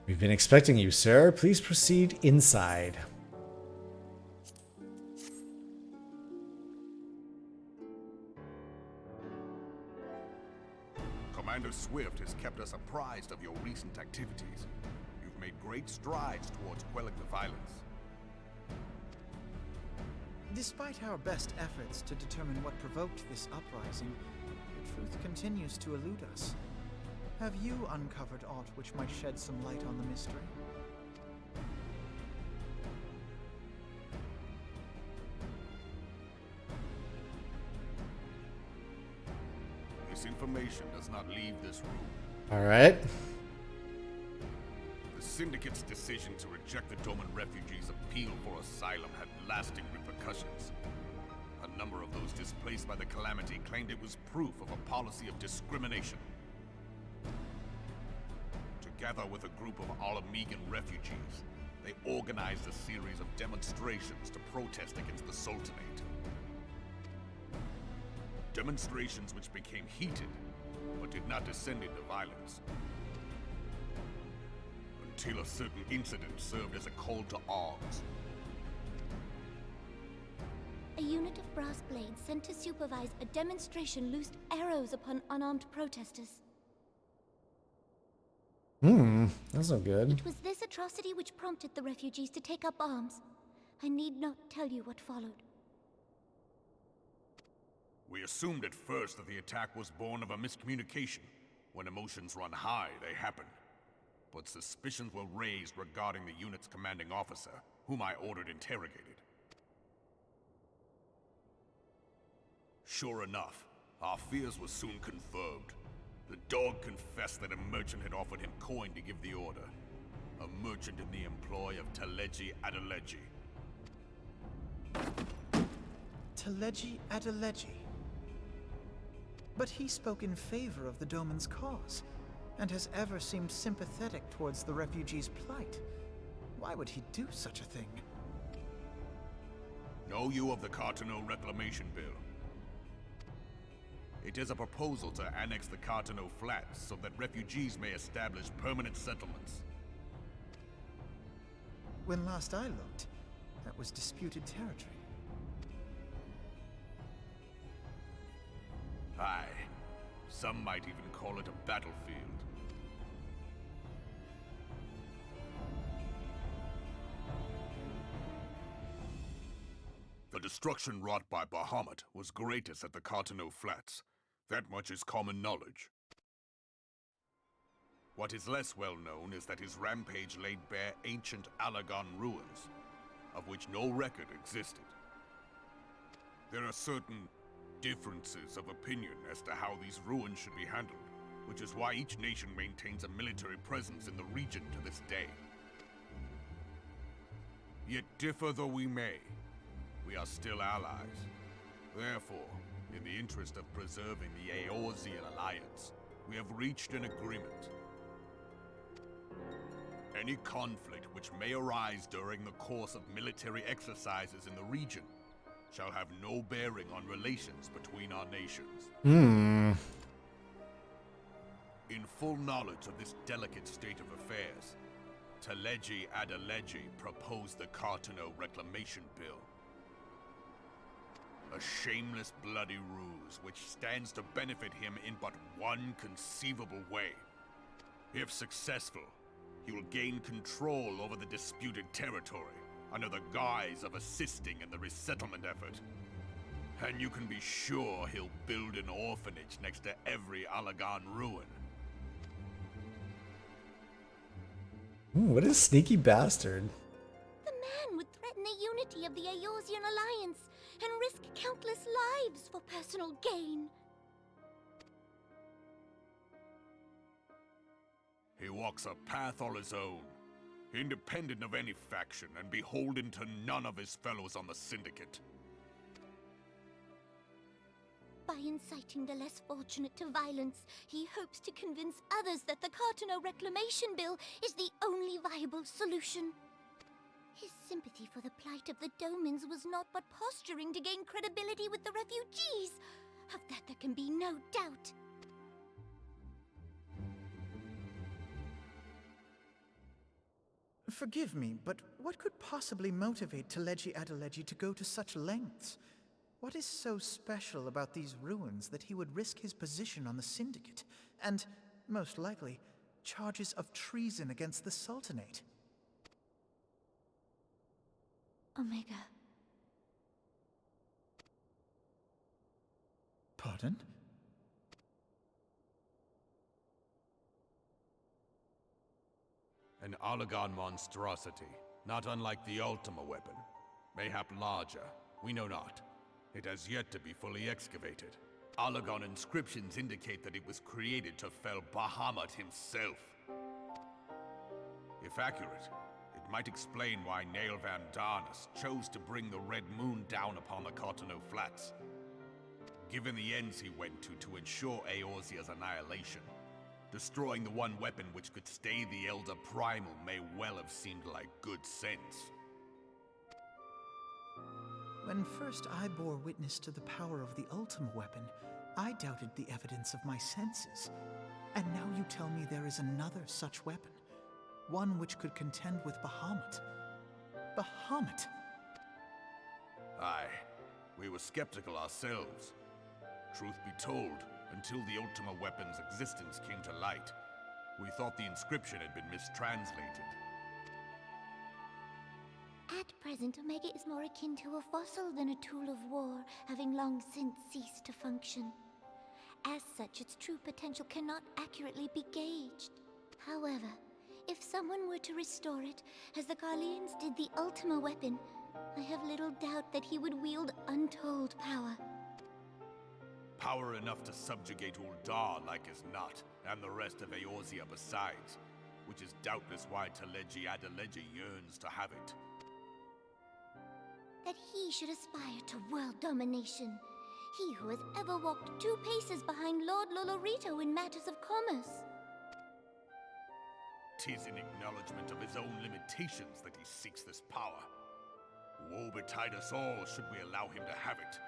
We've been expecting you, sir. Please proceed inside. Commander Swift has kept us apprised of your recent activities. You've made great strides towards quelling the violence. Despite our best efforts to determine what provoked this uprising, the truth continues to elude us. Have you uncovered aught which might shed some light on the mystery? This information does not leave this room. Alright. The Syndicate's decision to reject the Doman refugees' appeal for asylum had lasting repercussions. A number of those displaced by the calamity claimed it was proof of a policy of discrimination. Together with a group of Alamegan refugees, they organized a series of demonstrations to protest against the Sultanate. Demonstrations which became heated, but did not descend into violence. Until a certain incident served as a call to arms. A unit of brass blades sent to supervise a demonstration loosed arrows upon unarmed protesters. That's no good. It was this atrocity which prompted the refugees to take up arms. I need not tell you what followed. We assumed at first that the attack was born of a miscommunication. When emotions run high, they happen. But suspicions were raised regarding the unit's commanding officer, whom I ordered interrogated. Sure enough, our fears were soon confirmed. The dog confessed that a merchant had offered him coin to give the order. A merchant in the employ of Teleji Adeleji. Teleji Adeleji. But he spoke in favor of the Doman's cause, and has ever seemed sympathetic towards the refugees' plight. Why would he do such a thing? Know you of the Cartano Reclamation Bill? It is a proposal to annex the Cartano Flats so that refugees may establish permanent settlements. When last I looked, that was disputed territory. Aye. Some might even call it a battlefield. The destruction wrought by Bahamut was greatest at the Cartano Flats. That much is common knowledge. What is less well known is that his rampage laid bare ancient Alagon ruins, of which no record existed. There are certain differences of opinion as to how these ruins should be handled, which is why each nation maintains a military presence in the region to this day. Yet differ though we may, we are still allies. Therefore, in the interest of preserving the Eorzean alliance, we have reached an agreement. Any conflict which may arise during the course of military exercises in the region shall have no bearing on relations between our nations. In full knowledge of this delicate state of affairs, Teleji Adeleji proposed the Cartano Reclamation Bill. A shameless bloody ruse which stands to benefit him in but one conceivable way. If successful, he will gain control over the disputed territory under the guise of assisting in the resettlement effort. And you can be sure he'll build an orphanage next to every Alagon ruin. What a sneaky bastard. The man would threaten the unity of the Eorzean alliance and risk countless lives for personal gain. He walks a path all his own, independent of any faction and beholden to none of his fellows on the Syndicate. By inciting the less fortunate to violence, he hopes to convince others that the Cartano Reclamation Bill is the only viable solution. His sympathy for the plight of the Domans was not but posturing to gain credibility with the refugees. Of that there can be no doubt. Forgive me, but what could possibly motivate Teleji Adeleji to go to such lengths? What is so special about these ruins that he would risk his position on the Syndicate, and, most likely, charges of treason against the Sultanate? Omega. Pardon? An Alagon monstrosity, not unlike the Ultima weapon. Mayhap larger, we know not. It has yet to be fully excavated. Alagon inscriptions indicate that it was created to fell Bahamut himself. If accurate, it might explain why Nail Van Darnus chose to bring the Red Moon down upon the Cartano Flats. Given the ends he went to ensure Eorzea's annihilation, Destroying the one weapon which could stay the Elder Primal may well have seemed like good sense. When first I bore witness to the power of the Ultima weapon, I doubted the evidence of my senses. And now you tell me there is another such weapon. One which could contend with Bahamut. Bahamut! Aye, we were skeptical ourselves. Truth be told, until the Ultima weapon's existence came to light, we thought the inscription had been mistranslated. At present, Omega is more akin to a fossil than a tool of war, having long since ceased to function. As such, its true potential cannot accurately be gauged. However, if someone were to restore it, as the Garleans did the Ultima weapon, I have little doubt that he would wield untold power. Power enough to subjugate Uldar like as not, and the rest of Eorzea besides, which is doubtless why Teleji Adeleji yearns to have it. That he should aspire to world domination. He who has ever walked 2 paces behind Lord Lolorito in matters of commerce. 'Tis in acknowledgement of his own limitations that he seeks this power. Woe betide us all should we allow him to have it.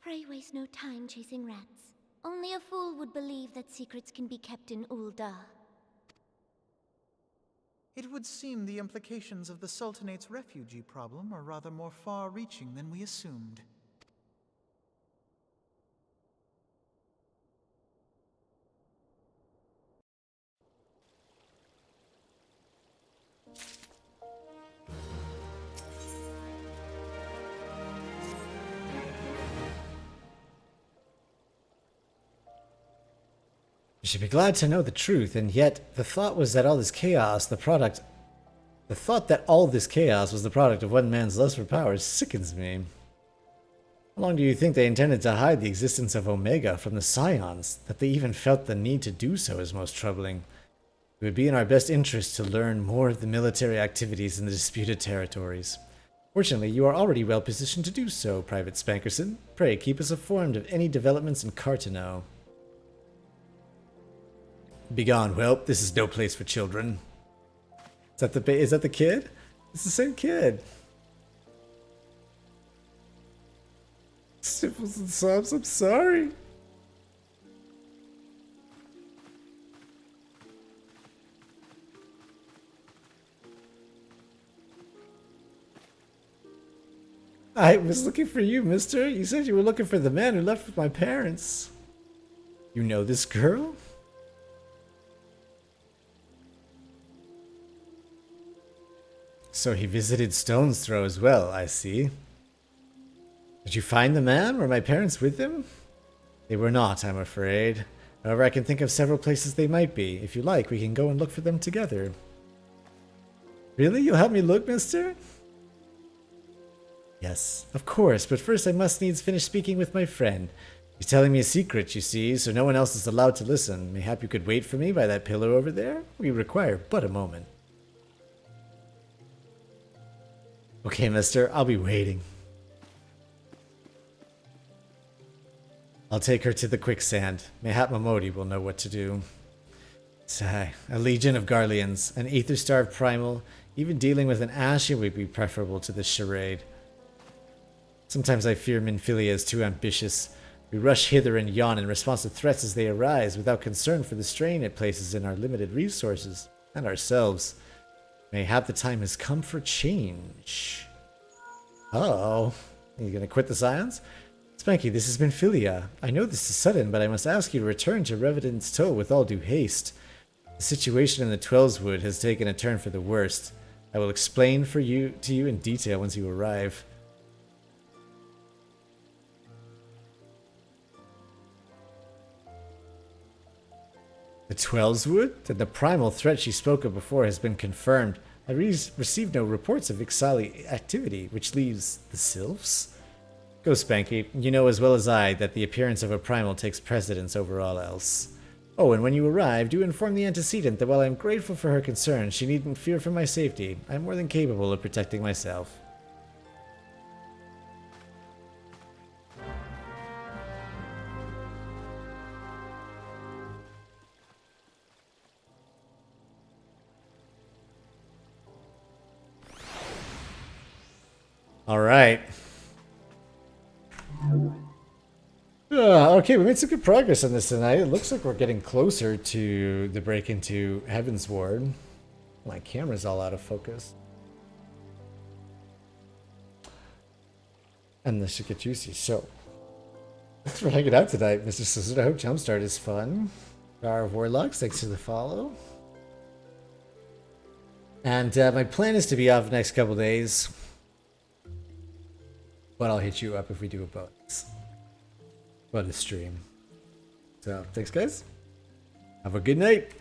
Pray waste no time chasing rats. Only a fool would believe that secrets can be kept in Uldar. It would seem the implications of the Sultanate's refugee problem are rather more far-reaching than we assumed. You should be glad to know the truth, and yet the thought was that all this chaos, the thought that all this chaos was the product of one man's lust for power sickens me. How long do you think they intended to hide the existence of Omega from the Scions? That they even felt the need to do so is most troubling. It would be in our best interest to learn more of the military activities in the disputed territories. Fortunately, you are already well positioned to do so, Private Spankerson. Pray keep us informed of any developments in Cartano. Begone, whelp. This is no place for children. Is that the kid? It's the same kid. Sniffles and sobs, I'm sorry. I was looking for you, mister. You said you were looking for the man who left with my parents. You know this girl? So he visited Stone's Throw as well, I see. Did you find the man? Were my parents with him? They were not, I'm afraid. However, I can think of several places they might be. If you like, we can go and look for them together. Really? You'll help me look, mister? Yes, of course, but first I must needs finish speaking with my friend. He's telling me a secret, you see, so no one else is allowed to listen. Mayhap you could wait for me by that pillar over there? We require but a moment. Okay, mister, I'll be waiting. I'll take her to the quicksand. Mayhap Momodi will know what to do. Sigh, a legion of Garleans, an ether-starved primal, even dealing with an Ashen would be preferable to this charade. Sometimes I fear Minfilia is too ambitious. We rush hither and yon in response to threats as they arise, without concern for the strain it places in our limited resources, and ourselves. Mayhap the time has come for change. Uh-oh. Are you gonna quit the Scions? Spanky, this has been Philia. I know this is sudden, but I must ask you to return to Revenant's Toe with all due haste. The situation in the Twelveswood has taken a turn for the worst. I will explain to you in detail once you arrive. The Twelveswood? Then the primal threat she spoke of before has been confirmed. I received no reports of Ixali activity, which leaves the Sylphs? Go, Spanky. You know as well as I that the appearance of a primal takes precedence over all else. Oh, and when you arrive, do inform the antecedent that while I am grateful for her concern, she needn't fear for my safety. I am more than capable of protecting myself. All right. Okay, we made some good progress on this tonight. It looks like we're getting closer to the break into Heaven's Ward. My camera's all out of focus. And this should get juicy. So, thanks for hanging out tonight, Mr. Slizzard. I hope Jumpstart is fun. Power of Warlocks, thanks for the follow. And my plan is to be off the next couple days. But I'll hit you up if we do a bonus stream. So, thanks guys. Have a good night.